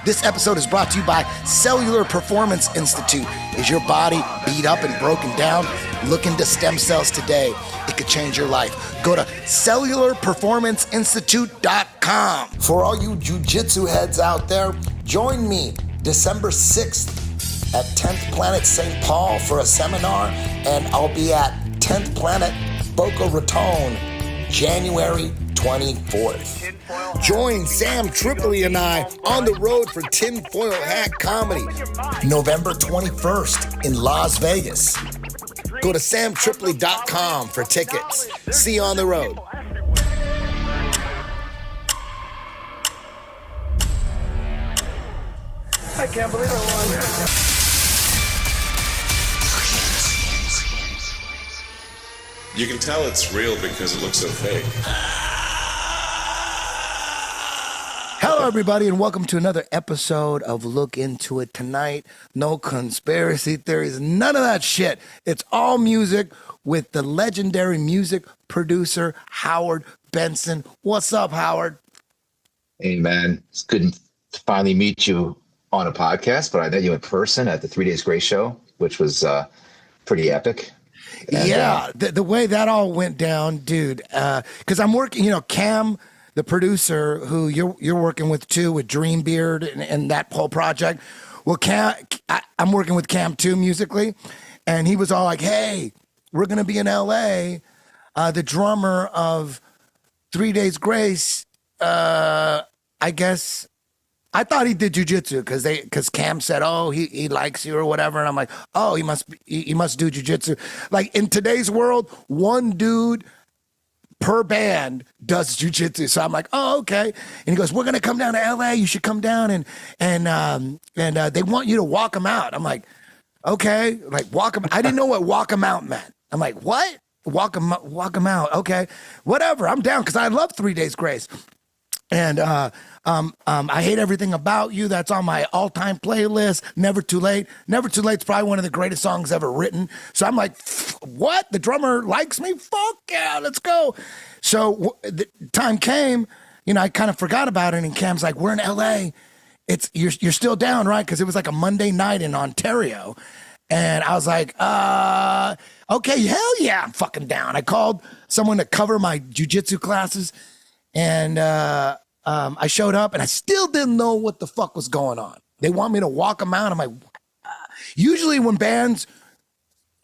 This episode is brought to you by Cellular Performance Institute. Is your body beat up and broken down? Look into stem cells today. It could change your life. Go to cellularperformanceinstitute.com. For all you jiu-jitsu heads out there, join me December 6th at 10th Planet St. Paul for a seminar, and I'll be at 10th Planet Boca Raton January 24th. Join Sam Tripoli and I on the road for Tinfoil Hat Comedy, November 21st in Las Vegas. Go to samtripoli.com for tickets. See you on the road. I can't believe I won. You can tell it's real because it looks so fake. Hello, everybody, and welcome to another episode of Look Into It Tonight. No conspiracy theories, none of that shit. It's all music with the legendary music producer, Howard Benson. What's up, Howard? Hey, man. It's good to finally meet you on a podcast, but I met you in person at the 3 Days Grace show, which was pretty epic. And, the way that all went down, dude, because I'm working, Cam, the producer who you're working with too, with Dreambeard and that whole project. Well, Cam, I'm working with Cam too musically, and he was all like, "Hey, we're gonna be in LA." The drummer of 3 Days Grace, I guess. I thought he did jujitsu because Cam said, "Oh, he likes you" or whatever, and I'm like, "Oh, he must do jujitsu." Like in today's world, one dude per band does jujitsu. So I'm like, "Oh, okay." And he goes, "We're gonna come down to LA. You should come down and they want you to walk them out." I'm like, "Okay, like walk them." I didn't know what walk them out meant. I'm like, "What? Walk them out? Okay, whatever. I'm down because I love 3 Days Grace." And I Hate Everything About You. That's on my all-time playlist. Never Too Late. Never Too Late's probably one of the greatest songs ever written. So I'm like, what? The drummer likes me? Fuck yeah, let's go. So the time came, I kind of forgot about it. And Cam's like, we're in LA. You're still down, right? Because it was like a Monday night in Ontario. And I was like, okay, hell yeah, I'm fucking down. I called someone to cover my jujitsu classes. And I showed up, and I still didn't know what the fuck was going on. They want me to walk them out. I'm like, usually when bands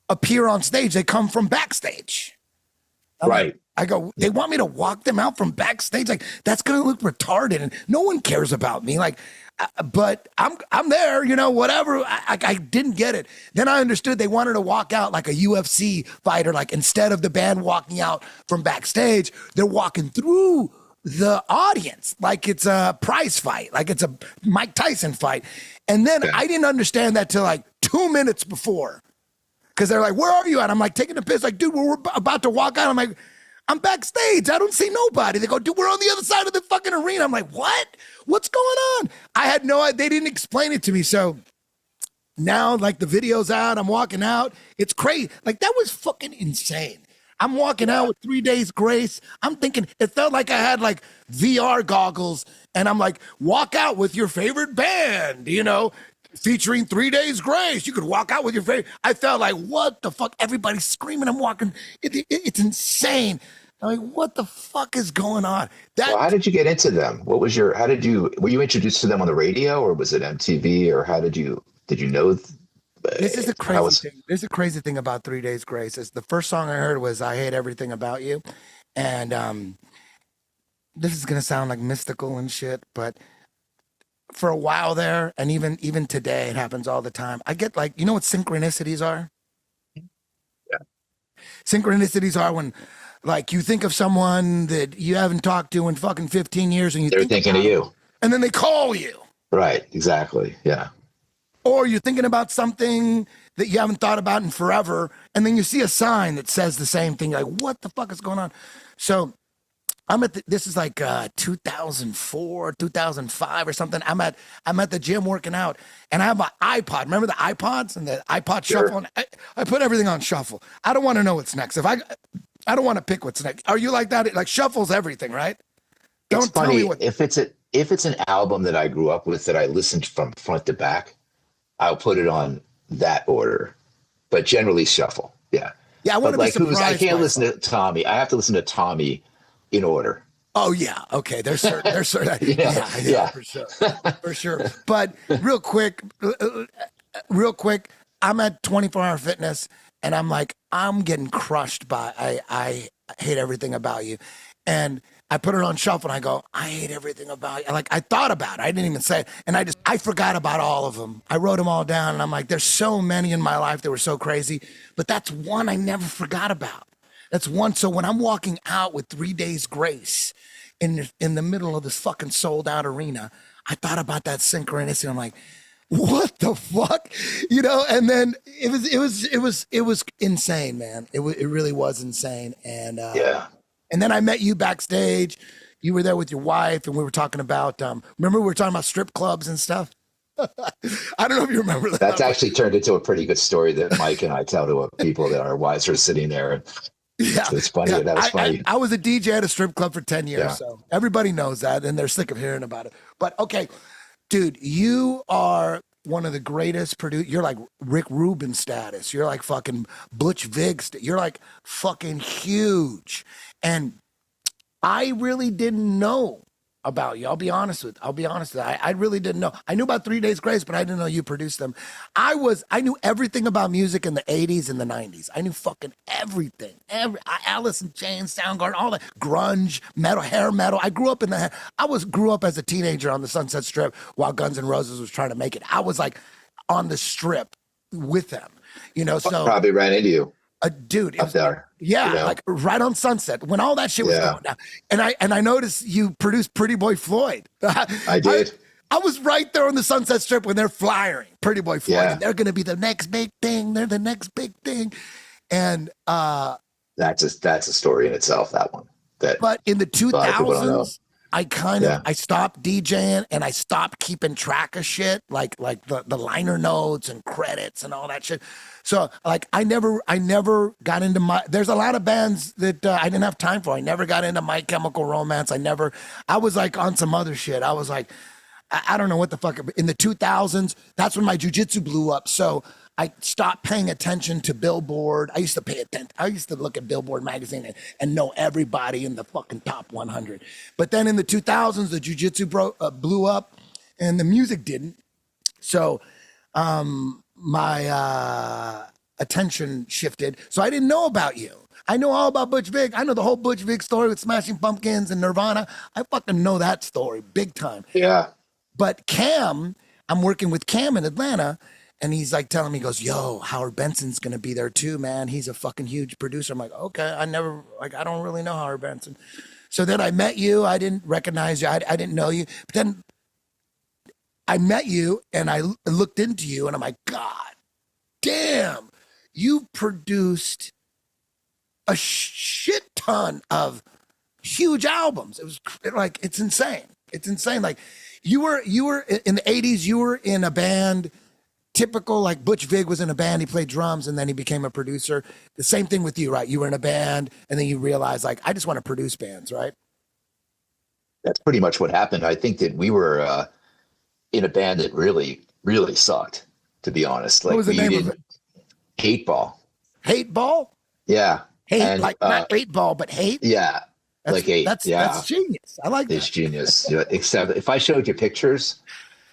appear on stage, they come from backstage. Right. I go, they want me to walk them out from backstage? Like, that's going to look retarded, and no one cares about me. Like, but I'm there, whatever. I didn't get it. Then I understood they wanted to walk out like a UFC fighter. Like, instead of the band walking out from backstage, they're walking through the audience like it's a prize fight, like it's a Mike Tyson fight. And then I didn't understand that till like 2 minutes before, because they're like, "Where are you at?" I'm like taking a piss, like, "Dude, we're about to walk out." I'm like, "I'm backstage. I don't see nobody." They go, "Dude, we're on the other side of the fucking arena." I'm like, "What? What's going on?" I had no idea. They didn't explain it to me. So now, like, the video's out. I'm walking out. It's crazy. Like, that was fucking insane. I'm walking out with 3 Days Grace. I'm thinking, it felt like I had like VR goggles, and I'm like, walk out with your favorite band, featuring 3 Days Grace. You could walk out with your favorite. I felt like, what the fuck? Everybody's screaming. I'm walking. It's insane. I'm like, what the fuck is going on? Well, how did you get into them? Were you introduced to them on the radio, or was it MTV, or did you know? This is the crazy thing. This is the crazy thing about 3 Days Grace. Is the first song I heard was "I Hate Everything About You," and this is gonna sound like mystical and shit, but for a while there, and even today, it happens all the time. I get like, what synchronicities are? Yeah. Synchronicities are when, like, you think of someone that you haven't talked to in fucking 15 years, and they're thinking of you, and then they call you. Right. Exactly. Yeah. Or you're thinking about something that you haven't thought about in forever, and then you see a sign that says the same thing. You're like, what the fuck is going on? So this is like 2004, 2005 or something. I'm at the gym working out, and I have my iPod. Remember the iPods and the iPod shuffle? And I put everything on shuffle. I don't want to know what's next. I don't want to pick what's next. Are you like that? Like, shuffle's everything, right? Don't tell me what. If it's if it's an album that I grew up with that I listened from front to back, I'll put it on that order, but generally shuffle. Yeah. Yeah, I want But to be like I surprised. can't listen to Tommy. I have to listen to Tommy in order. Oh yeah, okay. There's certain. Yeah, for sure. But real quick, I'm at 24 Hour Fitness, and I'm like, I'm getting crushed by. I hate everything about you, and I put it on shuffle, and I go, I hate everything about you. Like I thought about it, I didn't even say it, and I forgot about all of them. I wrote them all down, and I'm like, there's so many in my life that were so crazy, but that's one I never forgot about. That's one. So when I'm walking out with 3 Days Grace in the middle of this fucking sold out arena, I thought about that synchronicity. I'm like, what the fuck, And then it was insane, man. It really was insane. And Yeah. and then I met you backstage. You were there with your wife, and we were talking about. Remember, we were talking about strip clubs and stuff. I don't know if you remember that. That's actually turned into a pretty good story that Mike and I tell to people that our wives are sitting there. Yeah, it's funny. yeah. That was funny. I was a DJ at a strip club for 10 years, Yeah. so everybody knows that, and they're sick of hearing about it. But okay, dude, you are one of the greatest producers. You're like Rick Rubin status. You're like fucking Butch Vig. You're like fucking huge. And I really didn't know about you. I'll be honest with you. I really didn't know. I knew about 3 Days Grace, but I didn't know you produced them. I knew everything about music in the 80s and the 90s. I knew fucking everything. Alice in Chains, Soundgarden, all that grunge, metal, hair metal. I grew up grew up as a teenager on the Sunset Strip while Guns N' Roses was trying to make it. I was like on the strip with them, so Probably ran into you. Dude, up there. Like right on Sunset when all that shit was going down. And I noticed you produced Pretty Boy Floyd. I did. I was right there on the Sunset Strip when they're flying Pretty Boy Floyd. Yeah. And they're going to be the next big thing. They're the next big thing. And that's a story in itself. That one. But in the people don't know. 2000s, I stopped DJing and I stopped keeping track of shit like the liner notes and credits and all that shit. So like I never got into there's a lot of bands that I didn't have time for. I never got into My Chemical Romance. I was like on some other shit. I was like, I don't know what the fuck. In the 2000s, that's when my jujitsu blew up. So I stopped paying attention to Billboard. I used to pay attention. I used to look at Billboard magazine and know everybody in the fucking top 100. But then in the 2000s, the jujitsu blew up and the music didn't. So my attention shifted. So I didn't know about you. I know all about Butch Vig. I know the whole Butch Vig story with Smashing Pumpkins and Nirvana. I fucking know that story big time. Yeah. But Cam, I'm working with Cam in Atlanta, and he's like telling me, he goes, yo, Howard Benson's going to be there too, man. He's a fucking huge producer. I'm like, okay, I don't really know Howard Benson. So then I met you. I didn't recognize you. I didn't know you. But then I met you, and I looked into you, and I'm like, God damn, you produced a shit ton of huge albums. It was like, it's insane. It's insane. Like you were in the 80s, you were in a band, typical, like Butch Vig was in a band, he played drums and then he became a producer. The same thing with you, right? You were in a band and then you realized like, I just want to produce bands, right? That's pretty much what happened. I think that we were in a band that really, really sucked, to be honest. Like, what was the name of it? Hate Ball. Hate Ball? Yeah. Hate, and, like not 8 Ball, but hate? Yeah. Like eight. That's genius. I like that. It's genius. Yeah, except if I showed you pictures,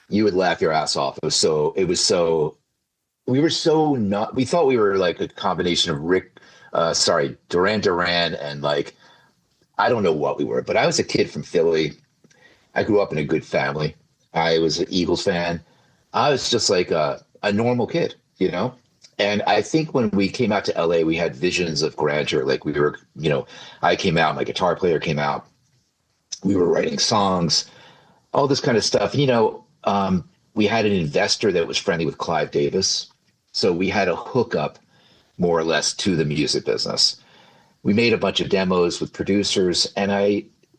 you would laugh your ass off. We were so not, we thought we were like a combination of Duran Duran and like, I don't know what we were, but I was a kid from Philly. I grew up in a good family. I was an Eagles fan. I was just like a normal kid, And I think when we came out to LA, we had visions of grandeur. Like we were, I came out, my guitar player came out. We were writing songs, all this kind of stuff. We had an investor that was friendly with Clive Davis. So we had a hookup more or less to the music business. We made a bunch of demos with producers and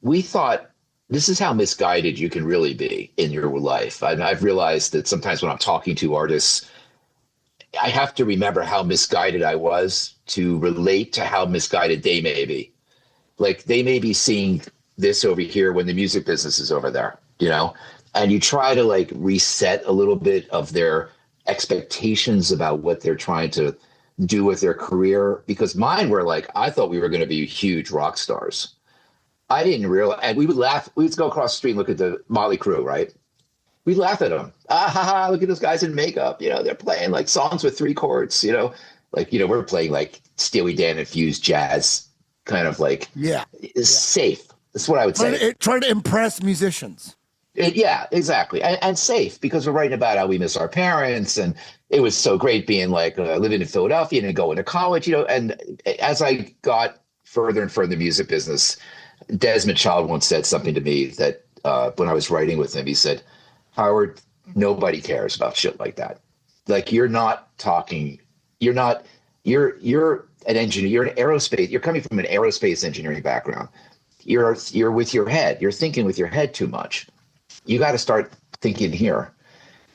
we thought, this is how misguided you can really be in your life. I've realized that sometimes when I'm talking to artists, I have to remember how misguided I was to relate to how misguided they may be. Like they may be seeing this over here when the music business is over there. you know, and you try to like reset a little bit of their expectations about what they're trying to do with their career. Because mine were like, I thought we were going to be huge rock stars. I didn't realize, and we would laugh. We would go across the street and look at the Motley Crue, right? We'd laugh at them. Ah, ha, ha, look at those guys in makeup. You know, they're playing like songs with three chords, you know, like, you know, we're playing like Steely Dan infused jazz, kind of like, Yeah. is safe. That's what I would say. Trying to impress musicians. Yeah, exactly. And safe, because we're writing about how we miss our parents. And it was so great being like living in Philadelphia and going to college, you know. And as I got further and further in the music business, Desmond Child once said something to me that when I was writing with him, he said, Howard, nobody cares about shit like that. Like, you're not talking, you're an engineer, you're an aerospace, you're coming from an aerospace engineering background. You're with your head, you're thinking with your head too much. You got to start thinking here.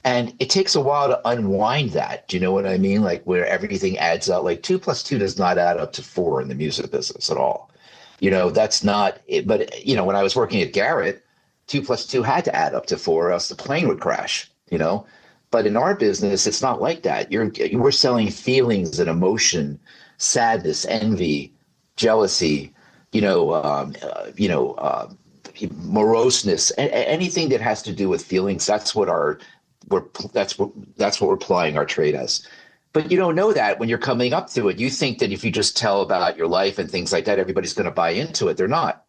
And it takes a while to unwind that. Do you know what I mean? Like, where everything adds up, like 2 + 2 does not add up to 4 in the music business at all. You know, that's not it. But, you know, when I was working at Garrett, 2 + 2 had to add up to 4 or else the plane would crash, you know. But in our business, it's not like that. We're selling feelings and emotion, sadness, envy, jealousy, moroseness, anything that has to do with feelings. That's what we're plying our trade as. But you don't know that when you're coming up to it. You think that if you just tell about your life and things like that, everybody's going to buy into it. They're not.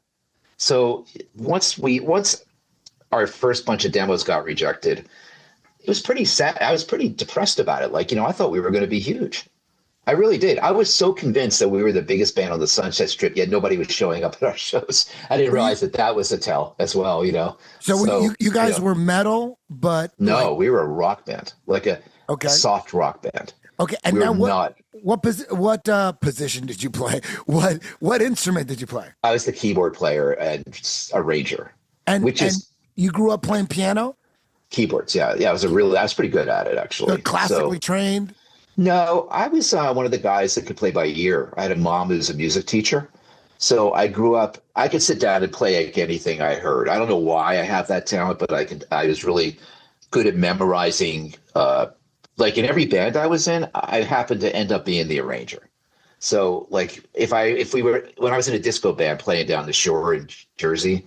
So once our first bunch of demos got rejected, it was pretty sad. I was pretty depressed about it. Like, you know, I thought we were going to be huge. I really did. I was so convinced that we were the biggest band on the Sunset Strip, yet nobody was showing up at our shows. I didn't realize that was a tell as well, you know. So you guys were metal, but no, we were a rock band, like a soft rock band. Okay, and we now what position did you play? What instrument did you play? I was the keyboard player and arranger. And you grew up playing piano? Keyboards, yeah. I was pretty good at it, actually. So classically trained? No, I was one of the guys that could play by ear. I had a mom who's a music teacher. So I grew up, I could sit down and play like anything I heard. I don't know why I have that talent, but I was really good at memorizing. Like in every band I was in, I happened to end up being the arranger. So like when I was in a disco band playing down the shore in Jersey,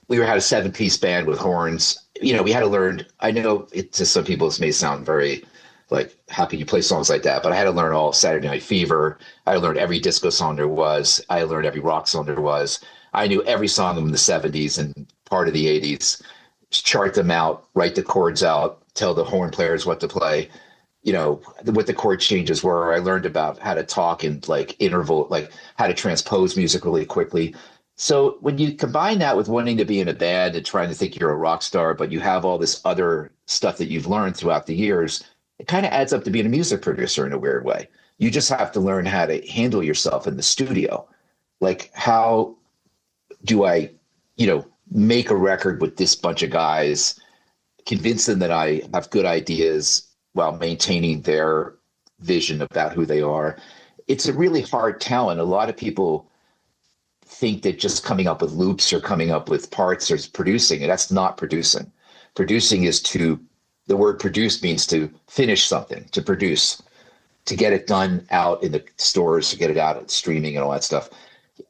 we had a 7-piece band with horns. You know, we had to learn, I know it to some people this may sound very like, how can you play songs like that? But I had to learn all Saturday Night Fever. I learned every disco song there was. I learned every rock song there was. I knew every song from the 70s and part of the 80s. Chart them out, write the chords out, tell the horn players what to play. You know, what the chord changes were. I learned about how to talk in like interval, like how to transpose music really quickly. So when you combine that with wanting to be in a band and trying to think you're a rock star, but you have all this other stuff that you've learned throughout the years, it kind of adds up to being a music producer in a weird way. You just have to learn how to handle yourself in the studio. Like, how do I, make a record with this bunch of guys, convince them that I have good ideas while maintaining their vision about who they are? It's a really hard talent. A lot of people think that just coming up with loops or coming up with parts or producing, and that's not producing. Producing is the word produce means to finish something, to produce, to get it done out in the stores, to get it out at streaming and all that stuff.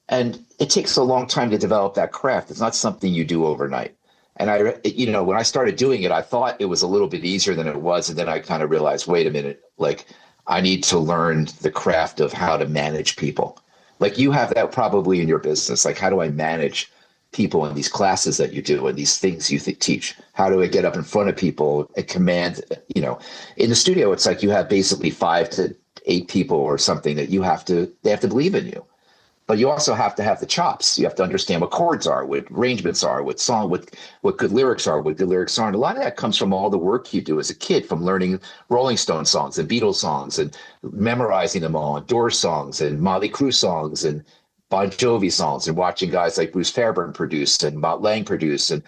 And it takes a long time to develop that craft. It's not something you do overnight. And when I started doing it, I thought it was a little bit easier than it was. And then I kind of realized, wait a minute, like, I need to learn the craft of how to manage people. Like, you have that probably in your business. Like, how do I manage people in these classes that you do and these things you teach? How do I get up in front of people and command, in the studio, it's like you have basically 5 to 8 people or something that they have to believe in you. But you also have to have the chops. You have to understand what chords are, what arrangements are, what good lyrics are, what good lyrics aren't. A lot of that comes from all the work you do as a kid, from learning Rolling Stone songs and Beatles songs and memorizing them all, and Doors songs and Motley Crue songs and Bon Jovi songs, and watching guys like Bruce Fairbairn produce and Mutt Lange produce, and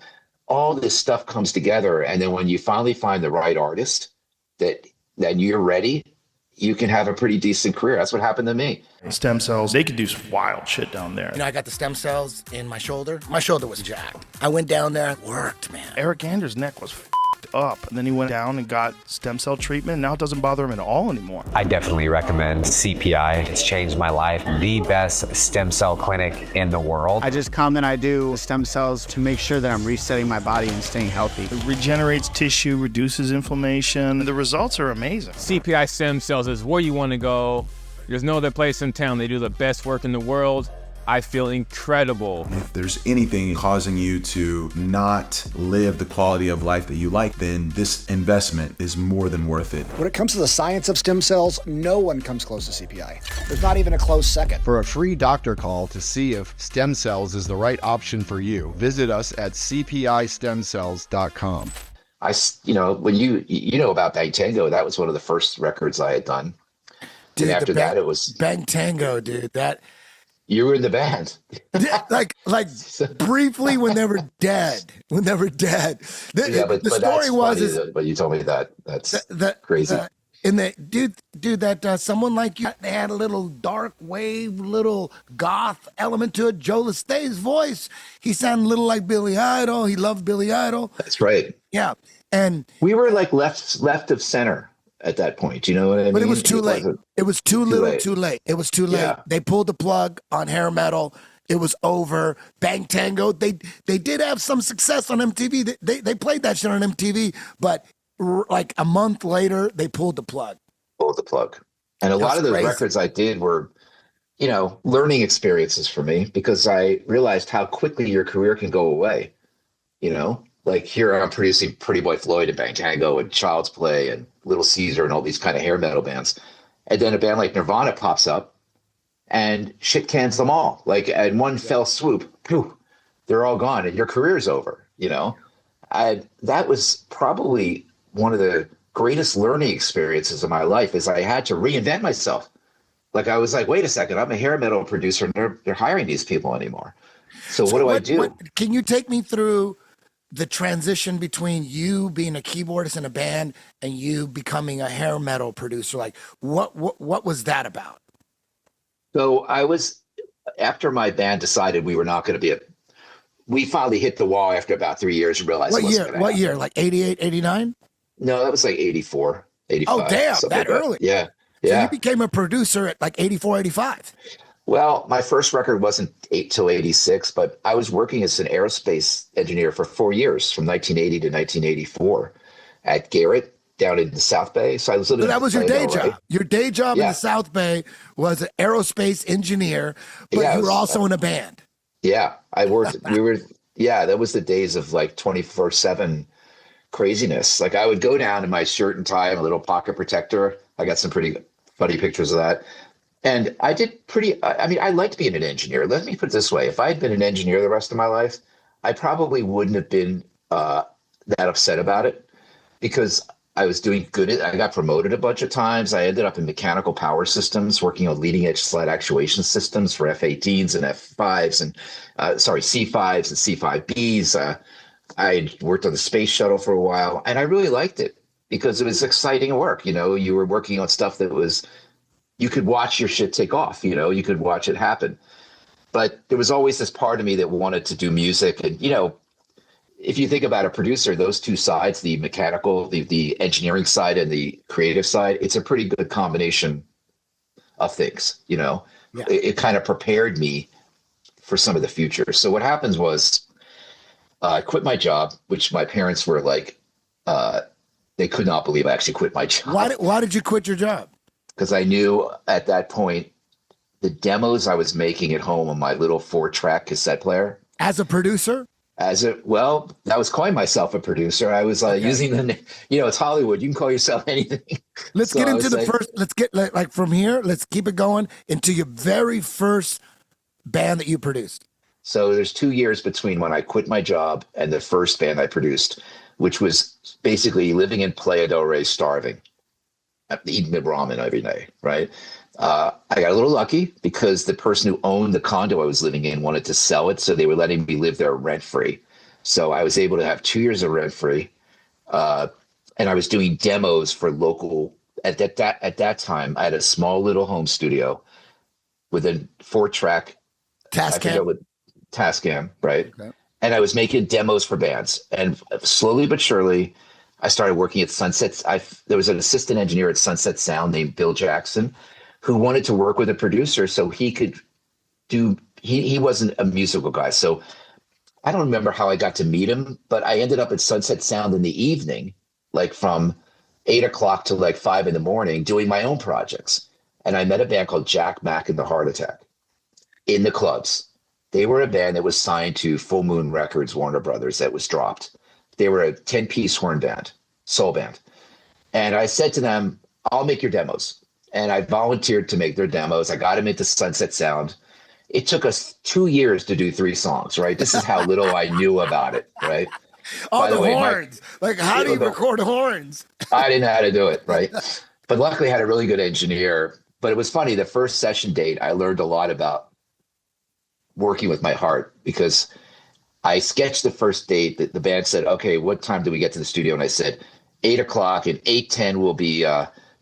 all this stuff comes together. And then when you finally find the right artist that you're ready, you can have a pretty decent career. That's what happened to me. Stem cells, they could do some wild shit down there. I got the stem cells in my shoulder. My shoulder was jacked. I went down there, it worked, man. Eric Anders' neck was f***ed up, and then he went down and got stem cell treatment. Now it doesn't bother him at all anymore. I definitely recommend CPI. It's changed my life. The best stem cell clinic in the world. I just come and I do stem cells to make sure that I'm resetting my body and staying healthy. It regenerates tissue, reduces inflammation. The results are amazing. CPI Stem Cells is where you want to go. There's no other place in town. They do the best work in the world. I feel incredible. If there's anything causing you to not live the quality of life that you like, then this investment is more than worth it. When it comes to the science of stem cells, no one comes close to CPI. There's not even a close second. For a free doctor call to see if stem cells is the right option for you, visit us at cpistemcells.com. When you know about Bang Tango, that was one of the first records I had done. Dude, and after that, it was Bang Tango, dude. That you were in the band, like briefly when they were dead. When they were dead. But the story was but you told me that's crazy. And the dude, that someone like you, they had a little dark wave, little goth element to it. Joe Lestay's voice, he sounded a little like Billy Idol. He loved Billy Idol. That's right. Yeah, and we were like left of center at that point. You know what I mean? But it was too late. It was too little, too late. It was too late. Yeah. They pulled the plug on hair metal. It was over. Bang Tango. They did have some success on MTV. They played that shit on MTV, but like a month later, they pulled the plug. And a lot of the records I did were, learning experiences for me, because I realized how quickly your career can go away. Like here I'm producing Pretty Boy Floyd and Bang Tango and Child's Play and Little Caesar and all these kind of hair metal bands. And then a band like Nirvana pops up and shit cans them all. Like in one fell swoop, poof, they're all gone and your career's over, That was probably one of the greatest learning experiences of my life, is I had to reinvent myself. Like I was like, wait a second, I'm a hair metal producer and they're hiring these people anymore. So what do I do? Can you take me through the transition between you being a keyboardist in a band and you becoming a hair metal producer? Like what was that about? So after my band decided we were not going to we finally hit the wall after about 3 years and realized what year? Like 88, 89? No, that was like 84, 85. Oh, damn, that early. Yeah. So you became a producer at like 84, 85. Well, my first record wasn't till 86, but I was working as an aerospace engineer for 4 years, from 1980 to 1984 at Garrett down in the South Bay. So I was living. So that was your day job. Right? Your day job in the South Bay was an aerospace engineer, but you were also in a band. Yeah, I worked. That was the days of like 24/7 craziness. Like I would go down in my shirt and tie and a little pocket protector. I got some pretty funny pictures of that. And I did I liked being an engineer. Let me put it this way. If I had been an engineer the rest of my life, I probably wouldn't have been that upset about it, because I was doing good. I got promoted a bunch of times. I ended up in mechanical power systems, working on leading edge slide actuation systems for F-18s and F-5s and C-5s and C-5Bs. I worked on the space shuttle for a while, and I really liked it because it was exciting work. You were working on stuff that you could watch your shit take off, you could watch it happen. But there was always this part of me that wanted to do music. And, if you think about a producer, those two sides, the mechanical, the engineering side and the creative side, it's a pretty good combination of things, It kind of prepared me for some of the future. So what happens was I quit my job, which my parents were like, they could not believe I actually quit my job. Why did you quit your job? Because I knew at that point the demos I was making at home on my little 4-track cassette player. As a producer? I was calling myself a producer. I was using it's Hollywood. You can call yourself anything. Let's get into the first. Let's get like from here. Let's keep it going into your very first band that you produced. So there's 2 years between when I quit my job and the first band I produced, which was basically living in Playa del Rey, starving, eating ramen every day, right? I got a little lucky because the person who owned the condo I was living in wanted to sell it, so they were letting me live there rent-free. So I was able to have 2 years of rent-free, and I was doing demos for local at that time, I had a small little home studio with a 4-track Tascam, right? Okay. And I was making demos for bands. And slowly but surely, I started working at Sunset. There was an assistant engineer at Sunset Sound named Bill Jackson who wanted to work with a producer so he could do, he wasn't a musical guy. So I don't remember how I got to meet him, but I ended up at Sunset Sound in the evening, like from 8 o'clock to like 5 in the morning, doing my own projects. And I met a band called Jack Mack and the Heart Attack in the clubs. They were a band that was signed to Full Moon Records, Warner Brothers, that was dropped. They were a 10-piece horn band, soul band. And I said to them, I'll make your demos. And I volunteered to make their demos. I got them into Sunset Sound. It took us 2 years to do 3 songs, right? This is how little I knew about it, right? All the horns. Like, how do you record horns? I didn't know how to do it, right? But luckily I had a really good engineer. But it was funny, the first session date, I learned a lot about working with my heart, because I sketched the first date that the band said, okay, what time do we get to the studio? And I said, 8 o'clock, and 8:10 will be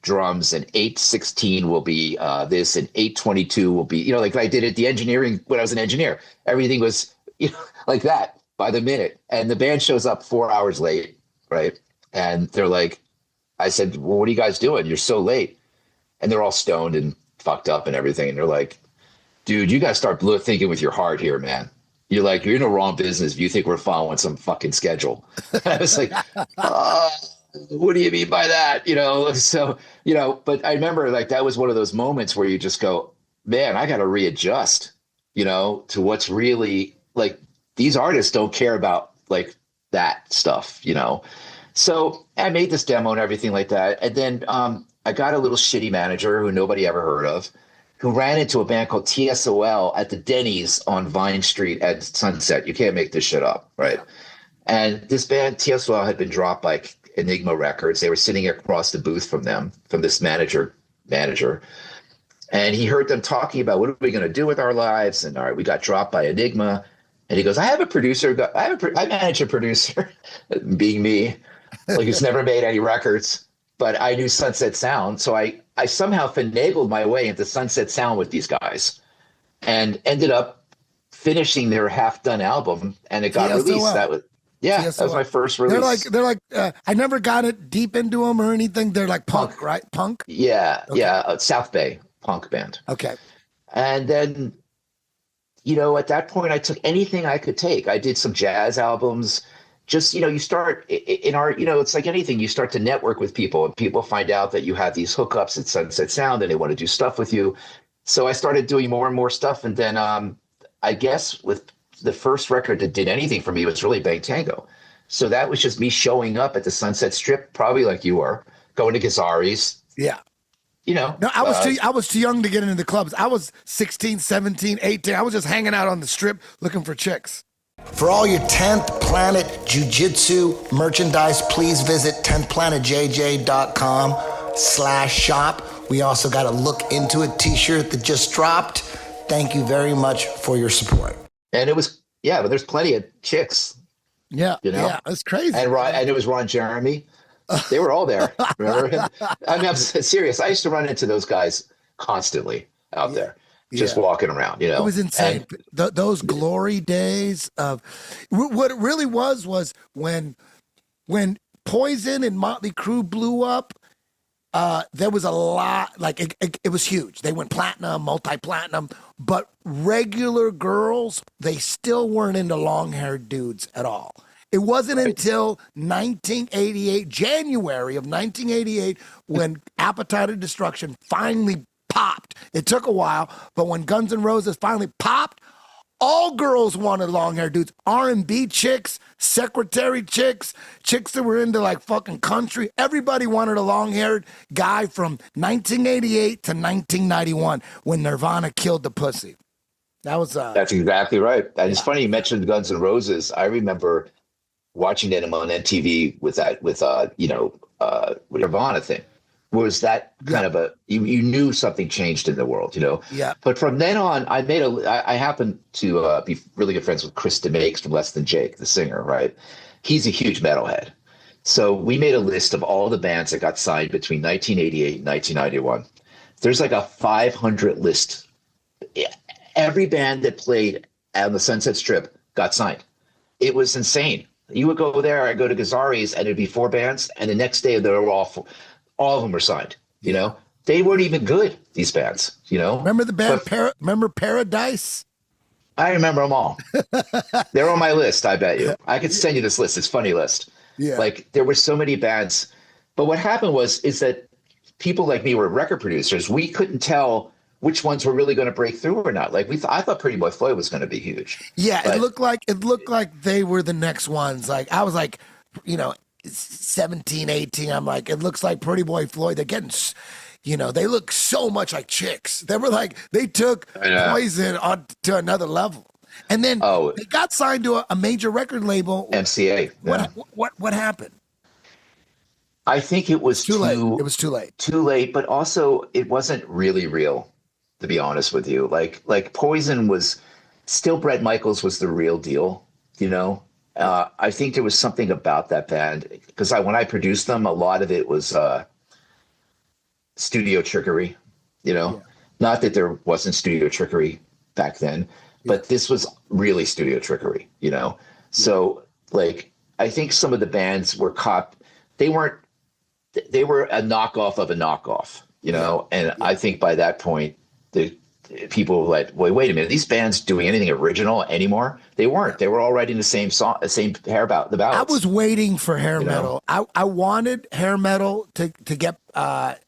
drums, and 8:16 will be this, and 8:22 will be, like I did at the engineering when I was an engineer. Everything was like that by the minute. And the band shows up 4 hours late, right? And they're like, I said, well, what are you guys doing? You're so late. And they're all stoned and fucked up and everything. And they're like, dude, you got to start thinking with your heart here, man. You're in the wrong business if you think we're following some fucking schedule. And I was like, what do you mean by that? So, but I remember like that was one of those moments where you just go, man, I got to readjust, to what's really like, these artists don't care about like that stuff, So I made this demo and everything like that. And then I got a little shitty manager who nobody ever heard of, who ran into a band called TSOL at the Denny's on Vine Street at Sunset. You can't make this shit up, right? And this band, TSOL, had been dropped by Enigma Records. They were sitting across the booth from this manager. And he heard them talking about, what are we going to do with our lives? And all right, we got dropped by Enigma. And he goes, I have a producer. I manage a producer, being me, like who's never made any records. But I knew Sunset Sound. So I somehow finagled my way into Sunset Sound with these guys and ended up finishing their half-done album. And it got released. That was my first release. They're like I never got it deep into them or anything. They're like punk, right? Punk? Yeah, okay. Yeah. South Bay punk band. Okay. And then, at that point, I took anything I could take. I did some jazz albums. Just, you start in art, it's like anything. You start to network with people, and people find out that you have these hookups at Sunset Sound and they want to do stuff with you. So I started doing more and more stuff. And then I guess with the first record that did anything for me was really Bang Tango. So that was just me showing up at the Sunset Strip, probably like you were, going to Gazzari's. Yeah. No, I was too young to get into the clubs. I was 16, 17, 18. I was just hanging out on the strip looking for chicks. For all your 10th Planet Jiu-Jitsu merchandise, please visit 10thplanetjj.com/shop. We also got a Look Into It t-shirt that just dropped. Thank you very much for your support. And it was, but there's plenty of chicks. Yeah, yeah, it's crazy. And it was Ron Jeremy. They were all there. Remember him? I mean, I'm serious. I used to run into those guys constantly out there. Just walking around, It was insane. Those glory days of what it really was when Poison and Motley Crue blew up, there was a lot, like it was huge. They went platinum, multi-platinum, but regular girls, they still weren't into long-haired dudes at all. It wasn't until 1988, January of 1988, when Appetite of Destruction finally popped. It took a while, but when Guns N' Roses finally popped, all girls wanted long-haired dudes. R&B chicks, secretary chicks, chicks that were into like fucking country. Everybody wanted a long-haired guy from 1988 to 1991 when Nirvana killed the pussy. That was That's exactly right. And it's funny you mentioned Guns N' Roses. I remember watching them on MTV with Nirvana thing. Was that kind of you knew something changed in the world, Yeah. But from then on, I happened to be really good friends with Chris DeMakes from Less Than Jake, the singer, right? He's a huge metalhead. So we made a list of all the bands that got signed between 1988 and 1991. There's like a 500 list. Every band that played on the Sunset Strip got signed. It was insane. You would go there, I go to Gazzari's, and it'd be 4 bands, and the next day they were all of them were signed. You know, they weren't even good. These bands, you know. Remember the band? Remember Paradise? I remember them all. They're on my list. I bet you. I could send you this list. It's a funny list. Yeah. Like there were so many bands, but what happened is that people like me were record producers. We couldn't tell which ones were really going to break through or not. Like I thought Pretty Boy Floyd was going to be huge. Yeah, but it looked like they were the next ones. Like I was like, 17, 18. I'm like, it looks like Pretty Boy Floyd. They're getting, they look so much like Chicks. They were like, they took Poison on to another level. And then they got signed to a major record label. MCA. Yeah. What happened? I think it was too late. It was too late. Too late, but also it wasn't really real, to be honest with you. Like Poison was still, Bret Michaels was the real deal, I think there was something about that band because when I produced them, a lot of it was studio trickery, not that there wasn't studio trickery back then, but this was really studio trickery, So like, I think some of the bands were they were a knockoff of a knockoff, and I think by that point, the people were like, wait a minute, these bands doing anything original anymore? They weren't. They were all writing the same song, the same the ballads. I was waiting for hair metal. I wanted hair metal to get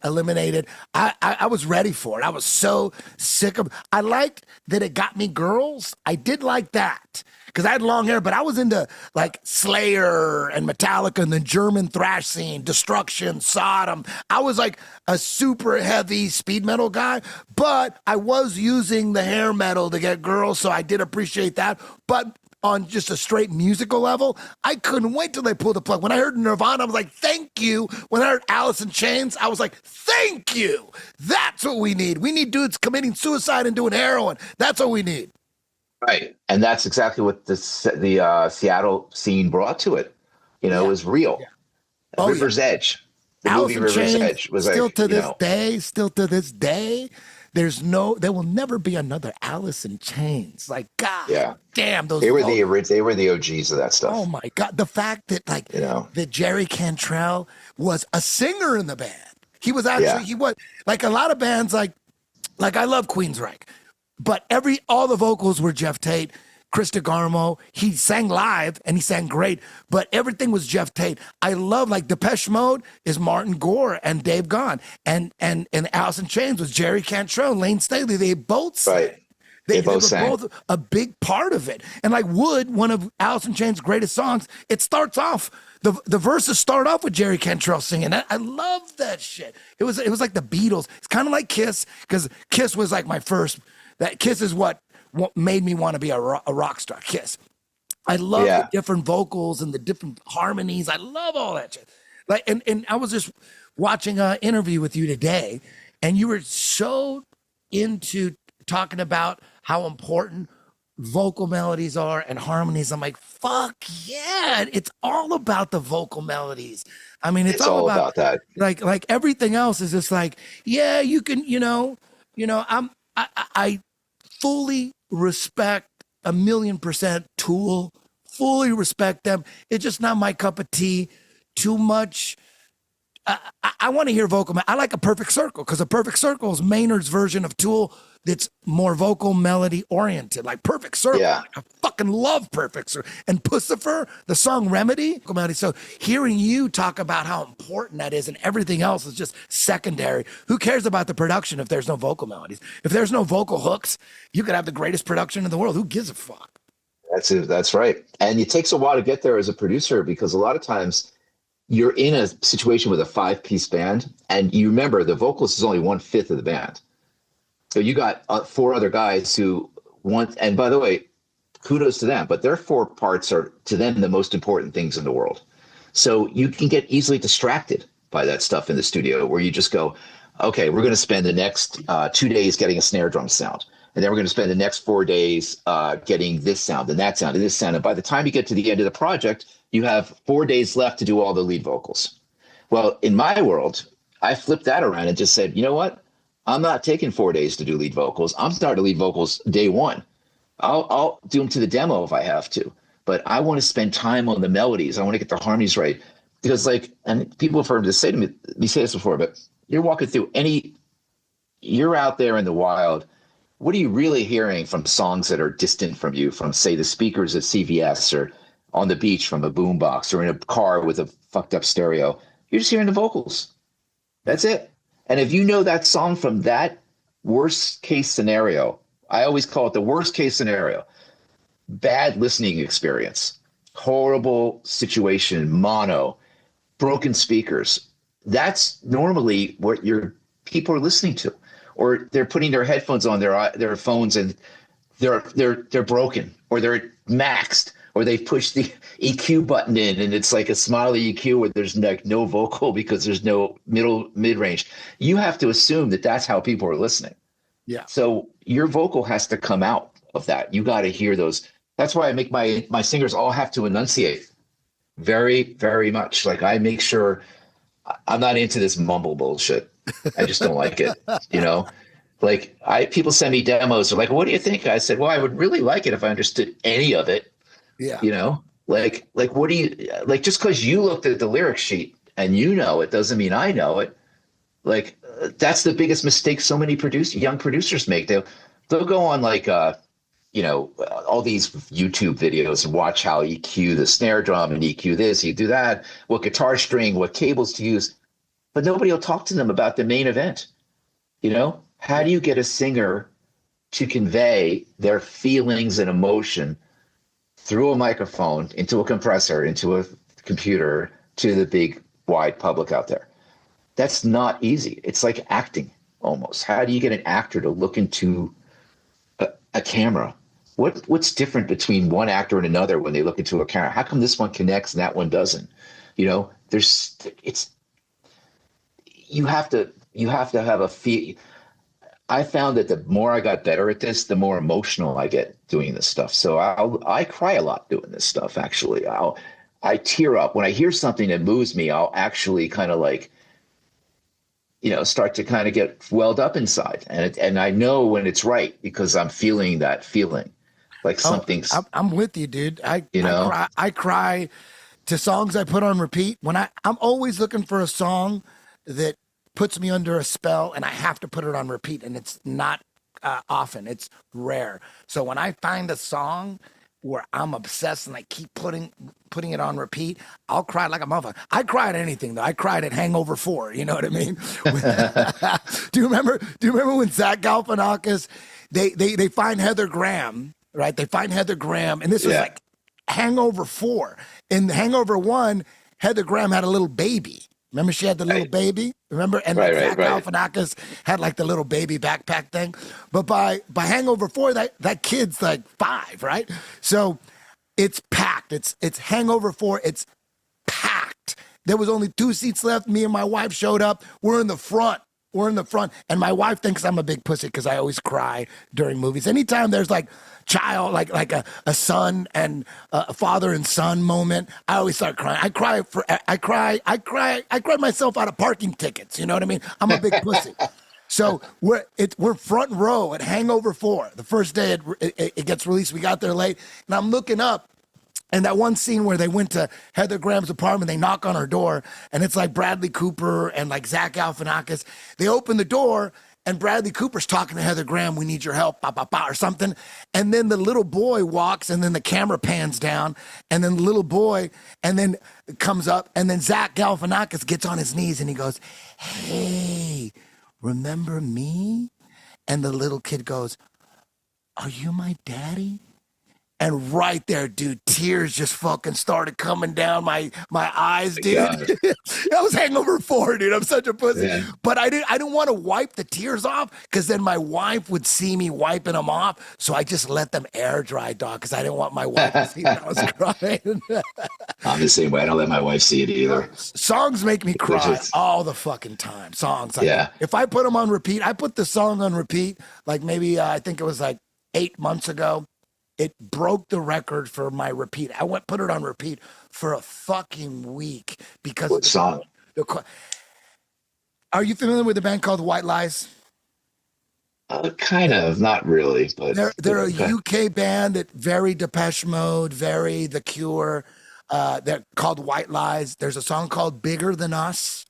eliminated. I was ready for it. I was so sick of. I liked that it got me girls. I did like that because I had long hair, but I was into like Slayer and Metallica and the German thrash scene, Destruction, Sodom. I was like a super heavy speed metal guy, but I was using the hair metal to get girls, so I did appreciate that. But on just a straight musical level, I couldn't wait till they pulled the plug. When I heard Nirvana, I was like, thank you. When I heard Alice in Chains, I was like, thank you. That's what we need. We need dudes committing suicide and doing heroin. That's what we need. Right. And that's exactly what the Seattle scene brought to it. It was real. Yeah. River's Edge. The movie River's Edge was still to this day, there will never be another Alice in Chains. Like, God damn, those they were the OGs of that stuff. Oh my God. The fact that that Jerry Cantrell was a singer in the band. He was actually he was like a lot of bands like I love Queensryche. But all the vocals were Jeff Tate, Chris DeGarmo. He sang live and he sang great, but everything was Jeff Tate. I love like Depeche Mode is Martin Gore and Dave Gahan, and Alice in Chains was Jerry Cantrell, Lane Staley. They both sang. Right. They were both a big part of it. And like Wood, one of Alice in Chains' greatest songs, it starts off, the verses start off with Jerry Cantrell singing. I love that shit. It was like the Beatles. It's kind of like Kiss, because Kiss was like my first. That Kiss is what made me want to be a rock star. Kiss. I love the different vocals and the different harmonies. I love all that shit. Like, and I was just watching an interview with you today, and you were so into talking about how important vocal melodies are and harmonies. I'm like, fuck yeah! It's all about the vocal melodies. I mean, it's all about that. Like everything else is just like, yeah, you can, I fully respect 1,000,000% Tool, fully respect them. It's just not my cup of tea. Too much. I want to hear vocal. I like A Perfect Circle because A Perfect Circle is Maynard's version of Tool that's more vocal melody oriented. Like Perfect Circle. Yeah. I fucking love Perfect Circle. And Pussifer, the song Remedy, vocal melody. So hearing you talk about how important that is and everything else is just secondary. Who cares about the production if there's no vocal melodies? If there's no vocal hooks, you could have the greatest production in the world. Who gives a fuck? That's it. That's right. And it takes a while to get there as a producer because a lot of times you're in a situation with a 5-piece band, and you remember the vocalist is only 1/5 of the band. So you got 4 other guys who want, and by the way, kudos to them, but their 4 parts are to them the most important things in the world. So you can get easily distracted by that stuff in the studio where you just go, okay, we're going to spend the next 2 days getting a snare drum sound. And then we're going to spend the next 4 days getting this sound and that sound and this sound. And by the time you get to the end of the project, you have 4 days left to do all the lead vocals. Well, in my world, I flipped that around and just said, you know what? I'm not taking 4 days to do lead vocals. I'm starting lead vocals day one. I'll do them to the demo if I have to, but I want to spend time on the melodies. I want to get the harmonies right, because like, and people have heard this say to me say this before, but you're walking through you're out there in the wild. What are you really hearing from songs that are distant from you, from say the speakers at CVS or on the beach from a boombox or in a car with a fucked up stereo? You're just hearing the vocals. That's it. And if you know that song from that worst case scenario, I always call it the worst case scenario, bad listening experience, horrible situation, mono, broken speakers. That's normally what your people are listening to, or they're putting their headphones on their phones and they're broken, or they're maxed, or they've pushed the EQ button in and it's like a smiley EQ where there's like no vocal because there's no mid range. You have to assume that that's how people are listening. Yeah. So your vocal has to come out of that. You got to hear those. That's why I make my singers all have to enunciate very, very much. Like I make sure I'm not into this mumble bullshit. I just don't like it. You know, like people send me demos. They're like, what do you think? I said, well, I would really like it if I understood any of it. Yeah. You know, like, what do you like? Just because you looked at the lyric sheet and you know it doesn't mean I know it. Like, that's the biggest mistake so many young producers make. They'll go on like, all these YouTube videos and watch how EQ the snare drum and EQ this, you do that, what guitar string, what cables to use. But nobody will talk to them about the main event. You know, how do you get a singer to convey their feelings and emotion through a microphone, into a compressor, into a computer, to the big wide public out there? That's not easy. It's like acting almost. How do you get an actor to look into a camera? What's different between one actor and another when they look into a camera? How come this one connects and that one doesn't? You know, you have to have a feel. I found that the more I got better at this, the more emotional I get doing this stuff. So I cry a lot doing this stuff. Actually, I tear up when I hear something that moves me. I'll actually kind of like, start to kind of get welled up inside, and I know when it's right because I'm feeling that feeling, like something's. I'm with you, dude. I cry to songs I put on repeat when I'm always looking for a song that puts me under a spell, and I have to put it on repeat, and it's not often. It's rare. So when I find a song where I'm obsessed and I keep putting it on repeat, I'll cry like a motherfucker. I cry at anything though. I cried at Hangover 4. You know what I mean? Do you remember when Zach Galifianakis, they find Heather Graham, right? They find Heather Graham, and this was like Hangover 4. In Hangover 1, Heather Graham had a little baby. Remember she had the little baby? Remember? And Zach Galifianakis had like the little baby backpack thing. But by Hangover 4, that kid's like 5, right? So it's packed. It's Hangover 4. It's packed. There was only 2 seats left. Me and my wife showed up. We're in the front. And my wife thinks I'm a big pussy because I always cry during movies. Anytime there's like child, like a son and a father and son moment, I always start crying. I cry myself out of parking tickets. You know what I mean? I'm a big pussy. So we're front row at Hangover 4. The first day it gets released, we got there late, and I'm looking up. And that one scene where they went to Heather Graham's apartment, they knock on her door, and it's like Bradley Cooper and like Zach Galifianakis. They open the door, and Bradley Cooper's talking to Heather Graham, "We need your help," or something. And then the little boy walks, and then the camera pans down, and then the little boy, and then comes up, and then Zach Galifianakis gets on his knees, and he goes, "Hey, remember me?" And the little kid goes, "Are you my daddy?" And right there, dude, tears just fucking started coming down my eyes, dude. That was Hangover 4, dude. I'm such a pussy. Yeah. But I didn't want to wipe the tears off because then my wife would see me wiping them off. So I just let them air dry, dog, because I didn't want my wife to see that I was crying. I'm the same way. I don't let my wife see it either. Songs make me cry all the fucking time. Songs. If I put them on repeat, I put the song on repeat, like maybe I think it was like 8 months ago. it broke the record for my repeat. I put it on repeat for a fucking week because What song? Are you familiar with a band called White Lies? Kind of, not really, but They're a okay. UK band that very Depeche Mode, very The Cure. They're called White Lies. There's a song called Bigger Than Us.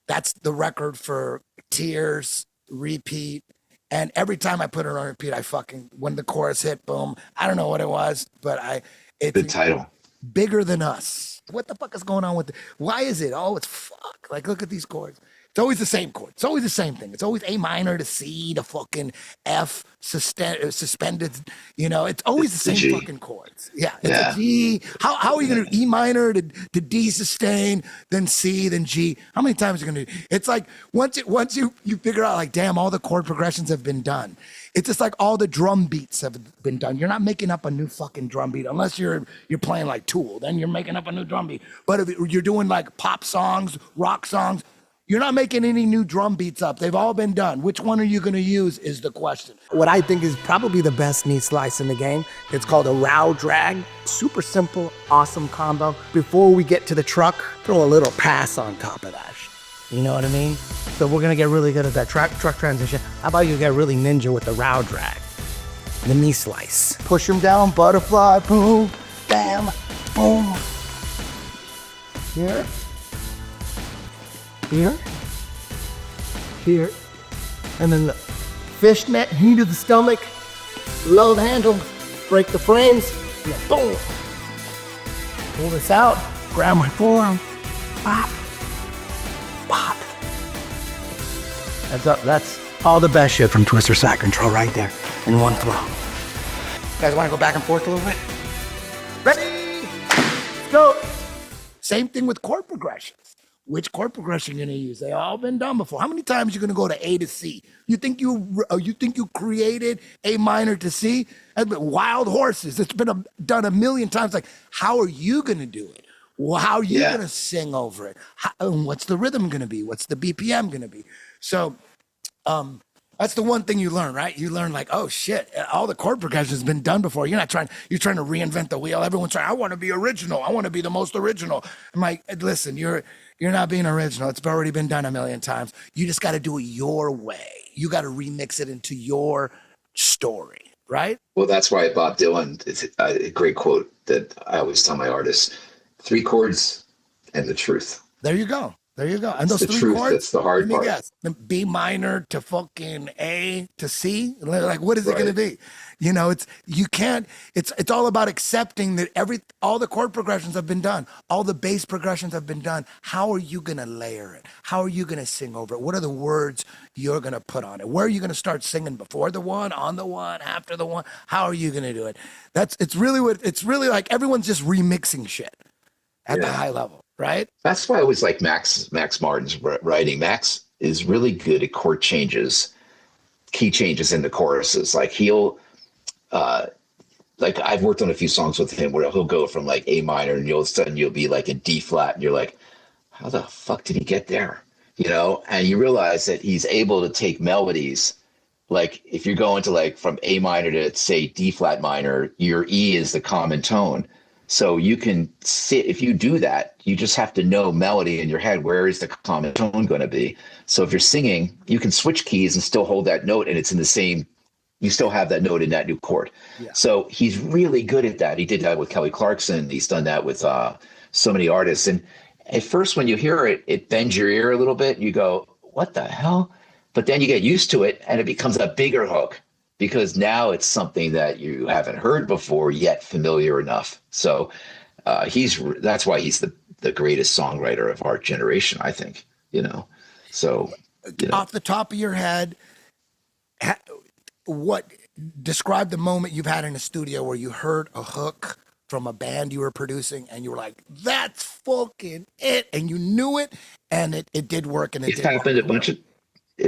That's the record for Tears, repeat. And every time I put it on repeat, I fucking, when the chorus hit, boom. I don't know what it was, but it's Good title. Bigger Than Us. What the fuck is going on with it? Why is it? Oh, it's fuck. Like, look at these chords. It's always the same chord. It's always the same thing. It's always A minor to C to fucking F suspended. You know, it's always the same G. fucking chords. Yeah, it's a G. How are you going to E minor to D sustain, then C, then G? How many times are you going to do? It's like once you figure out like, damn, all the chord progressions have been done. It's just like all the drum beats have been done. You're not making up a new fucking drum beat unless you're playing like Tool. Then you're making up a new drum beat. But if you're doing like pop songs, rock songs, you're not making any new drum beats up. They've all been done. Which one are you going to use is the question. What I think is probably the best knee slice in the game. It's called a row drag. Super simple, awesome combo. Before we get to the truck, throw a little pass on top of that. You know what I mean? So we're gonna get really good at that truck transition. How about you get really ninja with the row drag? The knee slice. Push them down, butterfly, boom, bam, boom. Here. Here. Here. And then the fishnet, knee to the stomach, low the handle, break the frames, and then boom. Pull this out, grab my forearm, pop, pop. That's all the best shit from Twister Sack Control right there in one throw. You guys want to go back and forth a little bit? Ready? Let's go. Same thing with chord progressions. Which chord progression you're gonna use? They all been done before. How many times are you gonna go to A to C? You think you created A minor to C? That's been wild horses. It's been done a million times. Like, how are you gonna do it? Well, how are you gonna sing over it? What's the rhythm gonna be? What's the BPM gonna be? So, that's the one thing you learn, right? You learn like, oh shit, all the chord progression has been done before. You're trying to reinvent the wheel. Everyone's trying, I want to be original. I want to be the most original. I'm like, listen, you're not being original. It's already been done a million times. You just got to do it your way. You got to remix it into your story, right? Well, that's why Bob Dylan, it's a great quote that I always tell my artists: 3 chords and the truth. There you go. There you go. And It's those the 3 truth. chords, That's the hard part. Guess, B minor to fucking A to C. Like, what is it going to be? You know, it's all about accepting that all the chord progressions have been done. All the bass progressions have been done. How are you going to layer it? How are you going to sing over it? What are the words you're going to put on it? Where are you going to start singing? Before the one, on the one, after the one? How are you going to do it? It's really like everyone's just remixing shit at the high level. Right. That's why I always like Max Martin's writing. Max is really good at chord changes, key changes in the choruses. Like he'll, like I've worked on a few songs with him where he'll go from like A minor and all of a sudden you'll be like in D flat and you're like, how the fuck did he get there? You know, and you realize that he's able to take melodies. Like if you're going to like from A minor to say D flat minor, your E is the common tone. So you can sit, if you do that, you just have to know melody in your head. Where is the common tone going to be? So if you're singing, you can switch keys and still hold that note and it's in the same, you still have that note in that new chord. Yeah. So he's really good at that. He did that with Kelly Clarkson. He's done that with so many artists. And at first when you hear it, it bends your ear a little bit. You go, what the hell? But then you get used to it and it becomes a bigger hook. Because now it's something that you haven't heard before, yet familiar enough. So that's why he's the greatest songwriter of our generation, I think, you know. So, you know. Off the top of your head, describe the moment you've had in a studio where you heard a hook from a band you were producing and you were like, that's fucking it. And you knew it and it did work. And it did happened work.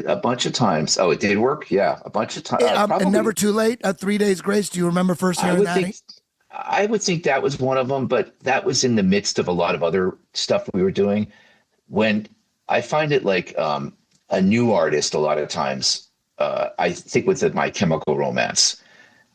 a bunch of times. Oh, it did work? Yeah, a bunch of times. And Never Too Late, 3 Days Grace. Do you remember first hearing that? I would think that was one of them, but that was in the midst of a lot of other stuff we were doing. When I find it like a new artist, a lot of times, I think with My Chemical Romance,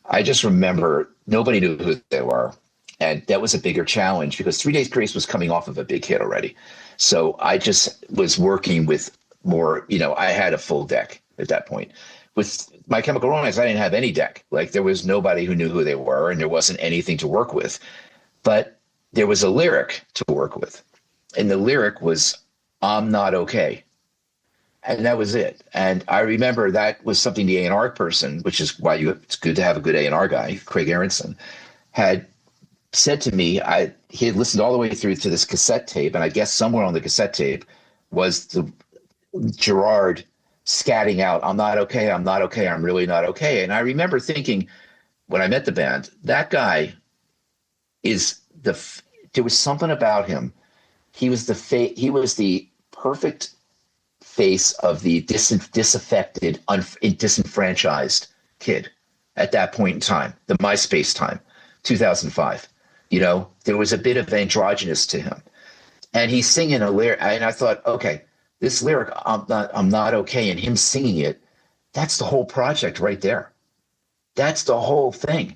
I just remember nobody knew who they were. And that was a bigger challenge because 3 Days Grace was coming off of a big hit already. So I just was working with more, I had a full deck at that point. With My Chemical Romance, I didn't have any deck. Like there was nobody who knew who they were and there wasn't anything to work with. But there was a lyric to work with. And the lyric was, "I'm not okay." And that was it. And I remember that was something the A&R person, which is why it's good to have a good A&R guy, Craig Aronson, had said to me. He had listened all the way through to this cassette tape, and I guess somewhere on the cassette tape was the Gerard scatting out, "I'm not okay, I'm not okay, I'm really not okay." And I remember thinking when I met the band, that guy there was something about him. He was the perfect face of the disaffected, disenfranchised kid at that point in time, the MySpace time, 2005. There was a bit of androgynous to him. And he's singing a lyric, and I thought, okay, this lyric, I'm not okay, and him singing it, that's the whole project right there. That's the whole thing.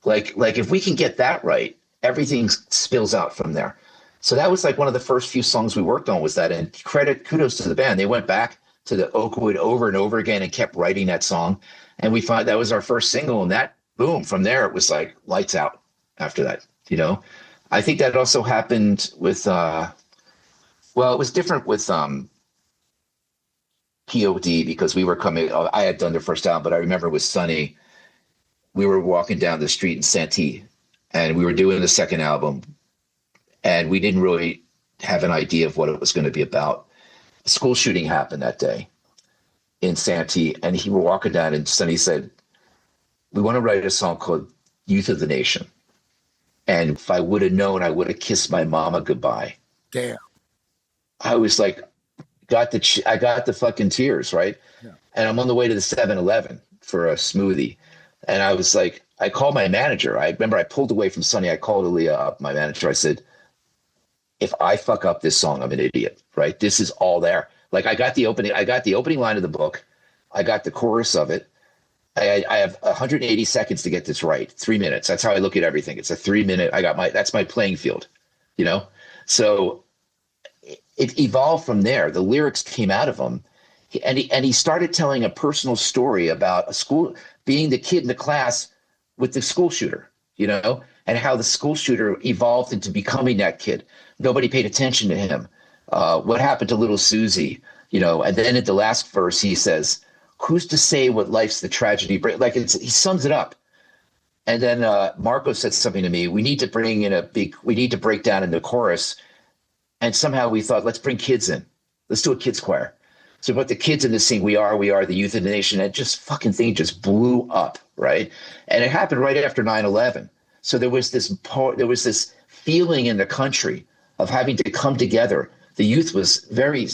Like if we can get that right, everything spills out from there. So that was like one of the first few songs we worked on was that, and kudos to the band. They went back to the Oakwood over and over again and kept writing that song. And we found that was our first single, and that, boom, from there, it was like lights out after that, I think that also happened with, it was different with POD because we were coming, I had done their first album, but I remember with Sonny, we were walking down the street in Santee and we were doing the second album and we didn't really have an idea of what it was going to be about. A school shooting happened that day in Santee, and we were walking down and Sonny said, "We want to write a song called Youth of the Nation. And if I would have known, I would have kissed my mama goodbye." Damn. I was like, I got the fucking tears, right? Yeah. And I'm on the way to the 7-Eleven for a smoothie. And I was like, I called my manager. I remember I pulled away from Sonny. I called Aaliyah up, my manager. I said, "If I fuck up this song, I'm an idiot, right? This is all there." Like I got the opening line of the book. I got the chorus of it. I have 180 seconds to get this right. 3 minutes. That's how I look at everything. It's a 3-minute. That's my playing field, So it evolved from there. The lyrics came out of him, and he started telling a personal story about a school, being the kid in the class with the school shooter, and how the school shooter evolved into becoming that kid. Nobody paid attention to him. What happened to little Susie, and then at the last verse, he says, "Who's to say what life's the tragedy?" Like he sums it up. And then Marco said something to me. We need to break down in the chorus. And somehow we thought, let's bring kids in. Let's do a kids choir. So we put the kids in to sing We Are the Youth of the Nation. And fucking thing just blew up, right? And it happened right after 9/11. So there was this feeling in the country of having to come together. The youth was very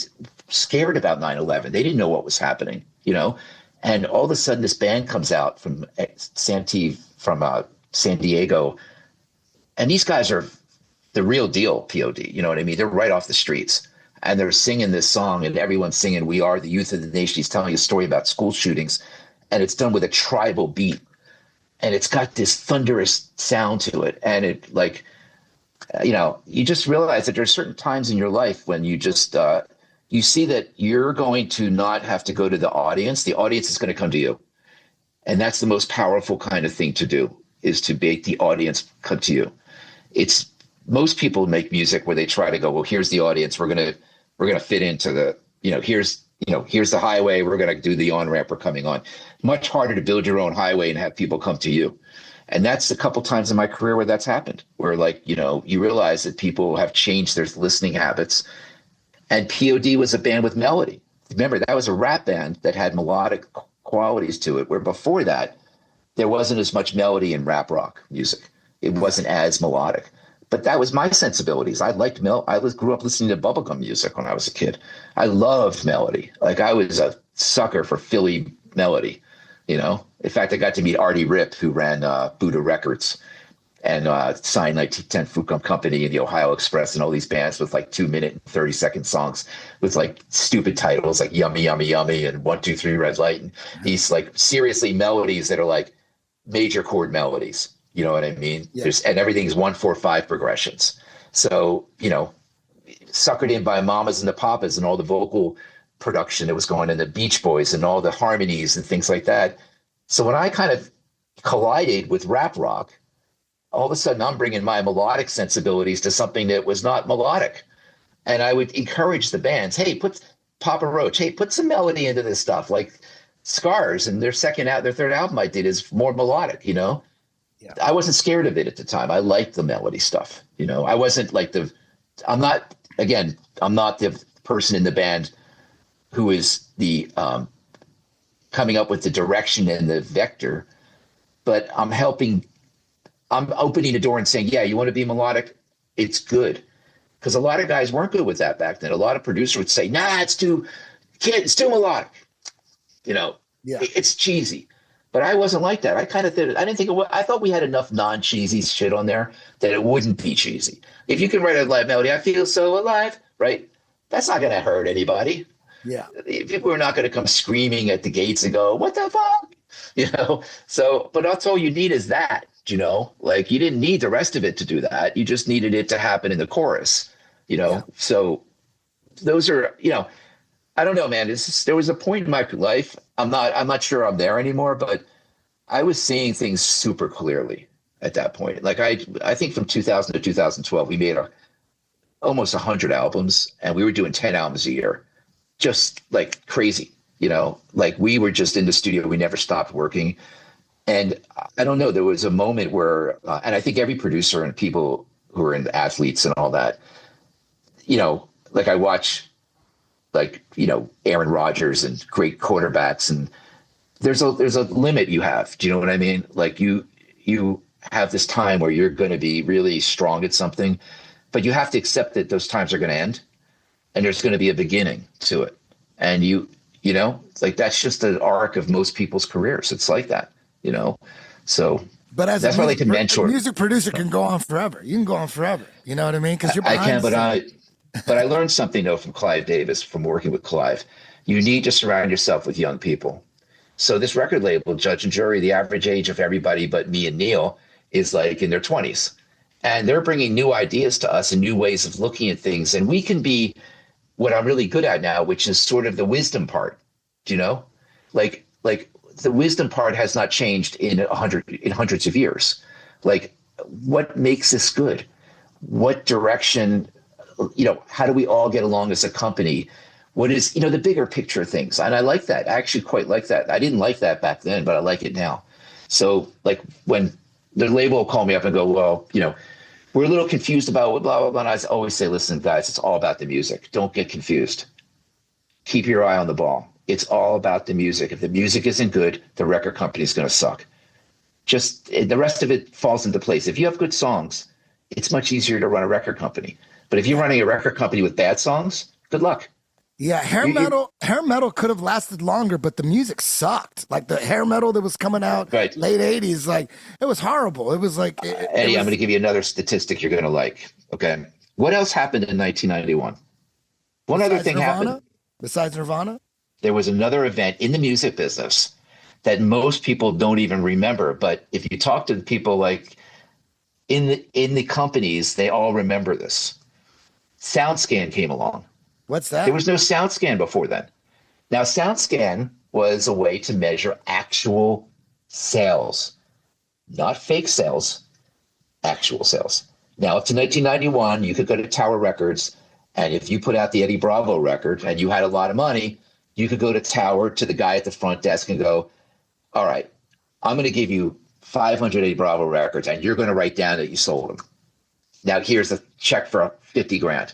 scared about 9/11. They didn't know what was happening, And all of a sudden, this band comes out from San Diego, and these guys are the real deal. POD, you know what I mean? They're right off the streets, and they're singing this song, and everyone's singing "We Are the Youth of the Nation." He's telling a story about school shootings, and it's done with a tribal beat, and it's got this thunderous sound to it, and it you just realize that there's certain times in your life when you just you see that you're going to not have to go to the audience. The audience is going to come to you. And that's the most powerful kind of thing to do, is to make the audience come to you. Most people make music where they try to go, well, here's the audience. We're going to fit into the, here's the highway. We're going to do the on-ramp. We're coming on. Much harder to build your own highway and have people come to you. And that's a couple times in my career where that's happened, where you realize that people have changed their listening habits. And POD was a band with melody. Remember, that was a rap band that had melodic qualities to it, where before that, there wasn't as much melody in rap rock music. It wasn't as melodic. But that was my sensibilities. I liked I grew up listening to bubblegum music when I was a kid. I loved melody. Like I was a sucker for Philly melody, In fact, I got to meet Artie Ripp, who ran Buddha Records and signed like T10 Fukum Company and the Ohio Express and all these bands with like 2-minute and 30-second songs with like stupid titles like Yummy, Yummy, Yummy and 1, 2, 3 Red Light. And these like seriously melodies that are like, major chord melodies. You know what I mean? Yeah. And everything's 1-4-5 progressions. So, suckered in by Mamas and the Papas and all the vocal production that was going in, the Beach Boys and all the harmonies and things like that. So when I kind of collided with rap rock, all of a sudden I'm bringing my melodic sensibilities to something that was not melodic. And I would encourage the bands, hey, put Papa Roach, hey, put some melody into this stuff. Like Scars and their third album I did is more melodic, Yeah. I wasn't scared of it at the time. I liked the melody stuff. I wasn't like I'm not the person in the band who is the coming up with the direction and the vector, but I'm opening the door and saying, yeah, you want to be melodic? It's good. Because a lot of guys weren't good with that back then. A lot of producers would say, nah, it's too melodic. It's cheesy. But I wasn't like that. I kind of did it. I didn't think I thought we had enough non-cheesy shit on there that it wouldn't be cheesy. If you can write a live melody, I feel so alive, right? That's not going to hurt anybody. Yeah. People are not going to come screaming at the gates and go, what the fuck? So, but that's all you need is that, like you didn't need the rest of it to do that. You just needed it to happen in the chorus, So those are, I don't know, man. There was a point in my life. I'm not sure I'm there anymore, but I was seeing things super clearly at that point. Like I think from 2000 to 2012, we made almost 100 albums, and we were doing 10 albums a year, just like crazy. Like we were just in the studio. We never stopped working. And I don't know, there was a moment where, and I think every producer and people who are into athletes and all that, like I watch Aaron Rodgers and great quarterbacks, and there's a limit you have. Do you know what I mean? Like you have this time where you're going to be really strong at something, but you have to accept that those times are going to end, and there's going to be a beginning to it. And like that's just an arc of most people's careers. It's like that, So, but as that's why they can mentor. A music producer can go on forever. You can go on forever. You know what I mean? Because you're I behind can, but I learned something though from Clive Davis, from working with Clive. You need to surround yourself with young people. So this record label, Judge and Jury, the average age of everybody but me and Neil is like in their 20s. And they're bringing new ideas to us and new ways of looking at things. And we can be what I'm really good at now, which is sort of the wisdom part, like the wisdom part has not changed in hundreds of years. Like what makes this good? What direction, how do we all get along as a company? What is, the bigger picture things? And I like that. I actually quite like that. I didn't like that back then, but I like it now. So like when the label will call me up and go, well, we're a little confused about what blah, blah, blah. And I always say, listen, guys, it's all about the music. Don't get confused. Keep your eye on the ball. It's all about the music. If the music isn't good, the record company's going to suck. Just the rest of it falls into place. If you have good songs, it's much easier to run a record company. But if you're running a record company with bad songs, good luck. Yeah, hair metal could have lasted longer, but the music sucked. Like the hair metal that was coming out late 80s, like it was horrible. It was like Eddie, I'm going to give you another statistic you're going to like. Okay. What else happened in 1991? One other thing happened. Besides Nirvana? There was another event in the music business that most people don't even remember. But if you talk to the people like in the companies, they all remember this. SoundScan came along. What's that? There was no SoundScan before then. Now, SoundScan was a way to measure actual sales, not fake sales, actual sales. Now, up to 1991, you could go to Tower Records, and if you put out the Eddie Bravo record and you had a lot of money, you could go to Tower, to the guy at the front desk and go, all right, I'm going to give you 500 Eddie Bravo records, and you're going to write down that you sold them. Now, here's a check for 50 grand.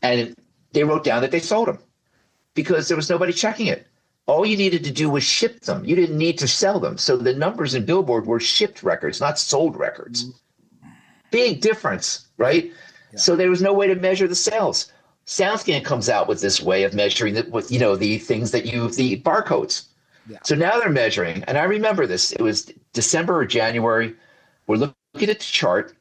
And they wrote down that they sold them because there was nobody checking it. All you needed to do was ship them. You didn't need to sell them. So the numbers in Billboard were shipped records, not sold records. Big difference, right? Yeah. So there was no way to measure the sales. SoundScan comes out with this way of measuring it with, the things that the barcodes. Yeah. So now they're measuring, and I remember this. It was December or January. We're looking at the chart.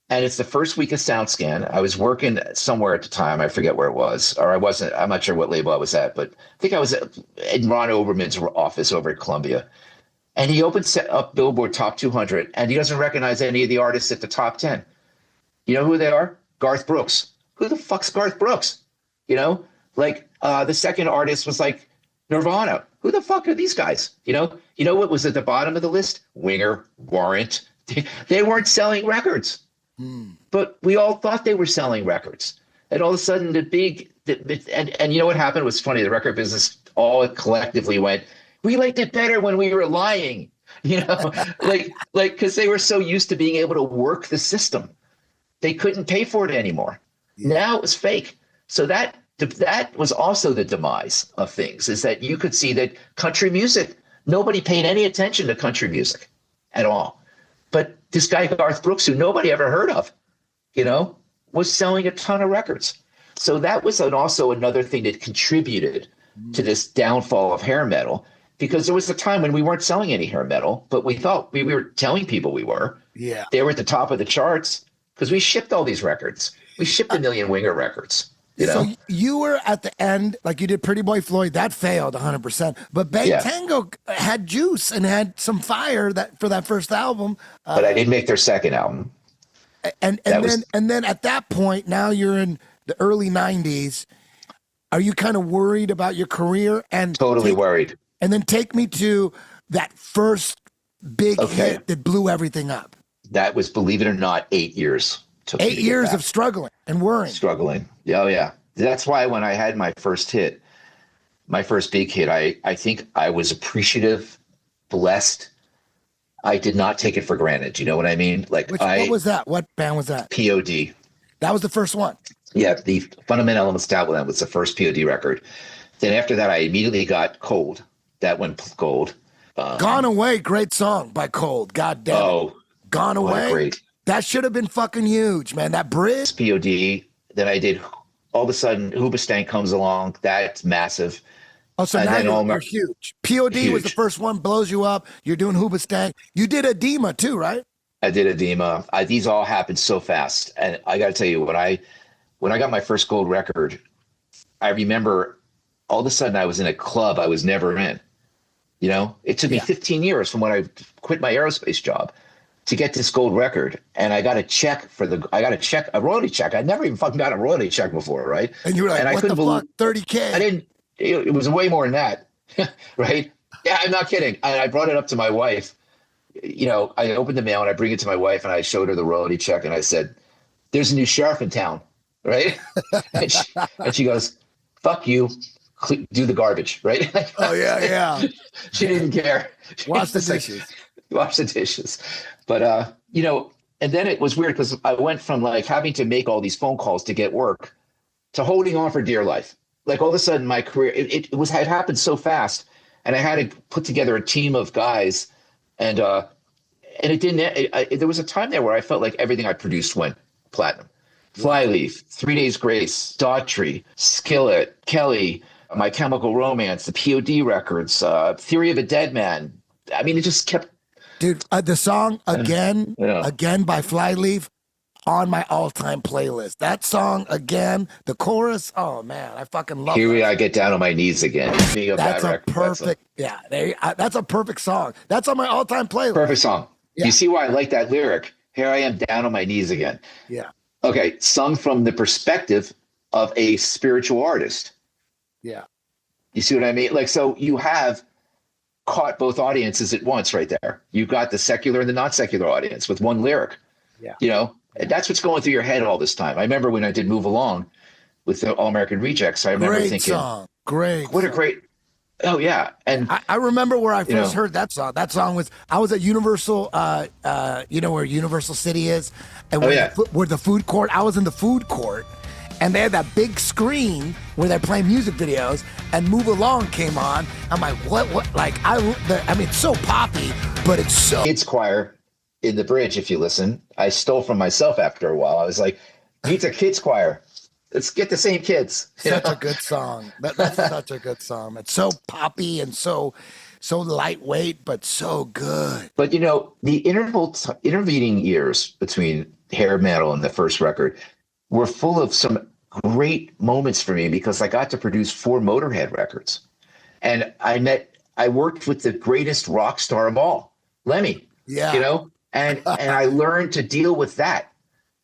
And it's the first week of SoundScan. I was working somewhere at the time. I forget where it was, or I wasn't. I'm not sure what label I was at, but I think I was in Ron Oberman's office over at Columbia. And he opens up Billboard Top 200, and he doesn't recognize any of the artists at the top 10. You know who they are? Garth Brooks. Who the fuck's Garth Brooks? You know, like the second artist was like Nirvana. Who the fuck are these guys? You know what was at the bottom of the list? Winger, Warrant. They weren't selling records, but we all thought they were selling records. And all of a sudden, and you know what happened? It was funny. The record business all collectively went, we liked it better when we were lying, you know, like because they were so used to being able to work the system, they couldn't pay for it anymore. Yeah. Now it was fake. So that was also the demise of things, is that you could see that country music, nobody paid any attention to country music at all. But this guy, Garth Brooks, who nobody ever heard of, you know, was selling a ton of records. So that was also another thing that contributed to this downfall of hair metal. Because there was a time when we weren't selling any hair metal, but we thought we were telling people we were. Yeah. They were at the top of the charts because we shipped all these records. We shipped a million Winger records. You know? So you were at the end, like you did Pretty Boy Floyd, that failed 100%. But Bang Tango had juice and had some fire for that first album. But I didn't make their second album. And then at that point, now you're in the early 90s. Are you kind of worried about your career? Totally worried. And then take me to that first big hit that blew everything up. That was, believe it or not, 8 years. 8 years of struggling and worrying. Struggling. Oh, yeah. That's why when I had my first hit, my first big hit, I think I was appreciative, blessed. I did not take it for granted. You know what I mean? Like, what was that? What band was that? POD. That was the first one. Yeah, the Fundamental Elements Tablet was the first POD record. Then after that, I immediately got Cold. That went gold. Gone Away, great song by Cold. God damn. Oh, Gone Away. Great. That should have been fucking huge, man. That bridge. POD. Then I did. All of a sudden, Hoobastank comes along. That's massive. Oh, so and now you're huge. POD was the first one, blows you up. You're doing Hoobastank. You did Edema too, right? I did Edema. These all happened so fast. And I got to tell you, when I got my first gold record, I remember all of a sudden I was in a club I was never in. You know, it took me 15 years from when I quit my aerospace job to get this gold record. And I got a a royalty check. I'd never even fucking got a royalty check before, right? And you were like, and what the fuck, 30K? It was way more than that, right? Yeah, I'm not kidding. I brought it up to my wife. You know, I opened the mail and I bring it to my wife and I showed her the royalty check and I said, there's a new sheriff in town, right? and she goes, fuck you. Do the garbage, right? Oh, yeah. She didn't care. Wash the dishes. Wash the dishes. But, you know, and then it was weird because I went from like having to make all these phone calls to get work to holding on for dear life. Like all of a sudden my career, it had happened so fast and I had to put together a team of guys and it didn't, there was a time there where I felt like everything I produced went platinum. Flyleaf, 3 Days Grace, Daughtry, Skillet, Kelly, My Chemical Romance, the POD records, Theory of a Dead Man. I mean, it just kept. Dude, the song Again by Flyleaf on my all-time playlist. That song Again, the chorus, oh man, I fucking love it. Here I get down on my knees again. That's a perfect, that's a perfect song. That's on my all-time playlist. Perfect song. Yeah. You see why I like that lyric? Here I am down on my knees again. Yeah. Okay, sung from the perspective of a spiritual artist. Yeah. You see what I mean? Like, so you have caught both audiences at once right there. You got the secular and the non-secular audience with one lyric. Yeah. You know, that's what's going through your head all this time. I remember when I did Move Along with the All American Rejects, I remember thinking, song. Great. What a great, oh yeah. And I remember where I first heard that song. That song was, I was at Universal, you know where Universal City is? And where the food court, I was in the food court and they had that big screen where they're playing music videos and Move Along came on. I'm like, what, like, I mean, it's so poppy, but it's so. Kids choir in the bridge, if you listen, I stole from myself after a while. I was like, it's a kids choir. Let's get the same kids. Such a good song. That's such a good song. It's so poppy and so lightweight, but so good. But you know, the intervening years between hair metal and the first record were full of some great moments for me because I got to produce 4 Motorhead records. And I met I worked with the greatest rock star of all, Lemmy. Yeah. You know, and I learned to deal with that.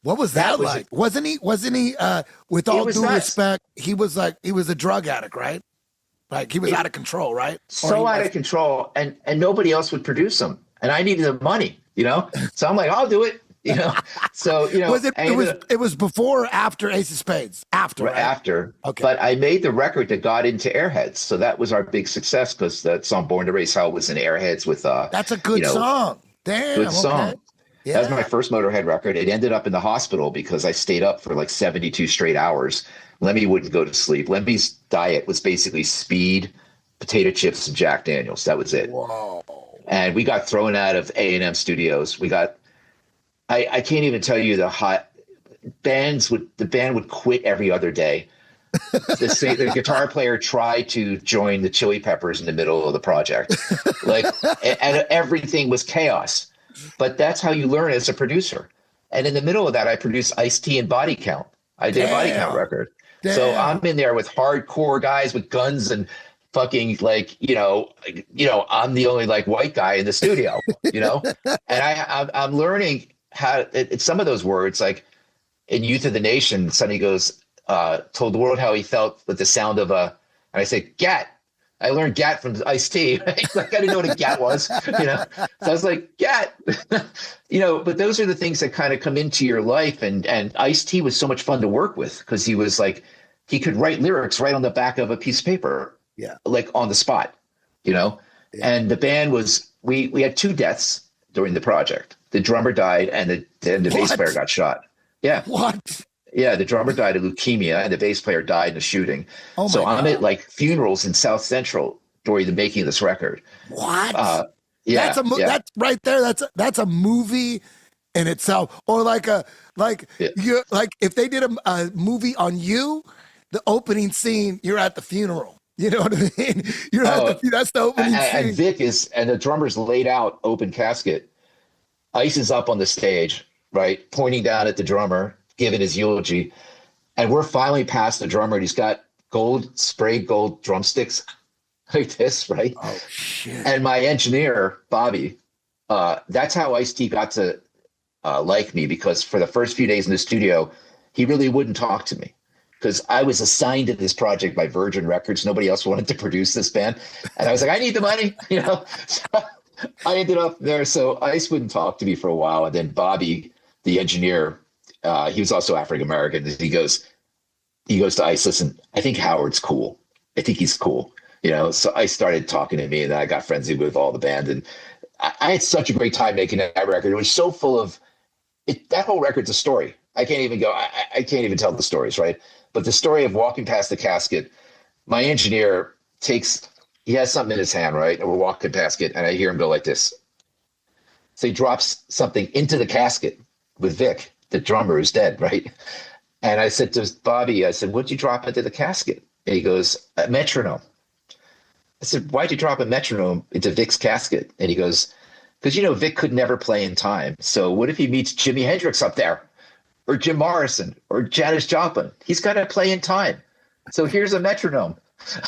What was that like? Wasn't he, with all due respect, he was a drug addict, right? Like he was out of control, right? So out of control, and nobody else would produce him, and I needed the money, you know. So I'm like, I'll do it, you know. So you know, it was before or after Ace of Spades? After, right? After. Okay. But I made the record that got into Airheads, so that was our big success because that song "Born to Race Hell" was in Airheads with. That's a good song. Damn. Good song. Okay. Yeah. That was my first Motorhead record. It ended up in the hospital because I stayed up for like 72 straight hours. Lemmy wouldn't go to sleep. Lemmy's diet was basically speed, potato chips, and Jack Daniels. That was it. Whoa. And we got thrown out of A&M Studios. I can't even tell you the band would quit every other day. The guitar player tried to join the Chili Peppers in the middle of the project. And everything was chaos. But that's how you learn as a producer. And in the middle of that, I produced Ice-T and Body Count. I did a Body Count record. Damn. So I'm in there with hardcore guys with guns and fucking I'm the only white guy in the studio, you know? And I'm learning how some of those words, like in Youth of the Nation, Sonny goes, told the world how he felt with the sound of and I said, Gat. I learned Gat from Ice-T. Right? Like I didn't know what a Gat was, you know? So I was like, Gat, you know, but those are the things that kind of come into your life. And Ice-T was so much fun to work with because he was he could write lyrics right on the back of a piece of paper. Yeah. Like on the spot, you know? Yeah. And the band we had 2 deaths during the project. The drummer died and the bass player got shot. Yeah. What? Yeah, the drummer died of leukemia and the bass player died in a shooting. Oh my so God. I'm at funerals in South Central during the making of this record. What? Yeah, that's right there. That's a movie in itself. Or if they did a movie on you, the opening scene, you're at the funeral. You know what I mean? That's the opening scene. And Vic and the drummer's laid out open casket. Ice is up on the stage, right, pointing down at the drummer, giving his eulogy. And we're finally past the drummer. And he's got sprayed gold drumsticks like this, right? Oh, shit. And my engineer, Bobby, that's how Ice-T got to like me, because for the first few days in the studio, he really wouldn't talk to me because I was assigned to this project by Virgin Records. Nobody else wanted to produce this band. And I was like, I need the money, you know? So I ended up there. So Ice wouldn't talk to me for a while. And then Bobby, the engineer, he was also African-American. He goes to Ice, listen, I think Howard's cool. I think he's cool. You know, so I started talking to me and then I got friendly with all the band. And I had such a great time making that record. It was so full of it. That whole record's a story. I can't even tell the stories, right? But the story of walking past the casket, my engineer he has something in his hand, right? And we're walking past it and I hear him go like this. So he drops something into the casket with Vic, the drummer who's dead, right? And I said to Bobby, what'd you drop into the casket? And he goes, a metronome. I said, why'd you drop a metronome into Vic's casket? And he goes, because, you know, Vic could never play in time. So what if he meets Jimi Hendrix up there or Jim Morrison or Janis Joplin? He's got to play in time. So here's a metronome.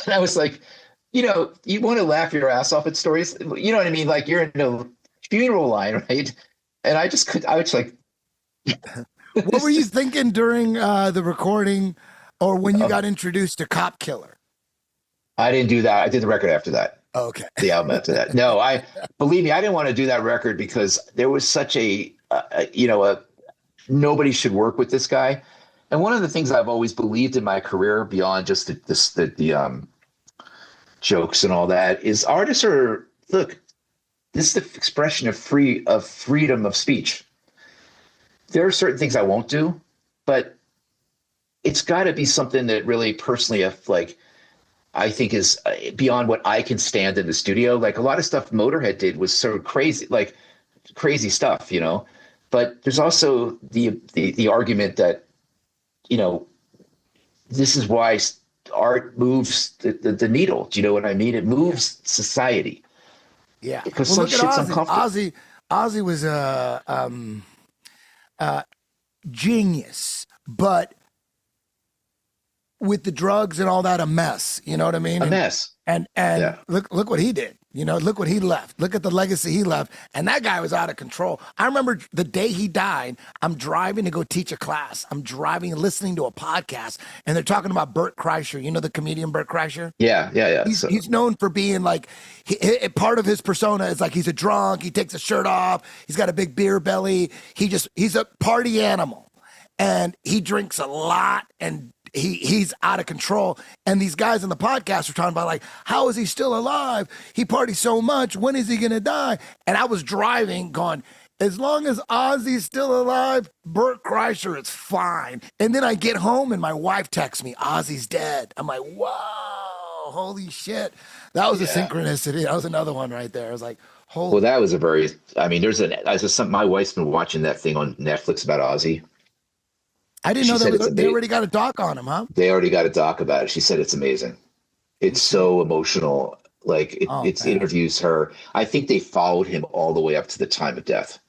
And I was like, you know, you want to laugh your ass off at stories. You know what I mean? Like you're in a funeral line, right? And I was like, what were you thinking during the recording or when you got introduced to Cop Killer? I didn't do that. I did the record after that. Okay. The album after that. No, believe me, I didn't want to do that record because there was such nobody should work with this guy. And one of the things I've always believed in my career beyond just the jokes and all that is artists this is the expression of freedom of speech. There are certain things I won't do, but it's got to be something that really personally, I think is beyond what I can stand in the studio. Like a lot of stuff Motorhead did was sort of crazy, like crazy stuff, you know. But there's also the argument that, you know, this is why art moves the needle. Do you know what I mean? It moves society. Yeah, because some shit's uncomfortable. Ozzy was a genius, but with the drugs and all that, a mess. You know what I mean? A mess. And Yeah. look what he did. You know, look what he left. Look at the legacy he left. And that guy was out of control. I remember the day he died, I'm driving to go teach a class. I'm driving and listening to a podcast, and they're talking about Bert Kreischer. You know the comedian Bert Kreischer? Yeah. He's known for being like, part of his persona is like he's a drunk. He takes his shirt off. He's got a big beer belly. He's a party animal, and he drinks a lot, and he's out of control. And these guys in the podcast were talking about, like, how is he still alive? He parties so much. When is he going to die? And I was driving going, as long as Ozzy's still alive, Bert Kreischer is fine. And then I get home and my wife texts me, Ozzy's dead. I'm like, whoa, holy shit. That was a synchronicity. That was another one right there. I was like, holy. Well, that was my wife's been watching that thing on Netflix about Ozzy. I didn't know that they already got a doc on him, huh? They already got a doc about it. She said it's amazing. It's so emotional. Like it interviews her. I think they followed him all the way up to the time of death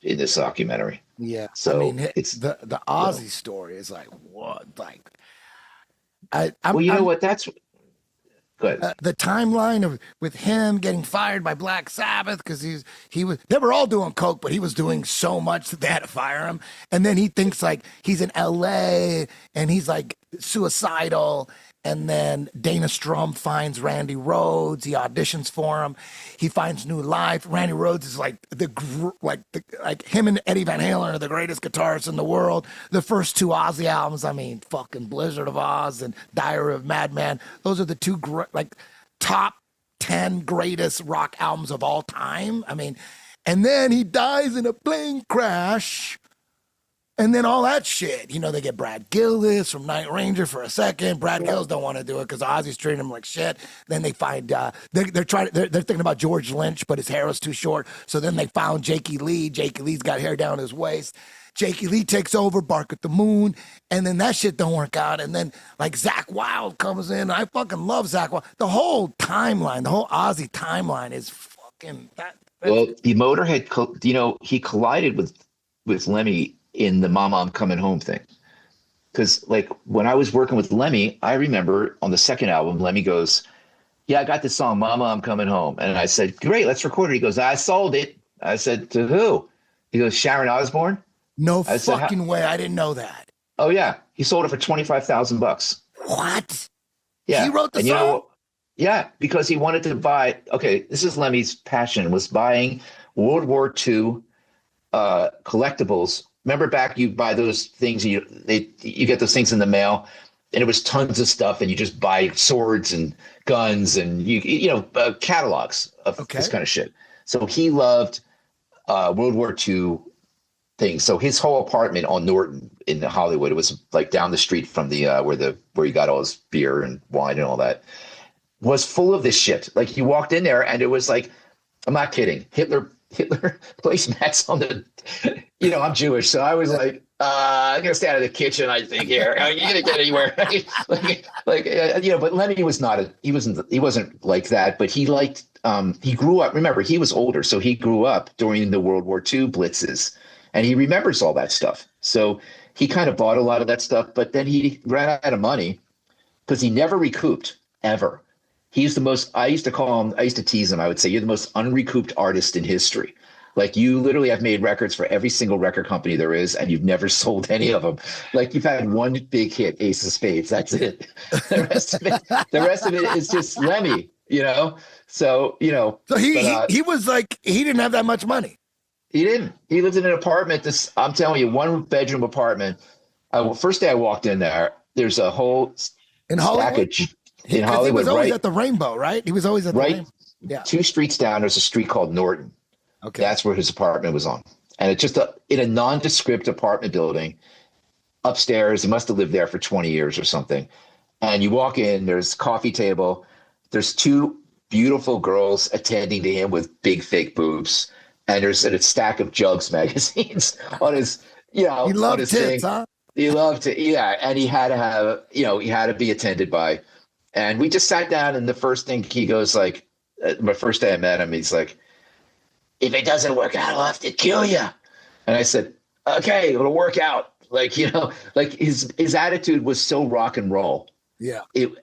in this documentary. Yeah. So I mean, it's the Ozzy story is like, what? Like, what? That's good. The timeline with him getting fired by Black Sabbath because they were all doing coke, but he was doing so much that they had to fire him. And then he thinks like he's in LA and he's like suicidal. And then Dana Strum finds Randy Rhoads. He auditions for him. He finds new life. Randy Rhoads is like like him and Eddie Van Halen are the greatest guitarists in the world. The first two Ozzy albums, I mean, fucking Blizzard of Oz and Diary of Madman. Those are the two top 10 greatest rock albums of all time. I mean, and then he dies in a plane crash. And then all that shit, you know, they get Brad Gillis from Night Ranger for a second. Brad Gillis don't want to do it because Ozzy's treating him like shit. Then they find they're thinking about George Lynch, but his hair was too short. So then they found Jakey Lee. Jakey Lee's got hair down his waist. Jakey Lee takes over, Bark at the Moon, and then that shit don't work out. And then like Zakk Wylde comes in. I fucking love Zakk Wylde. The whole timeline, the whole Ozzy timeline is fucking that. Well, the Motorhead, he collided with Lemmy in the Mama I'm Coming Home thing. Because like when I was working with Lemmy, I remember on the second album, Lemmy goes, yeah, I got this song, Mama I'm Coming Home. And I said, great, let's record it. He goes, I sold it. I said, to who? He goes, Sharon Osbourne. No fucking way. I didn't know that. Oh yeah. He sold it for $25,000. What? Yeah. He wrote the song? Yeah, because he wanted to buy, this is Lemmy's passion, was buying World War II collectibles. Remember back, you buy those things, you get those things in the mail, and it was tons of stuff, and you just buy swords and guns and catalogs of this kind of shit. So he loved World War II things. So his whole apartment on Norton in Hollywood, it was like down the street from the where he got all his beer and wine and all that, was full of this shit. Like you walked in there and it was like, I'm not kidding, Hitler placemats on the, I'm Jewish, so I was like, I'm gonna stay out of the kitchen. I think here, you're gonna get anywhere. But Lenny was he wasn't like that. But he liked, he grew up. Remember, he was older, so he grew up during the World War II blitzes, and he remembers all that stuff. So he kind of bought a lot of that stuff, but then he ran out of money because he never recouped ever. He's the most, I used to tease him. I would say, you're the most unrecouped artist in history. Like you literally have made records for every single record company there is, and you've never sold any of them. Like you've had one big hit, Ace of Spades. That's it. The rest of it is just Lemmy, So, So he was like, he didn't have that much money. He didn't. He lived in an apartment. I'm telling you, 1-bedroom apartment. First day I walked in there, there's a whole in Hollywood. In Hollywood, he was always at the Rainbow, right? He was always at the Rainbow. Yeah. 2 streets down, there's a street called Norton. Okay. That's where his apartment was on. And it's just in a nondescript apartment building upstairs. He must have lived there for 20 years or something. And you walk in, there's a coffee table. There's 2 beautiful girls attending to him with big fake boobs. And there's a stack of Jugs magazines on his, he loved his tits, huh? He loved it. Yeah. And he had to have, he had to be attended by. And we just sat down, and the first thing he goes like, my first day I met him, he's like, if it doesn't work out, I'll have to kill you. And I said, okay, it'll work out. Like, like his attitude was so rock and roll. Yeah.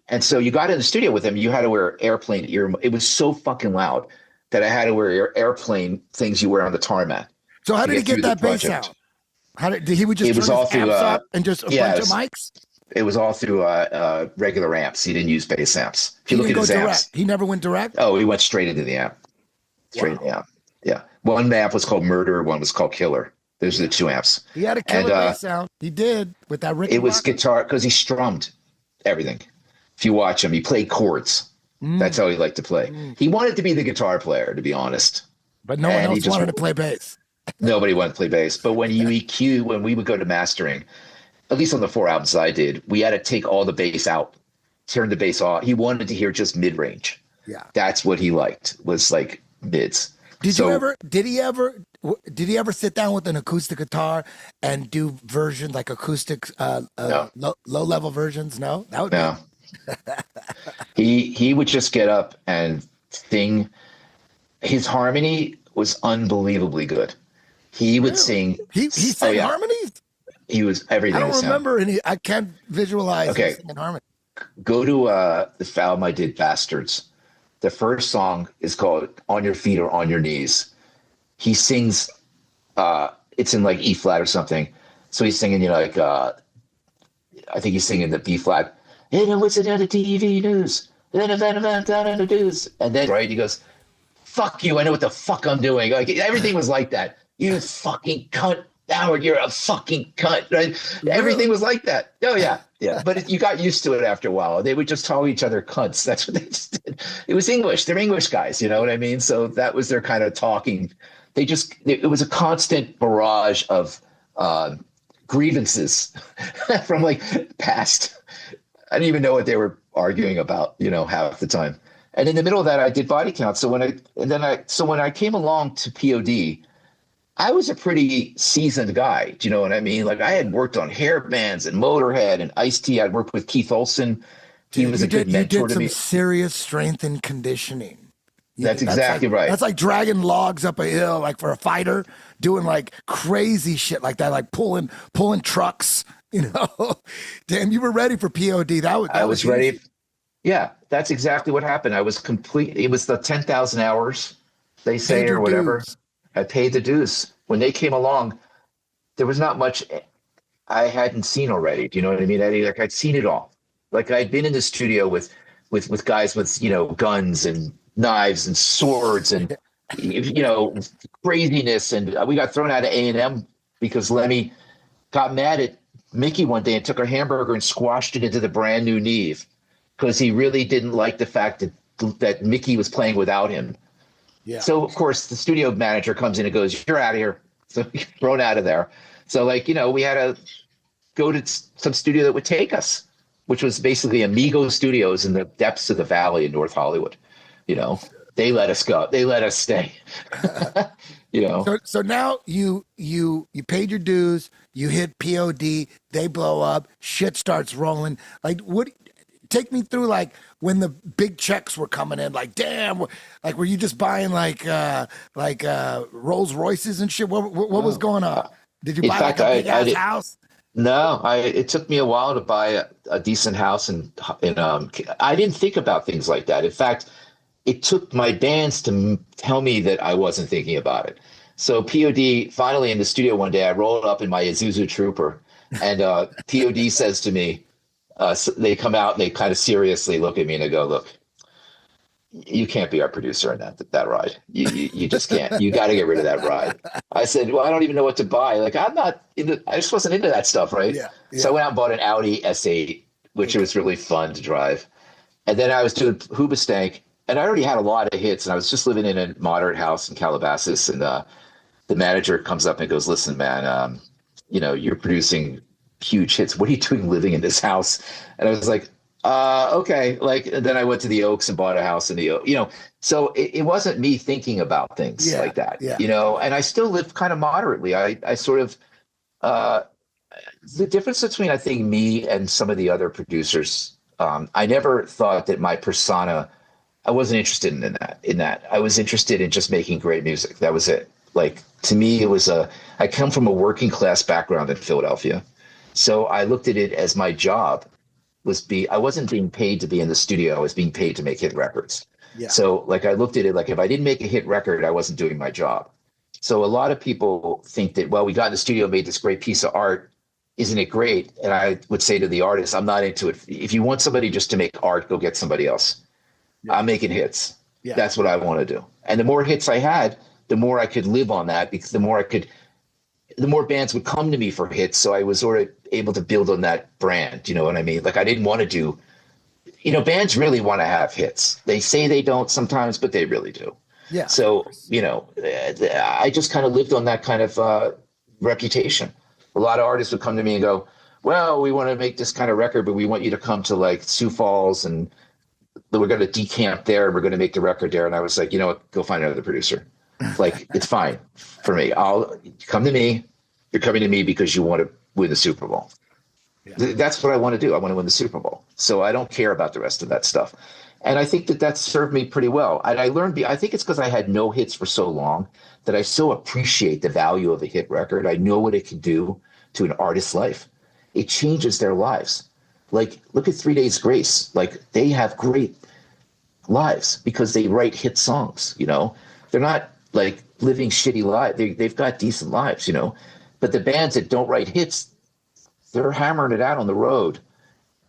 And so you got in the studio with him, you had to wear airplane ear. It was so fucking loud that I had to wear airplane things you wear on the tarmac. So how did he get that bass sound? Did he would just turn his amps up and just a bunch of mics? It was all through regular amps. He didn't use bass amps. If you look at his direct. amps, he never went direct. Oh, he went straight into the amp. Straight into the amp. Yeah. One amp was called Murder. One was called Killer. Those are the two amps. He had a killer bass sound. He did with that Ricky. It was guitar because he strummed everything. If you watch him, he played chords. That's how he liked to play. He wanted to be the guitar player, to be honest. But no one else wanted to play bass. Nobody wanted to play bass. But when when we would go to mastering, at least on the 4 albums I did, we had to take all the bass out, turn the bass off. He wanted to hear just mid-range. Yeah. That's what he liked, was like mids. Did he ever sit down with an acoustic guitar and do versions like acoustic, no. low level versions? No, that would no. He would just get up and sing. His harmony was unbelievably good. He would sing. He sang harmonies. He was everything. I don't remember any. I can't visualize him singing harmony. Go to the album I did, Bastards. The first song is called "On Your Feet or On Your Knees." He sings. It's in like E flat or something. So he's singing, I think he's singing the B flat. And what's it on the TV news? And then he goes, "Fuck you! I know what the fuck I'm doing." Like everything was like that. You fucking cunt, Howard! You're a fucking cunt. Right? Everything was like that. Oh yeah. But you got used to it after a while. They would just call each other cunts. That's what they just did. It was English. They're English guys. You know what I mean? So that was their kind of talking. It was a constant barrage of grievances from like past. I didn't even know what they were arguing about, half the time. And in the middle of that, I did Body Count. So when I came along to POD, I was a pretty seasoned guy. Do you know what I mean? Like I had worked on hair bands and Motorhead and Ice-T. I'd worked with Keith Olsen. He was a good mentor to me. You did some serious strength and conditioning. That's exactly right. That's like dragging logs up a hill, like for a fighter, doing like crazy shit like that, like pulling trucks. Damn, you were ready for POD. I was ready. Yeah, that's exactly what happened. I was complete. It was the 10,000 hours they say or whatever. Dues. I paid the dues. When they came along, there was not much I hadn't seen already. Do you know what I mean, Eddie? Like I'd seen it all. Like I'd been in the studio with guys with guns and knives and swords and craziness. And we got thrown out of A&M because Lemmy got mad at Mickey one day and took a hamburger and squashed it into the brand new Neve because he really didn't like the fact that Mickey was playing without him. Yeah. So of course the studio manager comes in and goes, "You're out of here." So you're thrown out of there. So we had to go to some studio that would take us, which was basically Amigo Studios in the depths of the valley in North Hollywood. They let us go. They let us stay. So now you paid your dues. You hit POD. They blow up. Shit starts rolling. Like what? Take me through like when the big checks were coming in. Like damn. Like were you just buying like Rolls Royces and shit? What was going on? Did you buy like a big ass house? No, it took me a while to buy a decent house, and I didn't think about things like that. In fact, it took my bands to tell me that I wasn't thinking about it. So POD, finally in the studio one day, I rolled up in my Isuzu Trooper, and POD says to me, so they come out and they kind of seriously look at me and they go, "Look, you can't be our producer in that ride. You just can't. You got to get rid of that ride." I said, "Well, I don't even know what to buy. Like I just wasn't into that stuff, right?" Yeah. So I went out and bought an Audi S8, which was really fun to drive. And then I was doing Hoobastank, and I already had a lot of hits, and I was just living in a moderate house in Calabasas, and the manager comes up and goes, "Listen, man, you're producing huge hits. What are you doing living in this house?" And I was like, okay. Like, and then I went to the Oaks and bought a house in the Oaks, so it wasn't me thinking about things like that, and I still live kind of moderately. I sort of, the difference between, I think, me and some of the other producers, I never thought that my persona, I wasn't interested in that. I was interested in just making great music. That was it. Like, to me, it was I come from a working class background in Philadelphia. So I looked at it as my job I wasn't being paid to be in the studio. I was being paid to make hit records. Yeah. So like I looked at it like if I didn't make a hit record, I wasn't doing my job. So a lot of people think that, well, we got in the studio, made this great piece of art. Isn't it great? And I would say to the artist, I'm not into it. If you want somebody just to make art, go get somebody else. Yeah. I'm making hits. Yeah. That's what I want to do. And the more hits I had, the more I could live on that, because the more bands would come to me for hits. So I was sort of able to build on that brand. You know what I mean? Like I didn't want to do, bands really want to have hits. They say they don't sometimes, but they really do. Yeah. So, I just kind of lived on that kind of reputation. A lot of artists would come to me and go, well, we want to make this kind of record, but we want you to come to like Sioux Falls and we're going to decamp there and we're going to make the record there. And I was like, you know what, go find another producer. Like, it's fine for me. I'll come to me. You're coming to me because you want to win the Super Bowl. Yeah. That's what I want to do. I want to win the Super Bowl. So I don't care about the rest of that stuff. And I think that served me pretty well. And I learned, I think it's because I had no hits for so long that I so appreciate the value of a hit record. I know what it can do to an artist's life. It changes their lives. Like, look at 3 Days Grace. Like, they have great lives because they write hit songs, They're not like living shitty lives. They've got decent lives, But the bands that don't write hits, they're hammering it out on the road.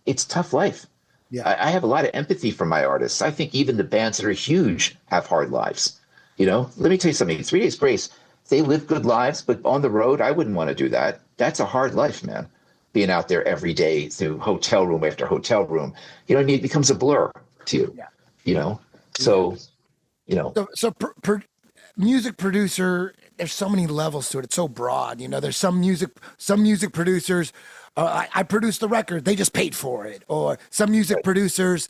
It's tough life. Yeah, I have a lot of empathy for my artists. I think even the bands that are huge have hard lives. Let me tell you something. 3 Days Grace, they live good lives, but on the road, I wouldn't want to do that. That's a hard life, man. Being out there every day through hotel room after hotel room, it becomes a blur to you. Yeah. So music producer, there's so many levels to it. It's so broad. There's some music producers. I produced the record. They just paid for it. Or some music producers,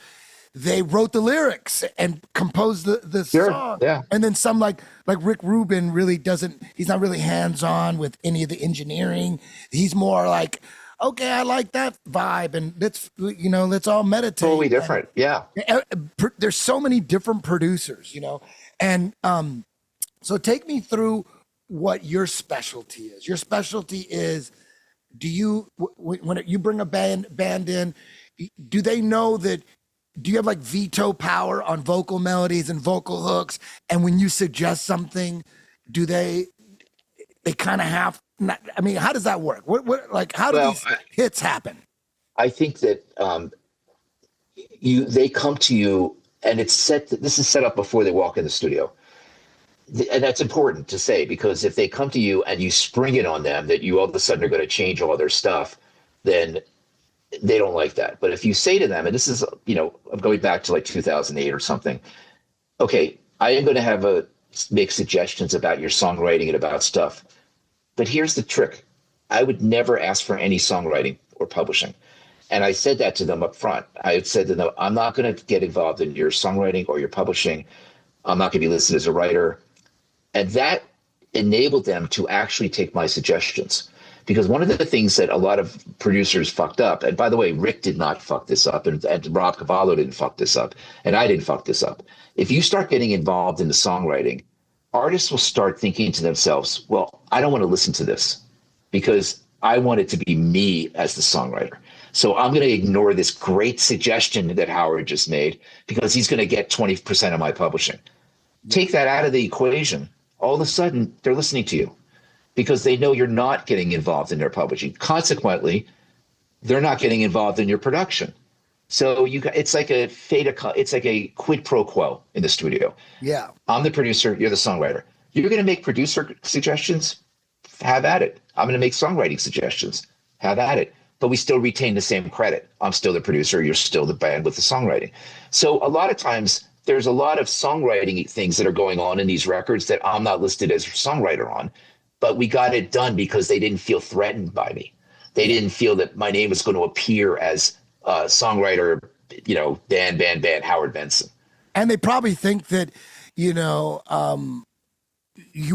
they wrote the lyrics and composed the song. Yeah. And then some like Rick Rubin really he's not really hands-on with any of the engineering. He's more like, okay, I like that vibe and let's all meditate. Totally different. Yeah. There's so many different producers, and so take me through what your specialty is. Your specialty is, when you bring a band in, do they know that, do you have like veto power on vocal melodies and vocal hooks? And when you suggest something, do they kind of have, how does that work? How do these hits happen? I think that they come to you and this is set up before they walk in the studio. And that's important to say, because if they come to you and you spring it on them that you all of a sudden are going to change all their stuff, then they don't like that. But if you say to them, and this is, I'm going back to like 2008 or something, okay, I am going to make suggestions about your songwriting and about stuff. But here's the trick. I would never ask for any songwriting or publishing. And I said that to them up front. I said to them, I'm not going to get involved in your songwriting or your publishing. I'm not going to be listed as a writer. And that enabled them to actually take my suggestions. Because one of the things that a lot of producers fucked up, and by the way, Rick did not fuck this up, and Rob Cavallo didn't fuck this up, and I didn't fuck this up. If you start getting involved in the songwriting, artists will start thinking to themselves, well, I don't want to listen to this because I want it to be me as the songwriter. So I'm going to ignore this great suggestion that Howard just made because he's going to get 20% of my publishing. Take that out of the equation. All of a sudden, they're listening to you because they know you're not getting involved in their publishing. Consequently, they're not getting involved in your production. So it's like it's like a quid pro quo in the studio. Yeah. I'm the producer, you're the songwriter. You're going to make producer suggestions? Have at it. I'm going to make songwriting suggestions. Have at it. But we still retain the same credit. I'm still the producer, you're still the band with the songwriting. So a lot of times there's a lot of songwriting things that are going on in these records that I'm not listed as a songwriter on, but we got it done because they didn't feel threatened by me. They didn't feel that my name was going to appear as songwriter, band, Howard Benson. And they probably think that, you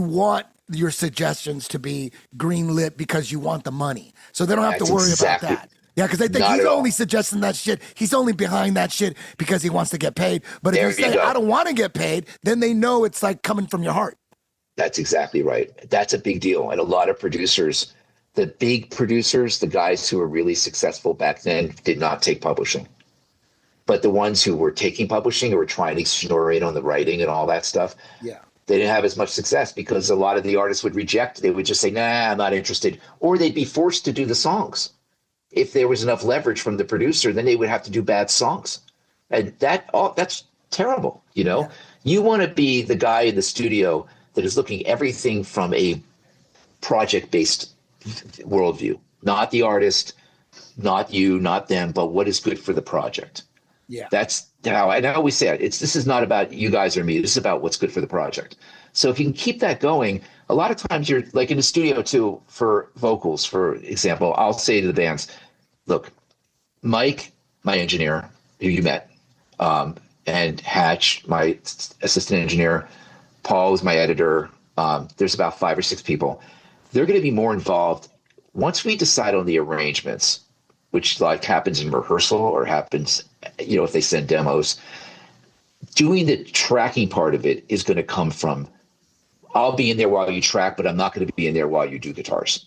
want your suggestions to be greenlit because you want the money. So they don't have to worry about that. Yeah, because they think he's only suggesting that shit. He's only behind that shit because he wants to get paid. But if you say, I don't want to get paid, then they know it's like coming from your heart. That's exactly right. That's a big deal. And a lot of producers the big producers, the guys who were really successful back then, did not take publishing. But the ones who were taking publishing, who were trying to snore in on the writing and all that stuff, Yeah. they didn't have as much success because a lot of the artists would reject. They would just say, nah, I'm not interested. Or they'd be forced to do the songs. If there was enough leverage from the producer, then they would have to do bad songs. And that's terrible, you know? Yeah. You want to be the guy in the studio that is looking everything from a project-based worldview, not the artist, not you, not them, but what is good for the project. Yeah. That's how I always say it. This is not about you guys or me. This is about what's good for the project. So if you can keep that going, a lot of times you're like in the studio too, for vocals, for example, I'll say to the bands, look, Mike, my engineer, who you met, and Hatch, my assistant engineer, Paul is my editor. There's about 5 or 6 people. They're going to be more involved once we decide on the arrangements, which like happens in rehearsal or happens, you know, if they send demos. Doing the tracking part of it is going to come from, I'll be in there while you track, but I'm not going to be in there while you do guitars.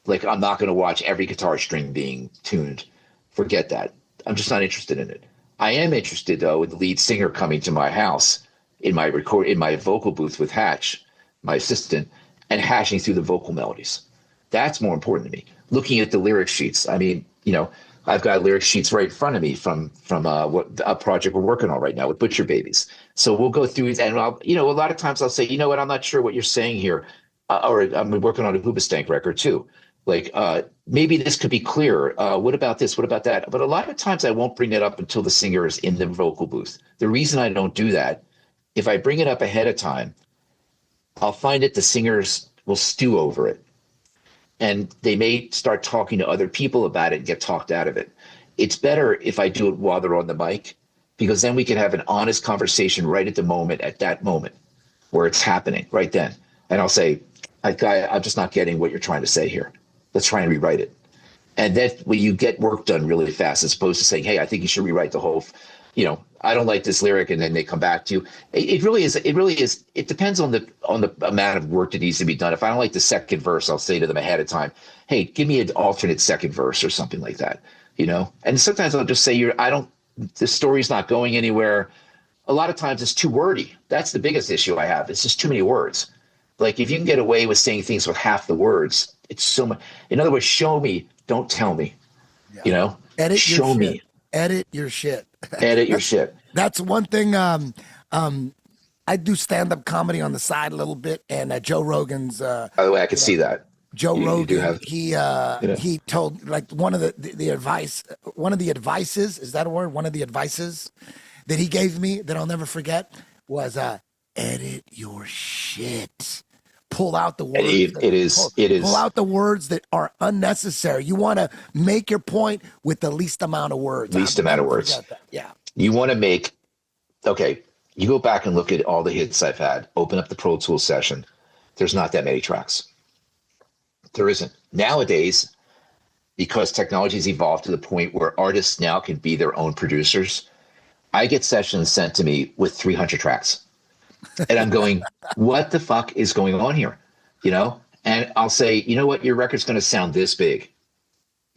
Like, I'm not going to watch every guitar string being tuned. Forget that. I'm just not interested in it. I am interested, though, in the lead singer coming to my house in my vocal booth with Hatch, my assistant, and hashing through the vocal melodies. That's more important to me. Looking at the lyric sheets. I mean, you know, I've got lyric sheets right in front of me from what a project we're working on right now with Butcher Babies. So we'll go through it, and I'll, you know, a lot of times I'll say, you know what, I'm not sure what you're saying here, or I'm working on a Hoobastank record too. Like, maybe this could be clearer. What about this? What about that? But a lot of times I won't bring it up until the singer is in the vocal booth. The reason I don't do that, if I bring it up ahead of time, I'll find that the singers will stew over it. And they may start talking to other people about it and get talked out of it. It's better if I do it while they're on the mic, because then we can have an honest conversation right at the moment, at that moment where it's happening right then. And I'll say, I'm just not getting what you're trying to say here. Let's try and rewrite it. And then when you get work done really fast, as opposed to saying, hey, I think you should rewrite the whole, you know, I don't like this lyric, and then they come back to you. It really is. It depends on the amount of work that needs to be done. If I don't like the second verse, I'll say to them ahead of time, hey, give me an alternate second verse or something like that, you know? And sometimes I'll just say, the story's not going anywhere. A lot of times it's too wordy. That's the biggest issue I have. It's just too many words. Like, if you can get away with saying things with half the words, it's so much. In other words, show me, don't tell me, you know? Show me. Edit your shit. Edit your shit. That's one thing. I do stand-up comedy on the side a little bit, and Joe Rogan's. By the way, I can see that. Joe Rogan. He told, like, one of the advices. Is that a word? One of the advices that he gave me that I'll never forget was edit your shit. Pull out the words. It is. Pull out the words that are unnecessary. You want to make your point with the least amount of words. Yeah. You want to make, okay, you go back and look at all the hits I've had. Open up the Pro Tools session. There's not that many tracks. There isn't. Nowadays, because technology has evolved to the point where artists now can be their own producers, I get sessions sent to me with 300 tracks. And I'm going, what the fuck is going on here? You know? And I'll say, you know what? Your record's going to sound this big.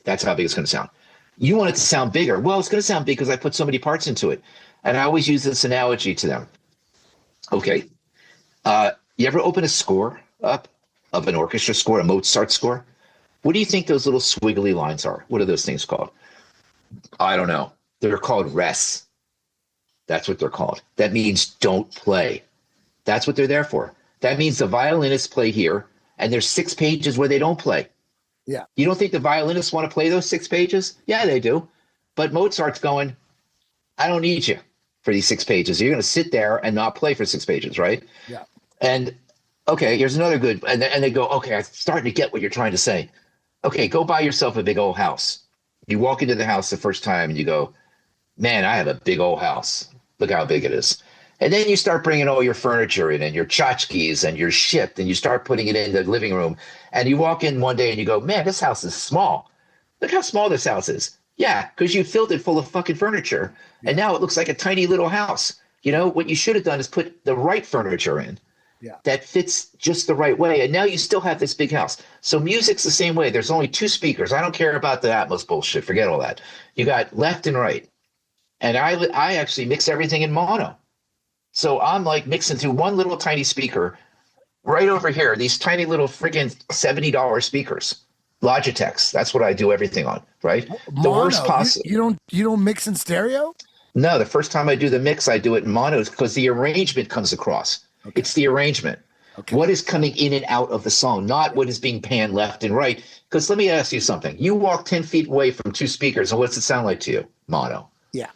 That's how big it's going to sound. You want it to sound bigger. Well, it's going to sound big because I put so many parts into it. And I always use this analogy to them. Okay. You ever open a score up of an orchestra score, a Mozart score? What do you think those little squiggly lines are? What are those things called? I don't know. They're called rests. That's what they're called. That means don't play. That's what they're there for. That means the violinists play here, and there's 6 pages where they don't play. Yeah. You don't think the violinists want to play those 6 pages? Yeah, they do. But Mozart's going, I don't need you for these 6 pages. You're going to sit there and not play for 6 pages, right? Yeah. And, okay, here's another good, and they go, okay, I'm starting to get what you're trying to say. Okay, go buy yourself a big old house. You walk into the house the first time and you go, man, I have a big old house. Look how big it is. And then you start bringing all your furniture in and your tchotchkes and your shit, and you start putting it in the living room. And you walk in one day and you go, man, this house is small. Look how small this house is. Yeah, because you filled it full of fucking furniture. And now it looks like a tiny little house. You know, what you should have done is put the right furniture in. that fits just the right way. And now you still have this big house. So music's the same way. There's only 2 speakers. I don't care about the Atmos bullshit. Forget all that. You got left and right. And I actually mix everything in mono. So I'm like mixing through one little tiny speaker right over here, these tiny little friggin' $70 speakers. Logitechs. That's what I do everything on, right? Mono. The worst possible. You don't mix in stereo? No, the first time I do the mix, I do it in mono because the arrangement comes across. Okay. It's the arrangement. Okay. What is coming in and out of the song, not what is being panned left and right. Because let me ask you something. You walk 10 feet away from 2 speakers, and what's it sound like to you? Mono. Yeah.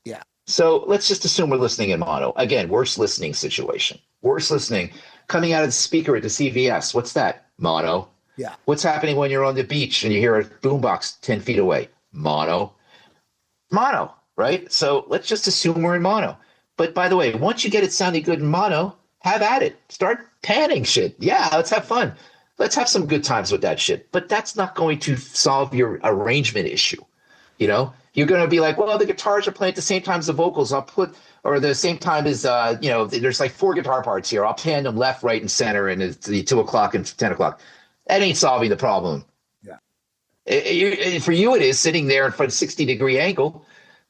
Yeah. So let's just assume we're listening in mono. Again, worst listening situation. Worst listening. Coming out of the speaker at the CVS. What's that? Mono. Yeah. What's happening when you're on the beach and you hear a boombox 10 feet away? Mono. Mono, right? So let's just assume we're in mono. But by the way, once you get it sounding good in mono, have at it. Start panning shit. Yeah, let's have fun. Let's have some good times with that shit. But that's not going to solve your arrangement issue. You know, you're going to be like, well, the guitars are playing at the same time as the vocals. I'll put, or the same time as, there's like 4 guitar parts here. I'll pan them left, right, and center, and it's the 2 o'clock and 10 o'clock. That ain't solving the problem. Yeah. For you, it is sitting there in front of a 60-degree angle,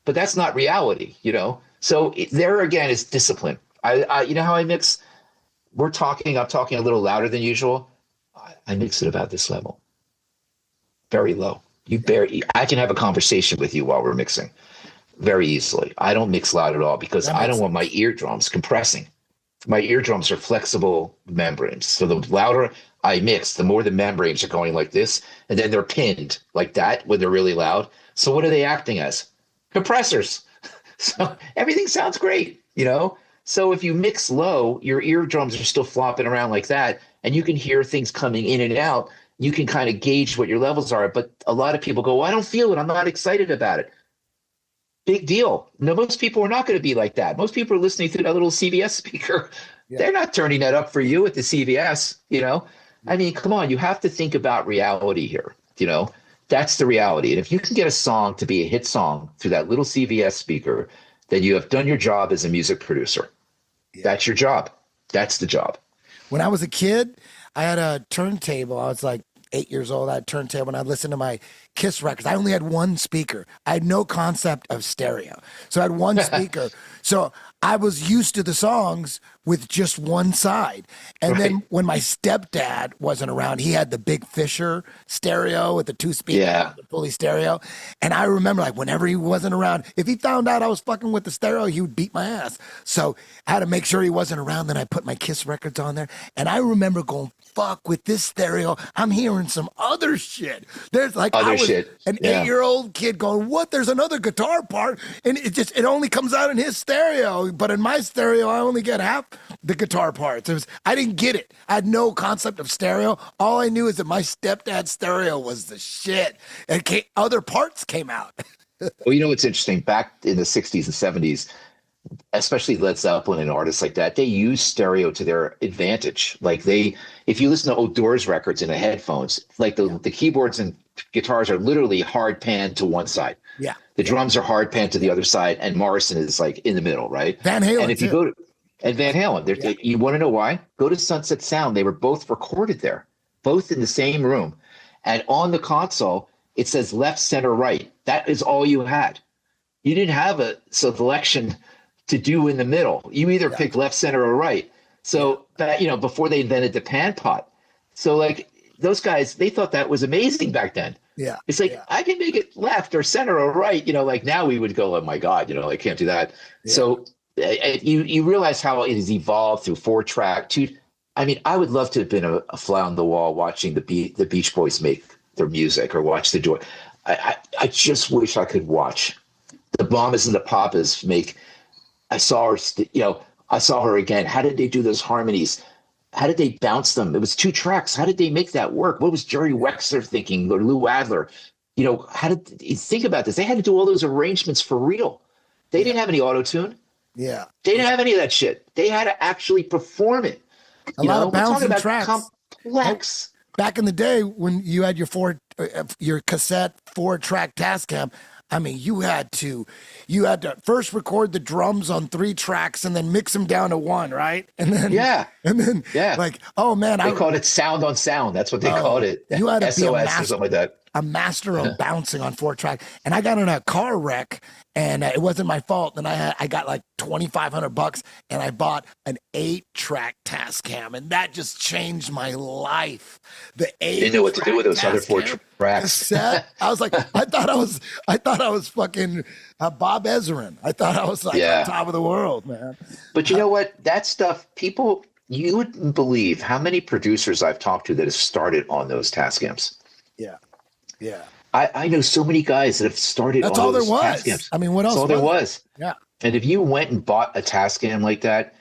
but that's not reality, you know? So there again is discipline. I you know how I mix? I'm talking a little louder than usual. I mix it about this level. Very low. I can have a conversation with you while we're mixing very easily. I don't mix loud at all because I don't want my eardrums compressing. My eardrums are flexible membranes. So the louder I mix, the more the membranes are going like this, and then they're pinned like that when they're really loud. So what are they acting as? Compressors. So everything sounds great, you know? So if you mix low, your eardrums are still flopping around like that, and you can hear things coming in and out. You can kind of gauge what your levels are. But a lot of people go, well, I don't feel it. I'm not excited about it. Big deal. No, most people are not going to be like that. Most people are listening through that little CVS speaker. Yeah. They're not turning that up for you at the CVS, you know? I mean, come on, you have to think about reality here, you know? That's the reality. And if you can get a song to be a hit song through that little CVS speaker, then you have done your job as a music producer. Yeah. That's your job. That's the job. When I was a kid, I had a turntable. I was like 8 years old. I had a turntable, and I'd listen to my Kiss records. I only had one speaker. I had no concept of stereo. So I had one speaker. So I was used to the songs with just one side. And then when my stepdad wasn't around, he had the big Fisher stereo with the 2 speakers, the fully stereo. And I remember, like, whenever he wasn't around, if he found out I was fucking with the stereo, he would beat my ass. So I had to make sure he wasn't around. Then I put my Kiss records on there. And I remember going, fuck, with this stereo, I'm hearing some other shit. There's like, I was an 8-year-old kid going, what? There's another guitar part. And it only comes out in his stereo. But in my stereo, I only get half the guitar parts. I didn't get it. I had no concept of stereo. All I knew is that my stepdad's stereo was the shit. And other parts came out. Well, you know what's interesting? Back in the 60s and 70s, especially Led Zeppelin and artists like that, they use stereo to their advantage. Like if you listen to old Doors records in the headphones, like the keyboards and guitars are literally hard panned to one side. Yeah. The drums are hard panned to the other side, and Morrison is like in the middle, right? Van Halen. And if you go to Van Halen, you want to know why? Go to Sunset Sound. They were both recorded there, both in the same room. And on the console, it says left, center, right. That is all you had. You didn't have a selection to do in the middle. You either picked left, center, or right. So that, before they invented the pan pot. So like those guys, they thought that was amazing back then. Yeah. It's like, I can make it left or center or right. Like now we would go, oh my God, I can't do that. Yeah. So you realize how it has evolved through 4-track. I mean, I would love to have been a fly on the wall watching the Beach Boys make their music or watch the Joy. I just wish I could watch the Mamas and the Papas make. I saw her, I saw her again. How did they do those harmonies? How did they bounce them? It was 2 tracks. How did they make that work? What was Jerry Wexler thinking, or Lou Adler? How did you think about this? They had to do all those arrangements for real. They didn't have any auto-tune. Yeah. They didn't have any of that shit. They had to actually perform it. A lot of bouncing tracks. Complex. Back in the day when you had your cassette 4-track Tascam, I mean, you had to first record the drums on 3 tracks and then mix them down to 1, right? And then like, oh man, they called it sound on sound. That's what they called it. You had to SOS be or something like that. a master of bouncing on 4 track. And I got in a car wreck, and it wasn't my fault. And I got like $2,500, and I bought an 8-track Tascam, and that just changed my life. The 8. Didn't know what to do with those other 4 tracks. Cassette, I was like, I thought I was fucking Bob Ezrin. I thought I was like on top of the world, man. But you know what? That stuff, people, you wouldn't believe how many producers I've talked to that have started on those Tascams. Yeah. Yeah. I know so many guys that have started That's on all those there was. Tascams. I mean, what else? That's all there was. Yeah. And if you went and bought a Tascam like that,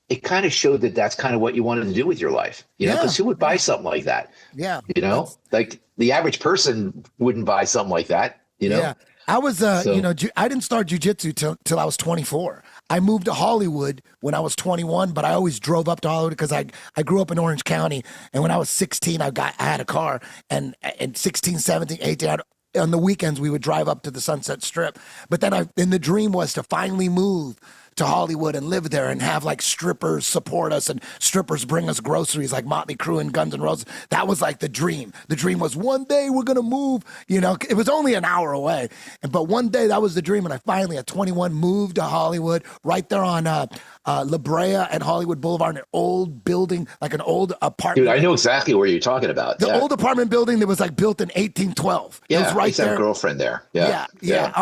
it kind of showed that that's kind of what you wanted to do with your life, you know, because who would buy something like that? Yeah. You know, like the average person wouldn't buy something like that, you know? Yeah. I was, you know, I didn't start jujitsu till I was 24. I moved to Hollywood when I was 21, but I always drove up to Hollywood because I grew up in Orange County. And when I was 16, I had a car, and 16, 17, 18, on the weekends we would drive up to the Sunset Strip. But then the dream was to finally move to Hollywood and live there and have like strippers support us and strippers bring us groceries like Motley Crue and Guns N' Roses. That was like the dream. The dream was one day we're going to move, you know, it was only an hour away. But one day that was the dream. And I finally at 21 moved to Hollywood right there on La Brea and Hollywood Boulevard, an old building, like an old apartment. Dude, I know exactly where you're talking about. The old apartment building that was like built in 1812. Yeah, it was right I used to have there. a girlfriend there. Yeah.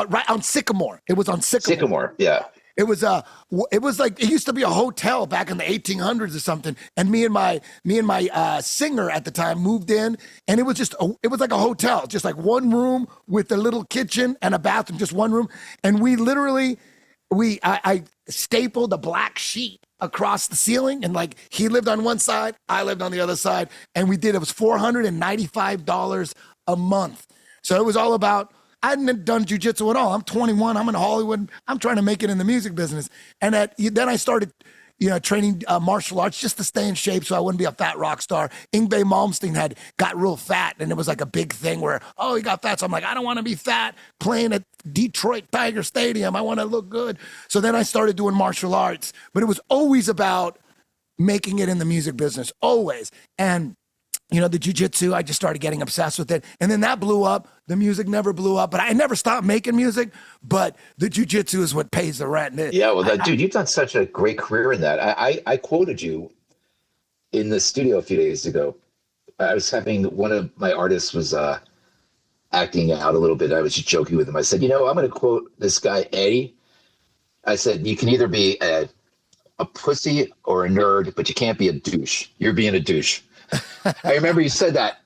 Right on Sycamore. It was on Sycamore. Sycamore, yeah. It was like it used to be a hotel back in the 1800s or something. And me and my singer at the time moved in, and it was like a hotel, just like one room with a little kitchen and a bathroom, just one room. And we literally I stapled a black sheet across the ceiling, and like he lived on one side, I lived on the other side, and it was $495 a month. So it was all about. I hadn't done jujitsu at all. I'm 21. I'm in Hollywood. I'm trying to make it in the music business. And then I started, you know, training martial arts just to stay in shape so I wouldn't be a fat rock star. Yngwie Malmsteen got real fat, and it was like a big thing where, oh, he got fat. So I'm like, I don't want to be fat playing at Detroit Tiger Stadium. I want to look good. So then I started doing martial arts. But it was always about making it in the music business, always. And you know, the jiu-jitsu, I just started getting obsessed with it. And then that blew up. The music never blew up. But I never stopped making music. But the jiu-jitsu is what pays the rent. Yeah, well, dude, you've done such a great career in that. I quoted you in the studio a few days ago. I was having one of my artists was acting out a little bit. I was just joking with him. I said, you know, I'm going to quote this guy, Eddie. I said, you can either be a pussy or a nerd, but you can't be a douche. You're being a douche. I remember you said that.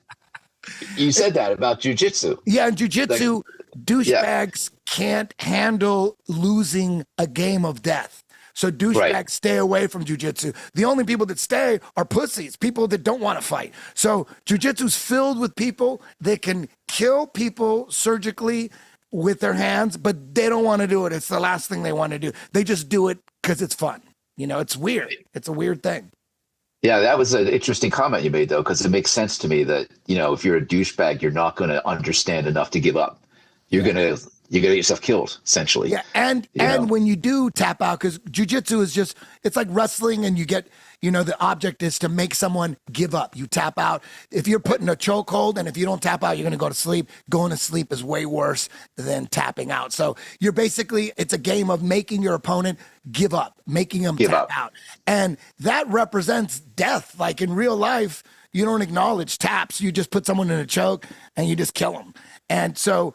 You said that about jujitsu. Yeah, in jujitsu, douchebags can't handle losing a game of death. So douchebags stay away from jujitsu. The only people that stay are pussies, people that don't want to fight. So jujitsu's filled with people that can kill people surgically with their hands, but they don't want to do it. It's the last thing they want to do. They just do it because it's fun. You know, it's weird. It's a weird thing. Yeah, that was an interesting comment you made, though, because it makes sense to me that, you know, if you're a douchebag, you're not going to understand enough to give up. You're going to get yourself killed, essentially. Yeah, and when you do tap out, because jiu-jitsu is just, it's like wrestling, and you get, you know, the object is to make someone give up. You tap out. If you're put in a chokehold, and if you don't tap out, you're going to go to sleep. Going to sleep is way worse than tapping out. So you're basically, it's a game of making your opponent give up, making them tap out. And that represents death. Like in real life, you don't acknowledge taps. You just put someone in a choke and you just kill them. And so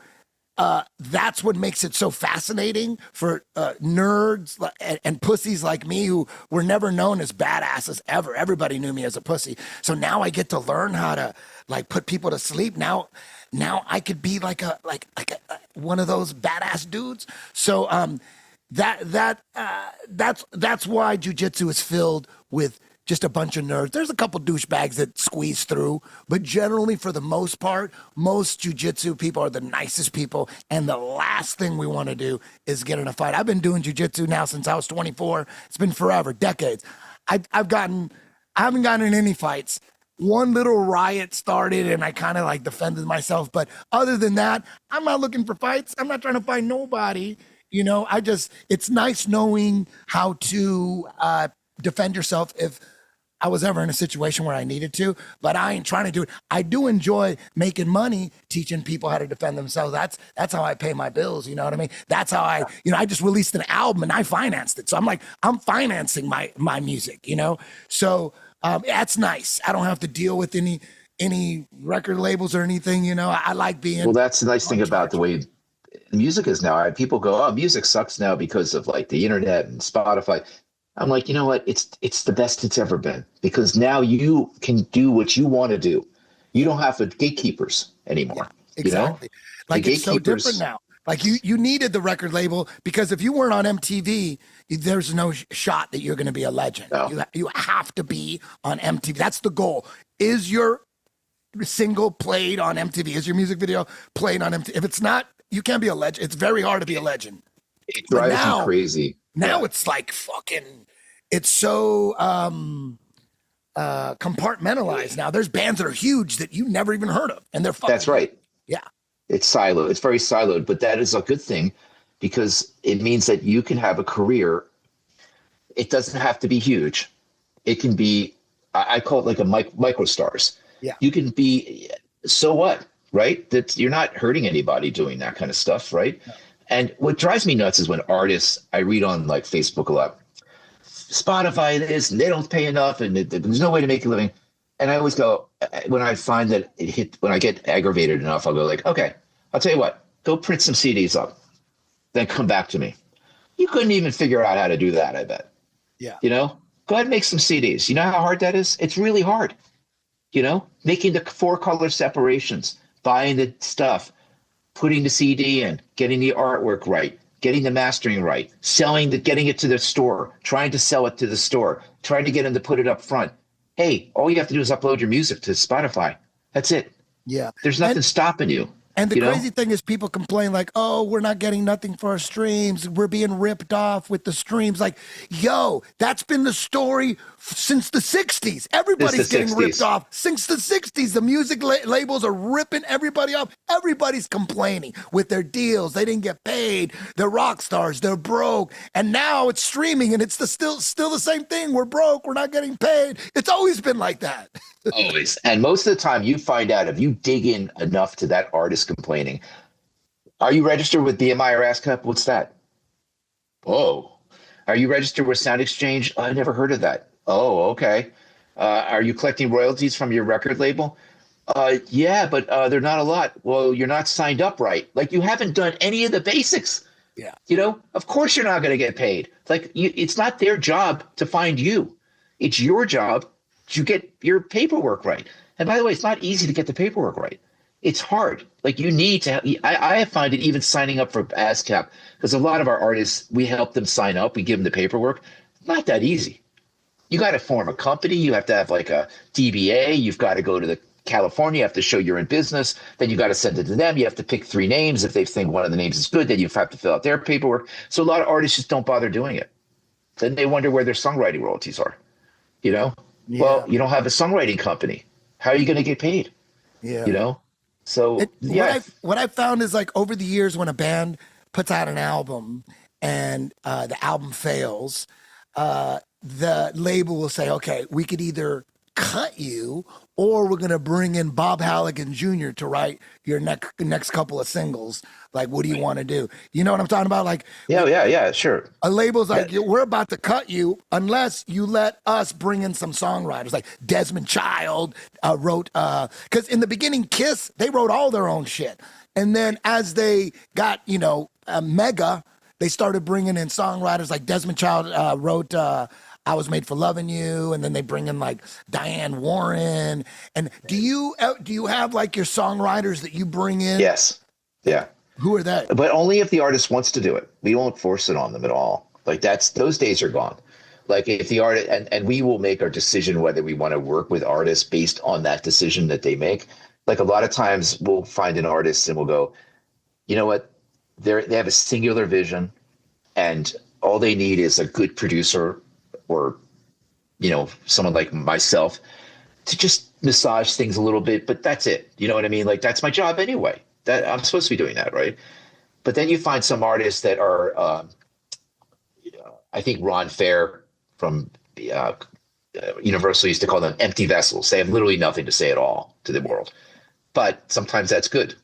that's what makes it so fascinating for nerds and pussies like me who were never known as badasses ever. Everybody knew me as a pussy. So now I get to learn how to like put people to sleep. Now I could be like a one of those badass dudes. So that's why jiu-jitsu is filled with just a bunch of nerds. There's a couple douchebags that squeeze through, but generally, for the most part, most jiu-jitsu people are the nicest people, and the last thing we want to do is get in a fight. I've been doing jiu-jitsu now since I was 24. It's been forever, decades. I haven't gotten in any fights. one little riot started and I kind of like defended myself. But other than that, I'm not looking for fights. I'm not trying to fight nobody. It's nice knowing how to defend yourself if I was ever in a situation where I needed to, but I ain't trying to do it. I do enjoy making money teaching people how to defend themselves. That's how I pay my bills. You know what I mean? That's how I just released an album and I financed it. So I'm financing my music, So that's nice. I don't have to deal with any record labels or anything, I like being. Well, that's the nice thing about the way music is now. People go, oh, music sucks now because of like the internet and Spotify. I'm like, you know what? It's the best it's ever been, because now you can do what you want to do. You don't have gatekeepers anymore. Yeah, exactly. Like it's so different now. Like you needed the record label, because if you weren't on MTV, there's no shot that you're going to be a legend. No. You have to be on MTV. That's the goal. Is your single played on MTV? Is your music video played on MTV? If it's not, you can't be a legend. It's very hard to be a legend. It drives me crazy. Now it's like fucking, it's so compartmentalized now. There's bands that are huge that you never even heard of, and they're fucking. That's right. Yeah. It's siloed. It's very siloed, but that is a good thing, because it means that you can have a career. It doesn't have to be huge. It can be, I call it like a micro stars. Yeah. You can be, so what, right? That you're not hurting anybody doing that kind of stuff, right? No. And what drives me nuts is when artists, I read on like Facebook a lot, Spotify this, and they don't pay enough, and there's no way to make a living. And I always go, when I find that when I get aggravated enough, I'll go like, okay, I'll tell you what, go print some CDs up, then come back to me. You couldn't even figure out how to do that, I bet. Yeah. Go ahead and make some CDs. You know how hard that is? It's really hard. Making the 4-color separations, buying the stuff, putting the CD in, getting the artwork right, getting the mastering right, getting it to the store, trying to sell it to the store, trying to get them to put it up front. Hey, all you have to do is upload your music to Spotify. That's it. Yeah. There's nothing stopping you. And the crazy thing is, people complain like, oh, we're not getting nothing for our streams. We're being ripped off with the streams. Like, yo, that's been the story since the 60s. Everybody's getting ripped off since the 60s. The music labels are ripping everybody off. Everybody's complaining with their deals. They didn't get paid. They're rock stars. They're broke. And now it's streaming, and it's still the same thing. We're broke. We're not getting paid. It's always been like that. Always. And most of the time you find out, if you dig in enough to that artist complaining, are you registered with BMI or ASCAP? What's that? Oh, are you registered with Sound Exchange? I never heard of that. Oh, okay. Are you collecting royalties from your record label? Yeah, but they're not a lot. Well, you're not signed up right. Like, you haven't done any of the basics. Yeah. Of course you're not going to get paid. Like, it's not their job to find you. It's your job to get your paperwork right. And by the way, it's not easy to get the paperwork right. It's hard. Like, you need to, I have found it even signing up for ASCAP, because a lot of our artists, we help them sign up. We give them the paperwork. Not that easy. You got to form a company. You have to have like a DBA. You've got to go to California. You have to show you're in business. Then you got to send it to them. You have to pick 3 names. If they think one of the names is good, then you have to fill out their paperwork. So a lot of artists just don't bother doing it. Then they wonder where their songwriting royalties are, Yeah. Well, you don't have a songwriting company. How are you going to get paid? Yeah. So what I found is, like, over the years, when a band puts out an album and the album fails, the label will say, okay, we could either cut you, or we're going to bring in Bob Halligan Jr. to write your next couple of singles. Like, what do you want to do? You know what I'm talking about? Like, yeah, sure. A label's like, we're about to cut you unless you let us bring in some songwriters. Like Desmond Child wrote, because in the beginning, Kiss, they wrote all their own shit. And then as they got, mega, they started bringing in songwriters. Like Desmond Child wrote I Was Made for Loving You, and then they bring in like Diane Warren. And do you have like your songwriters that you bring in? Yes. Yeah. Who are they? But only if the artist wants to do it. We won't force it on them at all. Like, those days are gone. Like, if the artist, and we will make our decision whether we want to work with artists based on that decision that they make. Like, a lot of times we'll find an artist and we'll go, you know what? They have a singular vision, and all they need is a good producer, or someone like myself, to just massage things a little bit, but that's it. You know what I mean? Like, that's my job anyway. That I'm supposed to be doing that, right? But then you find some artists that are, I think Ron Fair from Universal used to call them empty vessels. They have literally nothing to say at all to the world. But sometimes that's good,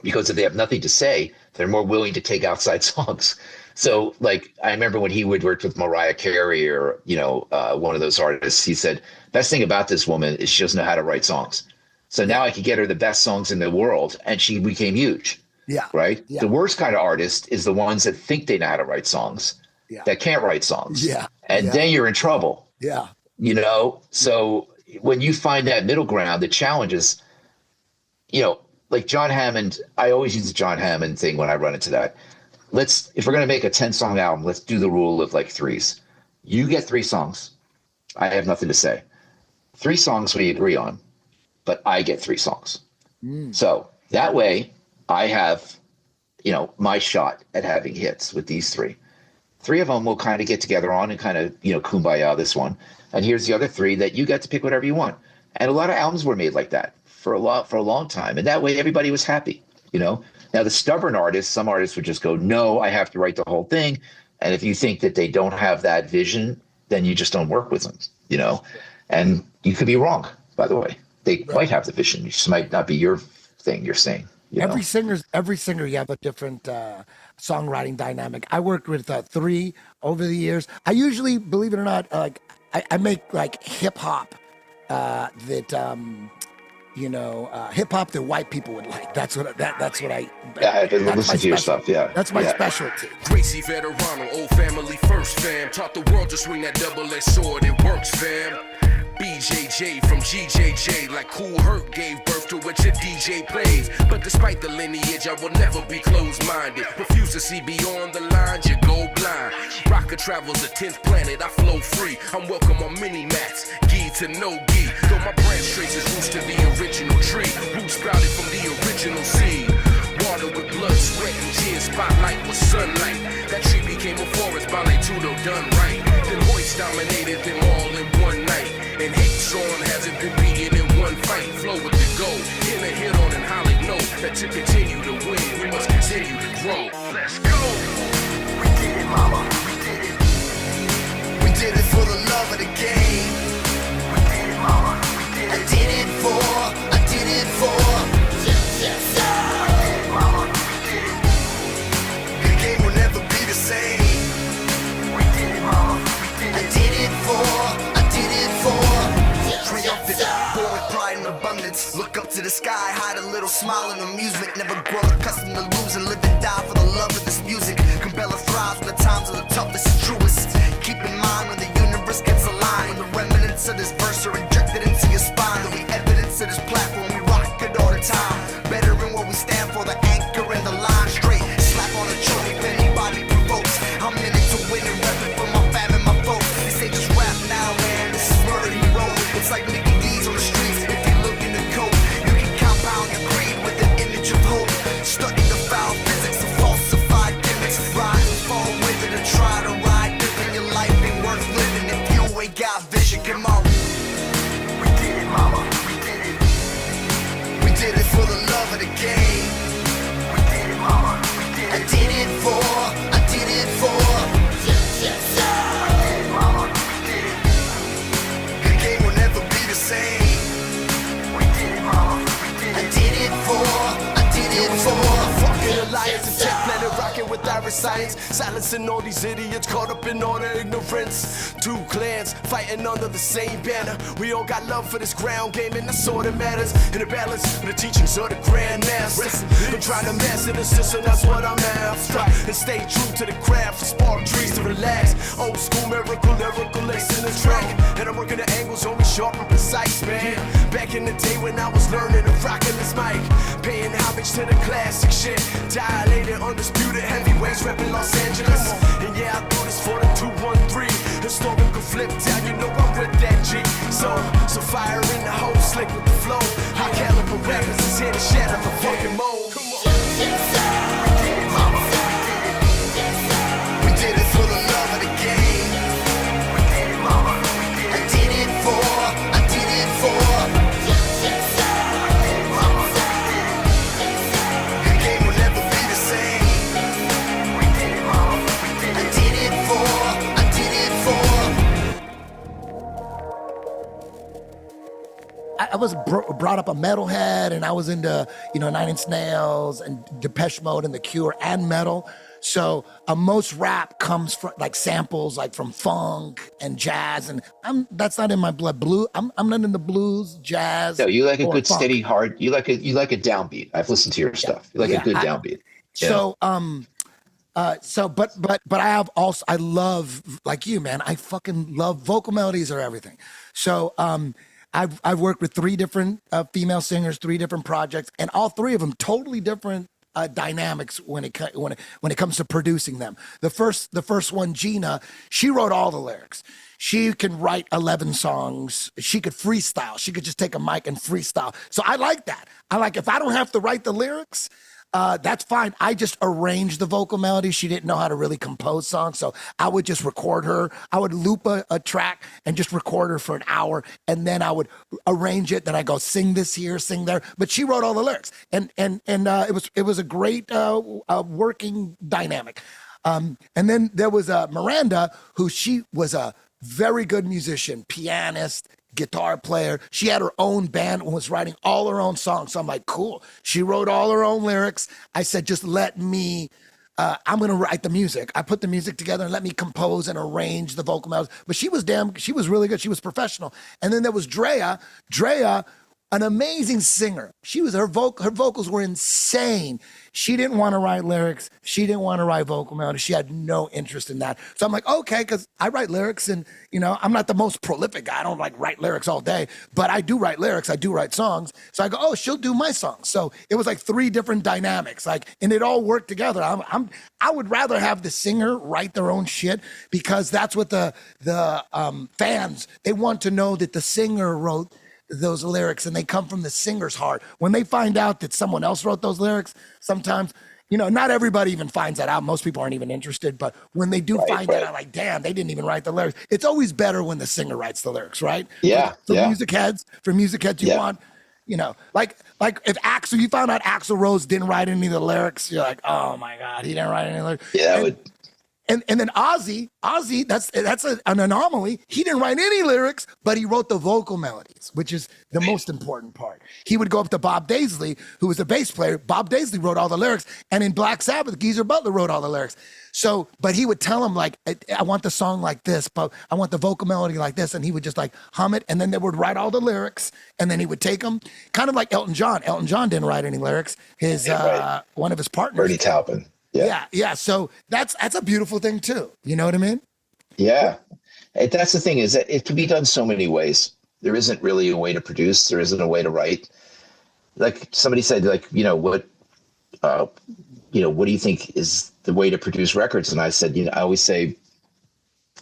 because if they have nothing to say, they're more willing to take outside songs. So, like, I remember when he would work with Mariah Carey or, one of those artists, he said, best thing about this woman is she doesn't know how to write songs. So now I could get her the best songs in the world, and she became huge. Yeah. Right? Yeah. The worst kind of artist is the ones that think they know how to write songs, that can't write songs. Yeah. And then you're in trouble. Yeah. So when you find that middle ground, the challenge is, like John Hammond, I always use the John Hammond thing when I run into that. If we're going to make a 10-song album, let's do the rule of like threes. You get 3 songs. I have nothing to say. 3 songs we agree on, but I get 3 songs. So that way I have, my shot at having hits with these 3. 3 of them will kind of get together on and kind of, kumbaya this one. And here's the other 3 that you get to pick whatever you want. And a lot of albums were made like that for a long time. And that way everybody was happy, Now the stubborn artists, some artists would just go, no, I have to write the whole thing. And if you think that they don't have that vision, then you just don't work with them, And you could be wrong, by the way. They might have the vision. It just might not be your thing you're saying. Every singer, you have a different songwriting dynamic. I worked with 3 over the years. I usually, believe it or not, I make like hip hop hip hop that white people would like. That's what I. Yeah, I've been listening to your stuff. Yeah, that's my specialty. Gracie Veterano, old family first, fam. Taught the world to swing that double-edged sword. It works, fam. BJJ from GJJ, like Cool Herc gave birth to what your DJ plays. But despite the lineage, I will never be closed-minded. Refuse to see beyond the lines, you go blind. Rocker travels the 10th planet, I flow free. I'm welcome on mini-mats, gi to no gi. Though my branch traces roots to the original tree. Roots sprouted from the original seed. Water with blood, sweat, and tears, spotlight with sunlight. That tree became a forest, Tudo done right. Then Hoist dominated them all in one night. And hate song hasn't been beaten in one fight. Flow with the go, in a hit on an holly note. That to continue to win, we must continue to grow. Let's go! We did it, mama, we did it. We did it for the love of the game. We did it, mama, we did it. I did it for, yes. We did it, mama, we did it. The game will never be the same. We did it, mama, we did it. I did it for. Triumphant, born with pride and abundance. Look up to the sky, hide a little smile and amusement. Never grow accustomed to losing, live and die for the love of this music. Cabela thrives when the times are the toughest and truest. Keep in mind when the universe gets aligned. When the remnants of this verse are injected into your spine. The evidence of this platform, we rock it all the time. Better in what we stand for, the anchor and the line straight. Slap on the choke if anybody provokes. I'm in it to win and repping for my fam and my folks. They say just rap now, man, this is murder he wrote. It's like Mickey D's on the streets. If you look in the coat, you can compound your creed with an image of hope. Study the foul physics of falsified gimmicks. Rise and fall with it and try to ride different. Your life ain't worth living if you ain't got vision. Come on. We did it, mama. We did it. We did it for the love of the game. We did it, mama. We did it. I did it for. Yes. We did it, mama. We did it. The game will never be the same. We did it, mama. We did it. I did it for. Fucking alliance and tech planet rocking with Irish science. Silencing all these idiots caught up in all their ignorance. 2 clans fighting under the same banner. We all got love for this ground game and that's all that matters. In the balance of the teachings of the Grand Master. I'm trying to master the system, that's what I'm after. And stay true to the craft, for spark trees to relax. Old school lyrical lacing the track. And I'm working the angles on me sharp and precise, man. Back in the day when I was learning to rockin' this mic. Paying homage to the classic shit. Dilated, undisputed heavyweights reppin' Los Angeles. And yeah, I do this for the 213. Historical flip down, you know I'm with that G. So fire in the hole, slick with the flow. High caliber rappers is here to shatter the fucking mold. Come on. We did it, mama. We did it for the love of the game. We did it, mama. I did it for. I was brought up a metalhead, and I was into, Nine Inch Nails and Depeche Mode and The Cure and metal. So most rap comes from like samples, like from funk and jazz, and that's not in my blood. I'm not into blues, jazz. No, you like a or good funk. steady hard. You like a downbeat. I've listened to your stuff. You like a good downbeat. So but I have also, I love, like you, man, I fucking love vocal melodies are everything. So I've worked with 3 different female singers, 3 different projects, and all 3 of them totally different dynamics when it comes to producing them. The first one, Gina, she wrote all the lyrics. She can write 11 songs. She could freestyle. She could just take a mic and freestyle. So I like that. I like, if I don't have to write the lyrics, that's fine. I just arranged the vocal melody. She didn't know how to really compose songs, so I would just record her. I would loop a track and just record her for an hour, and then I would arrange it. Then I go sing this here, sing there. But she wrote all the lyrics, and it was a great working dynamic. And then there was Miranda, who she was a very good musician, pianist, guitar player. She had her own band and was writing all her own songs. So I'm like, cool. She wrote all her own lyrics. I said, just let me, I'm going to write the music. I put the music together and let me compose and arrange the vocal melodies. But she was really good. She was professional. And then there was Drea, an amazing singer. Her vocals were insane. She didn't want to write lyrics. She didn't want to write vocal melodies. She had no interest in that. So I'm like, okay, because I write lyrics, and I'm not the most prolific guy. I don't like write lyrics all day, but I do write lyrics. I do write songs. So I go, oh, she'll do my songs. So it was like 3 different dynamics, and it all worked together. I would rather have the singer write their own shit, because that's what the fans, they want to know that the singer wrote those lyrics, and they come from the singer's heart. When they find out that someone else wrote those lyrics, sometimes, not everybody even finds that out. Most people aren't even interested, but when they do find that out, like, damn, they didn't even write the lyrics. It's always better when the singer writes the lyrics, right? Yeah. For music heads, you want, like if you found out Axl Rose didn't write any of the lyrics, you're like, oh my God, he didn't write any lyrics. Yeah, And then Ozzy, that's an anomaly. He didn't write any lyrics, but he wrote the vocal melodies, which is the most important part. He would go up to Bob Daisley, who was a bass player. Bob Daisley wrote all the lyrics, and in Black Sabbath, Geezer Butler wrote all the lyrics. So, but he would tell him, like, I want the song like this, but I want the vocal melody like this, and he would just like hum it, and then they would write all the lyrics, and then he would take them, kind of like Elton John. Elton John didn't write any lyrics. His one of his partners, Bernie Taupin. Yeah. So that's a beautiful thing too. You know what I mean? Yeah. That's the thing, is that it can be done so many ways. There isn't really a way to produce. There isn't a way to write. Like somebody said, like, what do you think is the way to produce records? And I said, I always say,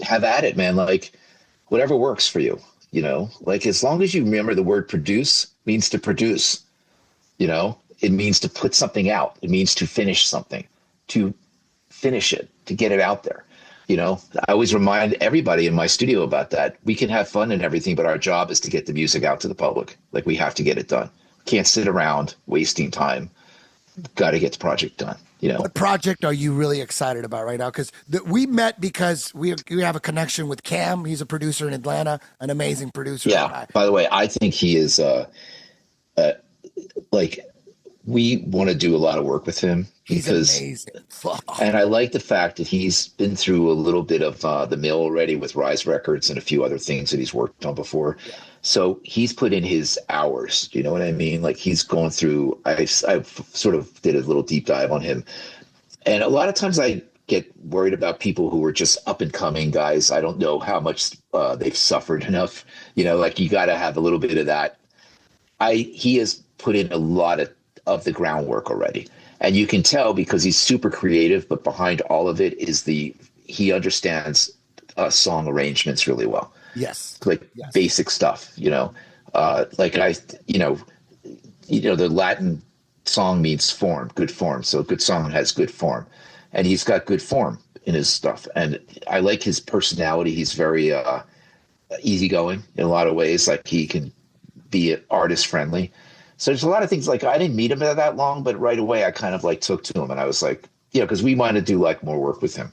have at it, man. Like, whatever works for you, like, as long as you remember the word produce means to produce, it means to put something out. It means to finish something. To finish it, to get it out there. I always remind everybody in my studio about that. We can have fun and everything, but our job is to get the music out to the public. Like, we have to get it done. Can't sit around wasting time. Got to get the project done. What project are you really excited about right now? Because we met because we have a connection with Cam. He's a producer in Atlanta, an amazing producer. Yeah. By the way, I think he is we want to do a lot of work with him. He's amazing. And I like the fact that he's been through a little bit of the mill already with Rise Records and a few other things that he's worked on before. Yeah. So he's put in his hours. You know what I mean? Like, he's going through, I've sort of did a little deep dive on him. And a lot of times I get worried about people who are just up and coming guys. I don't know how much they've suffered enough. Like, you got to have a little bit of that. He has put in a lot of the groundwork already. And you can tell because he's super creative, but behind all of it is he understands song arrangements really well. Yes. Basic stuff, the Latin song means form, good form. So a good song has good form, and he's got good form in his stuff. And I like his personality. He's very easygoing in a lot of ways. Like, he can be artist friendly. So there's a lot of things, like, I didn't meet him that long, but right away I kind of took to him, and I was like, because we want to do more work with him.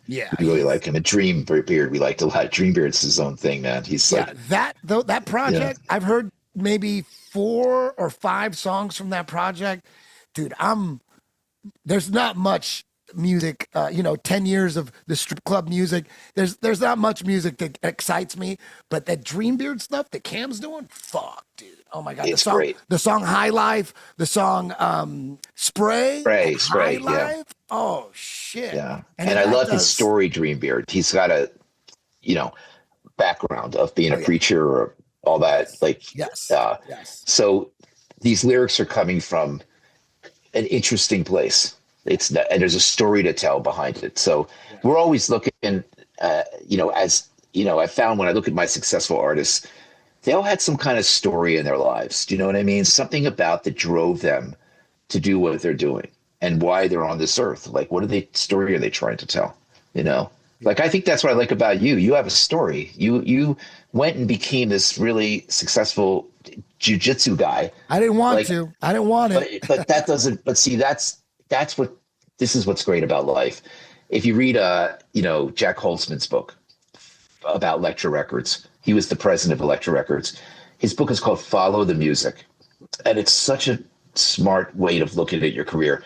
Yeah. We really like him. And Dreambeard, we liked a lot. Dreambeard's his own thing, man. He's that project, I've heard maybe 4 or 5 songs from that project, dude, there's not much music, 10 years of the strip club music. There's not much music that excites me, but that Dreambeard stuff that Cam's doing, fuck, dude. Oh my God. It's great. The song High Life, the song Spray. Spray, High yeah. Life. Oh shit. Yeah. And I love his story, Dreambeard. He's got a, background of being a preacher or all that. Like, yes. So these lyrics are coming from an interesting place. And there's a story to tell behind it. So we're always looking, I found when I look at my successful artists, they all had some kind of story in their lives. Do you know what I mean? Something about that drove them to do what they're doing and why they're on this earth. Like, what story are they trying to tell? Like, I think that's what I like about you. You have a story. You went and became this really successful jiu-jitsu guy. I didn't want to. I didn't want it. But that doesn't. But see, this is what's great about life. If you read, Jack Holtzman's book about Elektra Records, he was the president of Elektra Records. His book is called Follow the Music, and it's such a smart way of looking at your career.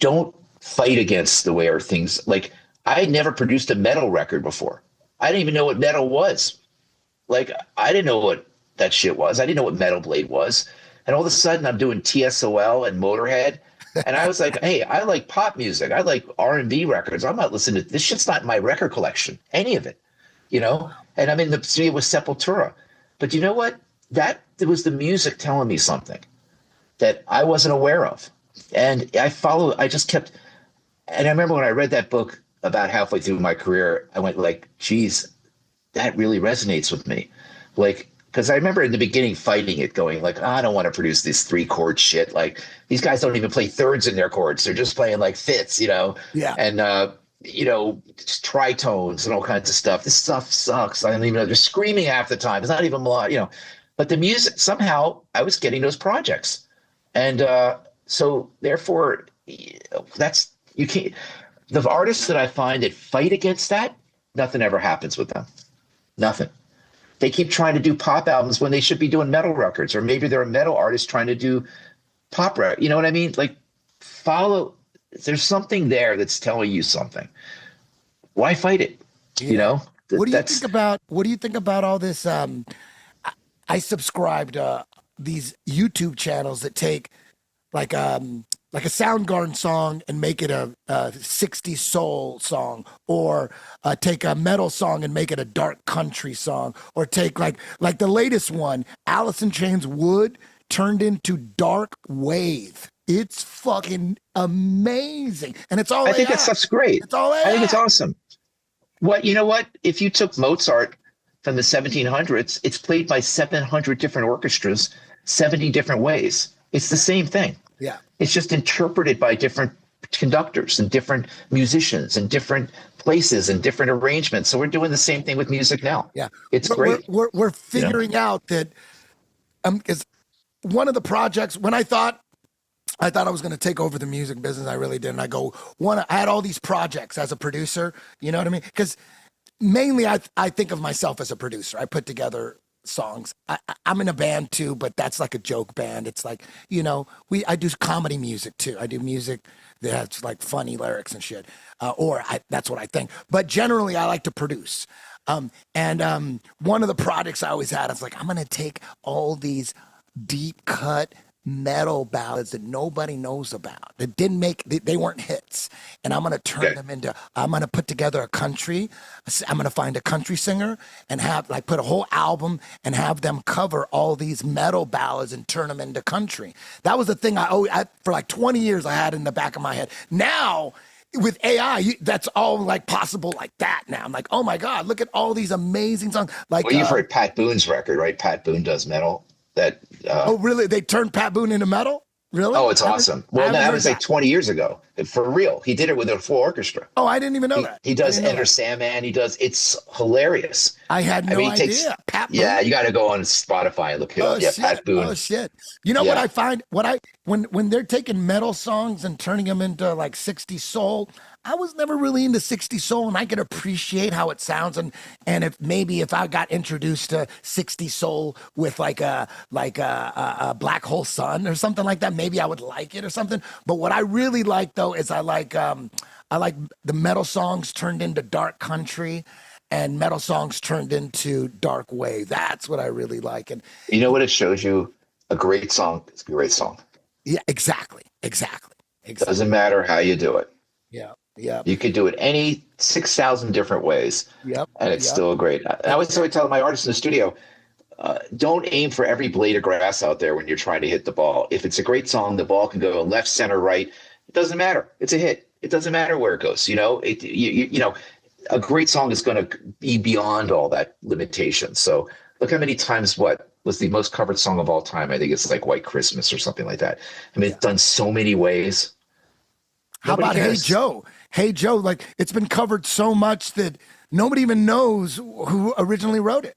Don't fight against the way things. Like, I had never produced a metal record before. I didn't even know what metal was. Like, I didn't know what that shit was. I didn't know what Metal Blade was. And all of a sudden I'm doing TSOL and Motorhead. And I was like, hey, I like pop music. I like R&B records. I'm not listening to this. Shit's not in my record collection, any of it, And I'm in the studio with Sepultura. But you know what? It was the music telling me something that I wasn't aware of. And I just kept, and I remember when I read that book about halfway through my career, I went like, geez, that really resonates with me. Like, because I remember in the beginning fighting it, going like, I don't want to produce this 3-chord shit. Like, these guys don't even play thirds in their chords. They're just playing like fifths, Yeah. And, just tritones and all kinds of stuff. This stuff sucks. I don't even know. They're screaming half the time. It's not even melodic, But the music, somehow I was getting those projects. And so therefore, you can't. The artists that I find that fight against that, nothing ever happens with them. Nothing. They keep trying to do pop albums when they should be doing metal records, or maybe they're a metal artist trying to do pop record. You know what I mean? Like, there's something there that's telling you something. Why fight it? Yeah. What do you think about all this? I subscribe to these YouTube channels that take like a Soundgarden song and make it a 60s soul song, or take a metal song and make it a dark country song, or take like the latest one, Alice in Chains Wood turned into dark wave. It's fucking amazing. And it's all I think that stuff's great. It's all AI. I think it's awesome. You know what? If you took Mozart from the 1700s, it's played by 700 different orchestras, 70 different ways. It's the same thing. Yeah. It's just interpreted by different conductors and different musicians and different places and different arrangements. So we're doing the same thing with music now. Yeah. It's great. We're figuring out that because one of the projects, when I thought I was going to take over the music business, I really didn't. I had all these projects as a producer, you know what I mean? Because mainly I think of myself as a producer. I put together songs. I'm in a band too, but that's like a joke band. It's like, I do comedy music too. I do music that's like funny lyrics and shit. That's what I think. But generally I like to produce. And one of the projects I always had is like, I'm going to take all these deep cut metal ballads that nobody knows about, that they weren't hits, and I'm going to turn them into, I'm going to put together I'm going to find a country singer and put a whole album and have them cover all these metal ballads and turn them into country. That was the thing for like 20 years I had in the back of my head. Now with AI, that's all like possible like that now. I'm like, oh my God, look at all these amazing songs. Like, you've heard Pat Boone's record, right? Pat Boone does metal. Oh, really? They turned Pat Boone into metal? Really? Oh, it's awesome. Well, that was like 20 years ago. For real. He did it with a full orchestra. Oh, I didn't even know that. He does Enter Sandman. It's hilarious. I had no idea. Pat Boone? Yeah, you got to go on Spotify and look it up. Yeah, shit. Pat Boone. Oh, shit. You know what I find? When they're taking metal songs and turning them into like 60s soul, I was never really into 60s soul, and I could appreciate how it sounds. And if I got introduced to 60s soul with like a Black Hole Sun or something like that, maybe I would like it or something. But what I really like though is I like the metal songs turned into dark country, and metal songs turned into dark wave. That's what I really like. And you know what it shows you? A great song is a great song. yeah, exactly. Doesn't matter how you do it. Yeah. Yeah. You could do it any 6,000 different ways. Yep. And it's still great. I always tell my artists in the studio, don't aim for every blade of grass out there when you're trying to hit the ball. If it's a great song, the ball can go left, center, right. It doesn't matter. It's a hit. It doesn't matter where it goes. You know, a great song is going to be beyond all that limitation. So look how many times what was the most covered song of all time. I think it's like White Christmas or something like that. I mean, it's done so many ways. How about Hey Joe? Hey Joe, like it's been covered so much that nobody even knows who originally wrote it.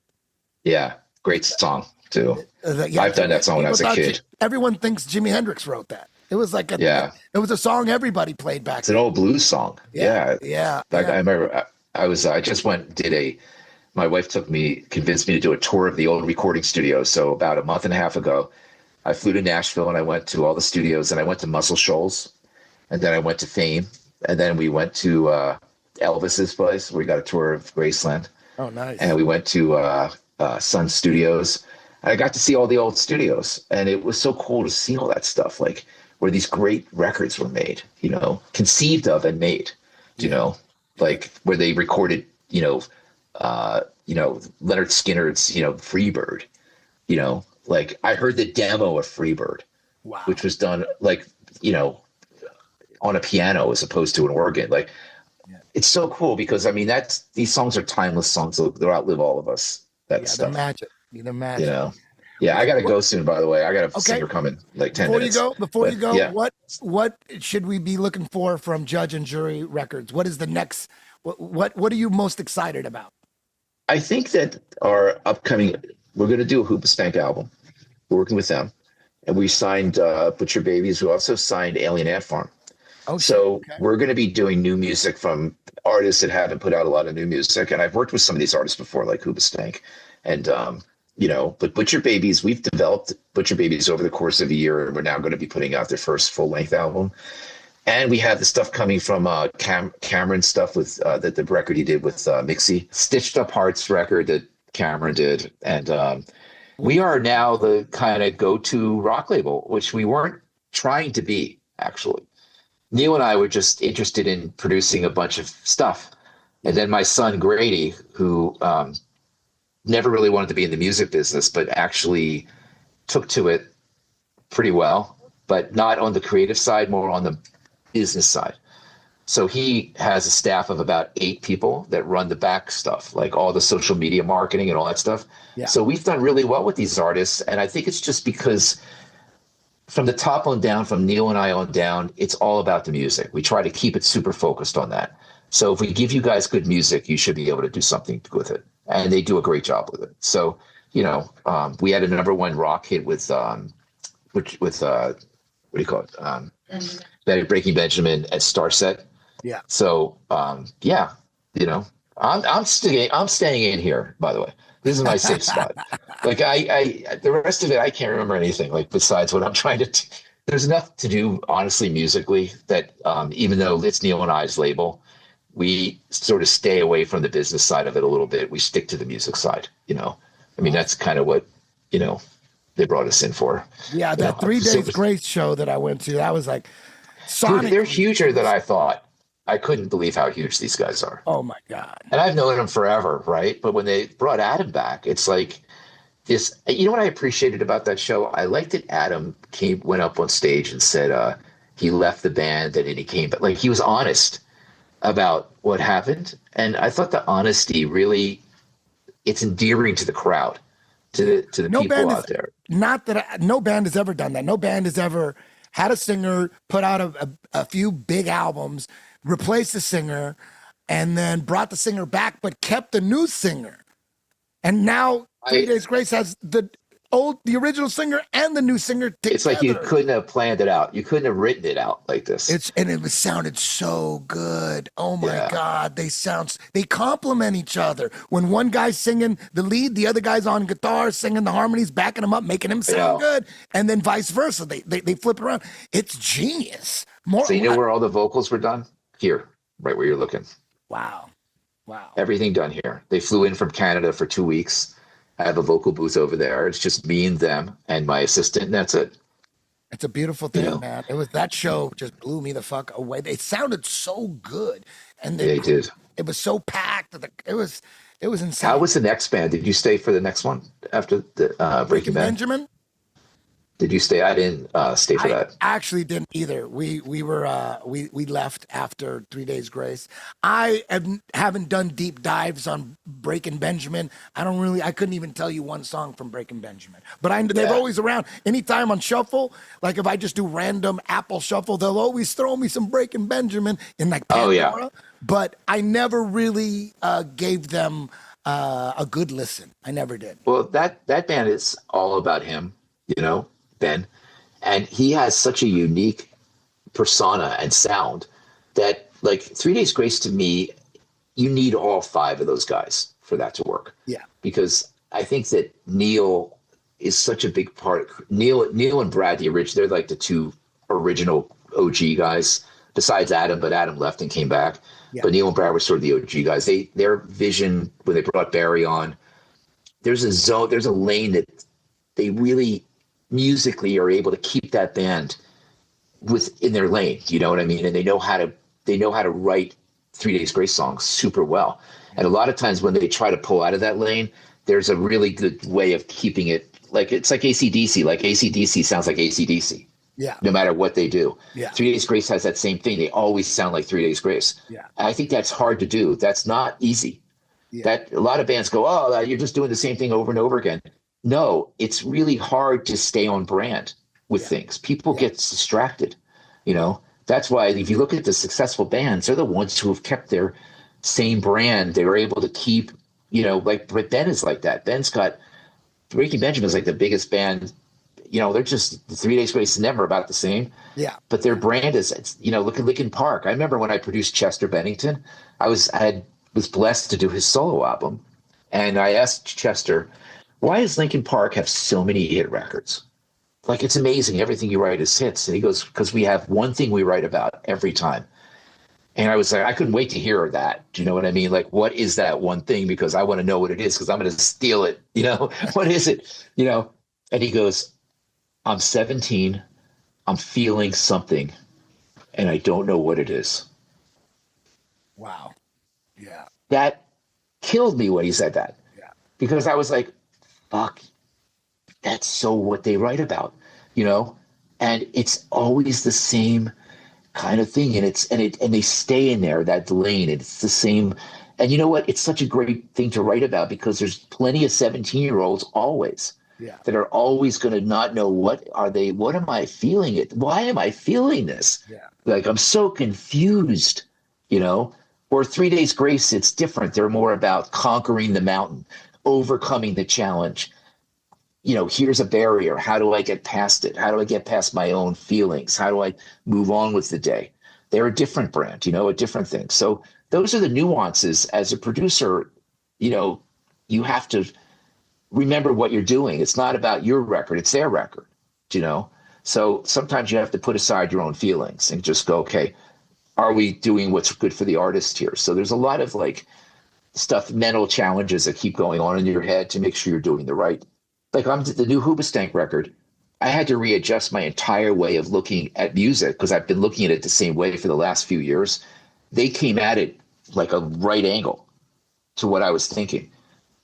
Yeah, great song too. I've done that song when I was a kid. Everyone thinks Jimi Hendrix wrote that. It was like it was a song everybody played back. It's an old blues song. Yeah. I remember I just my wife convinced me to do a tour of the old recording studios. So about a month and a half ago, I flew to Nashville and I went to all the studios, and I went to Muscle Shoals, and then I went to Fame, and then we went to Elvis's place where we got a tour of Graceland. Oh, nice. And we went to Sun Studios. And I got to see all the old studios, and it was so cool to see all that stuff, like where these great records were made, conceived of and made, like where they recorded, Leonard Skinner's, Freebird, like I heard the demo of Freebird, wow, which was done like, on a piano as opposed to an organ. Like, it's so cool because I mean, these songs are timeless songs. They'll outlive all of us. That stuff. The magic. Yeah, I gotta go soon. By the way, I got a singer coming like 10 minutes. Before you go, what should we be looking for from Judge and Jury Records? What is the next? What are you most excited about? I think that our upcoming, we're going to do a Hoop Spank album. We're working with them, and we signed Butcher Babies. We also signed Alien Ant Farm. Oh, so we're going to be doing new music from artists that haven't put out a lot of new music. And I've worked with some of these artists before, like Hoop Spank, and but Butcher Babies, we've developed Butcher Babies over the course of a year, and we're now going to be putting out their first full-length album. And we have the stuff coming from Cameron stuff with the record he did with Mixie, Stitched Up Hearts record that Cameron did. And we are now the kind of go-to rock label, which we weren't trying to be, actually. Neil and I were just interested in producing a bunch of stuff. And then my son, Grady, who never really wanted to be in the music business, but actually took to it pretty well, but not on the creative side, more on the business side. So he has a staff of about 8 people that run the back stuff, like all the social media marketing and all that stuff. Yeah. So we've done really well with these artists. And I think it's just because from the top on down, from Neil and I on down, it's all about the music. We try to keep it super focused on that. So if we give you guys good music, you should be able to do something with it. And they do a great job with it. So, we had a #1 rock hit with what do you call it? Breaking Benjamin at Starset. Yeah. So, I'm staying in here, by the way. This is my safe spot. Like the rest of it, I can't remember anything like besides what I'm trying to there's enough to do, honestly, musically, that even though it's Neil and I's label, we sort of stay away from the business side of it a little bit. We stick to the music side, I mean, that's kind of what, they brought us in for. Yeah, that 3 Days Grace show that I went to, that was like Sonic. Dude, they're huger than I thought. I couldn't believe how huge these guys are. Oh my God. And I've known them forever, right? But when they brought Adam back, it's like this. You know what I appreciated about that show? I liked that Adam went up on stage and said he left the band and then he came, but like he was honest about what happened. And I thought the honesty really, it's endearing to the crowd, to the people out there. Not that no band has ever done that. No band has ever had a singer put out a few big albums, replaced the singer, and then brought the singer back, but kept the new singer. And now 3 Days Grace has the original singer and the new singer together. It's like you couldn't have planned it out. You couldn't have written it out like this. It sounded so good. Oh my God. They complement each other. When one guy's singing the lead, the other guy's on guitar, singing the harmonies, backing him up, making him sound good. And then vice versa. They flip it around. It's genius. So you know where all the vocals were done? Here, right where you're looking. Wow. Everything done here. They flew in from Canada for 2 weeks. I have a vocal booth over there. It's just me and them and my assistant, and that's it. It's a beautiful thing, man. That show just blew me the fuck away. It sounded so good, and they did. It was so packed. It was insane. How was the next band? Did you stay for the next one after the Breaking Benjamin? Did you stay? I didn't stay for that. I actually didn't either. We left after 3 Days Grace. I haven't done deep dives on Breaking Benjamin. I couldn't even tell you one song from Breaking Benjamin. But they're always around. Anytime on shuffle, like if I just do random Apple shuffle, they'll always throw me some Breaking Benjamin in like Pandora. Oh, yeah. But I never really gave them a good listen. I never did. Well, that band is all about him, Ben, and he has such a unique persona and sound that, like, 3 Days Grace, to me, you need all 5 of those guys for that to work. Yeah. Because I think that Neil is such a big part. Neil and Brad, they're like the 2 original OG guys, besides Adam, but Adam left and came back. Yeah. But Neil and Brad were sort of the OG guys. Their vision, when they brought Barry on, there's a lane that they really musically are able to keep that band within their lane, you know what I mean? And they know how to write 3 Days Grace songs super well. And a lot of times when they try to pull out of that lane, there's a really good way of keeping it, like, it's like AC/DC. Like AC/DC sounds like AC/DC. Yeah. No matter what they do. Yeah. 3 Days Grace has that same thing. They always sound like 3 Days Grace. Yeah. I think that's hard to do. That's not easy. Yeah. That a lot of bands go, oh, you're just doing the same thing over and over again. No, it's really hard to stay on brand with things. People get distracted, That's why if you look at the successful bands, they're the ones who have kept their same brand. They were able to keep, like Ben is like that. Ben's got Breaking Benjamin is like the biggest band. They're just the 3 Days Grace is never about the same. Yeah. But their brand is, look at Linkin Park. I remember when I produced Chester Bennington, I was blessed to do his solo album, and I asked Chester, why does Linkin Park have so many hit records? Like, it's amazing. Everything you write is hits. And he goes, because we have one thing we write about every time. And I was like, I couldn't wait to hear that. Do you know what I mean? Like, what is that one thing? Because I want to know what it is, because I'm going to steal it. What is it? And he goes, I'm 17. I'm feeling something, and I don't know what it is. Wow. Yeah. That killed me when he said that. Yeah. Because I was like, fuck, that's so what they write about, and it's always the same kind of thing. And they stay in there, that lane. And it's the same. And you know what? It's such a great thing to write about, because there's plenty of 17-year-olds always that are always going to not know what am I feeling it? Why am I feeling this? Yeah. Like, I'm so confused, or 3 Days Grace, it's different. They're more about conquering the mountain, overcoming the challenge. Here's a barrier. How do I get past it? How do I get past my own feelings? How do I move on with the day? They're a different brand, a different thing. So those are the nuances. As a producer, you have to remember what you're doing. It's not about your record. It's their record, So sometimes you have to put aside your own feelings and just go, okay, are we doing what's good for the artist here? So there's a lot of mental challenges that keep going on in your head to make sure you're doing the right. Like, on the new Hoobastank record, I had to readjust my entire way of looking at music, because I've been looking at it the same way for the last few years. They came at it like a right angle to what I was thinking.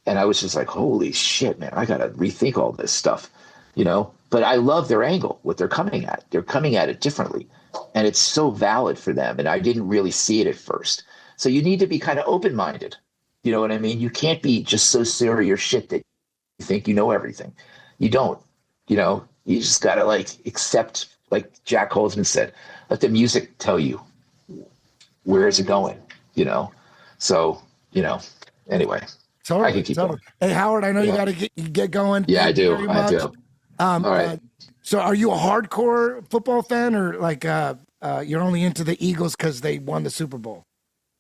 And I was just like, holy shit, man, I got to rethink all this stuff, But I love their angle, what they're coming at. They're coming at it differently. And it's so valid for them. And I didn't really see it at first. So you need to be kind of open-minded. You know what I mean? You can't be just so sure of your shit that you think you know everything. You don't. You just got to accept, like Jack Holzman said, let the music tell you where is it going, So, anyway. Totally, I can keep totally. going. Hey, Howard, I know you got to get going. Yeah, Thank you I do. very I much. do. All right. So are you a hardcore football fan, or like you're only into the Eagles because they won the Super Bowl?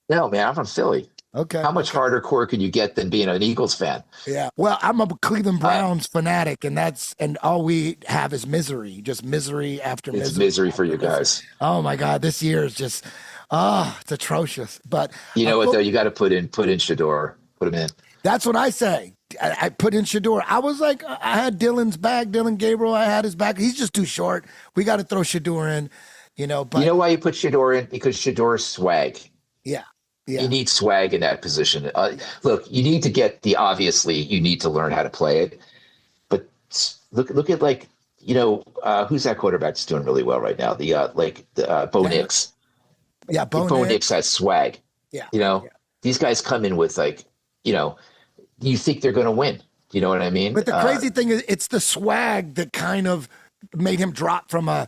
No, man, I'm from Philly. Okay. How much harder core can you get than being an Eagles fan? Yeah. Well, I'm a Cleveland Browns fanatic, and all we have is misery, just misery after misery. It's misery for you guys. Oh my God, this year is just, it's atrocious. But you know what though? You got to put in Shador. Put him in. That's what I say. I put in Shador. I was like, I had Dylan's back, Dylan Gabriel. I had his back. He's just too short. We got to throw Shador in, But you know why you put Shador in? Because Shador's swag. Yeah. Yeah. You need swag in that position. Look, you need to get obviously you need to learn how to play it. But look at who's that quarterback that's doing really well right now? Bo Nix. Yeah, Bo Nix has swag. Yeah. These guys come in with you think they're going to win. You know what I mean? But the crazy thing is, it's the swag that kind of made him drop from a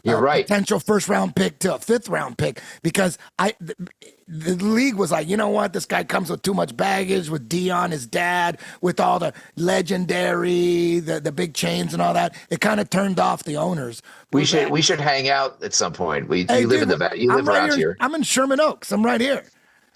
potential first-round pick to a fifth-round pick, because the league was like, you know what, this guy comes with too much baggage, with Dion, his dad, with all the legendary, the big chains and all that. It kind of turned off the owners. We should hang out at some point. You live around here. I'm in Sherman Oaks. I'm right here.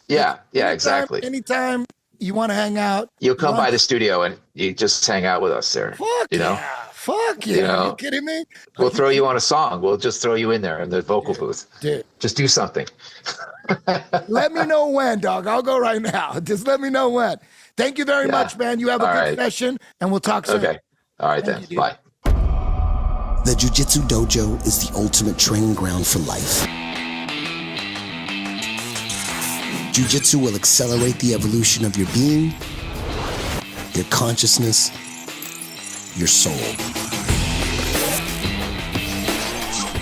Yeah, exactly. Anytime you want to hang out, you'll come by the studio and you just hang out with us there. Fuck yeah. Are you kidding me? We'll throw you on a song. We'll just throw you in there in the vocal booth. Dude. Just do something. Let me know when, dog. I'll go right now. Just let me know when. Thank you very much, man. You have a good session, and we'll talk soon. Okay. All right, then. Bye. The Jiu Jitsu Dojo is the ultimate training ground for life. Jiu Jitsu will accelerate the evolution of your being, your consciousness, your soul.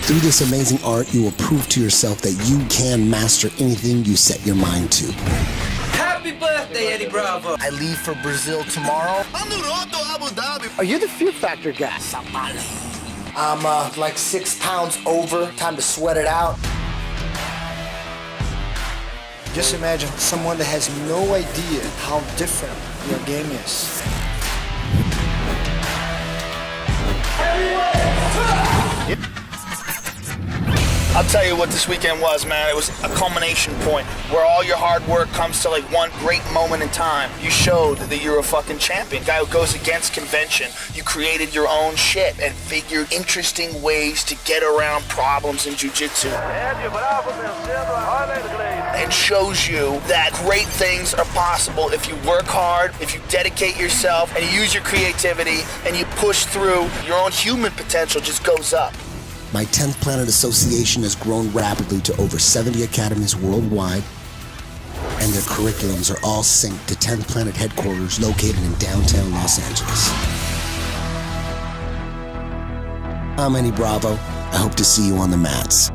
Through this amazing art, you will prove to yourself that you can master anything you set your mind to. Happy birthday, Eddie Bravo. I leave for Brazil tomorrow. Are you the Fear Factor guy? I'm like 6 pounds over. Time to sweat it out. Just imagine someone that has no idea how different your game is. I'll tell you what this weekend was, man. It was a culmination point where all your hard work comes to like one great moment in time. You showed that you're a fucking champion. Guy who goes against convention. You created your own shit and figured interesting ways to get around problems in jiu-jitsu. And shows you that great things are possible if you work hard, if you dedicate yourself, and you use your creativity, and you push through. Your own human potential just goes up. My 10th Planet Association has grown rapidly to over 70 academies worldwide, and their curriculums are all synced to 10th Planet headquarters located in downtown Los Angeles. I'm Eddie Bravo. I hope to see you on the mats.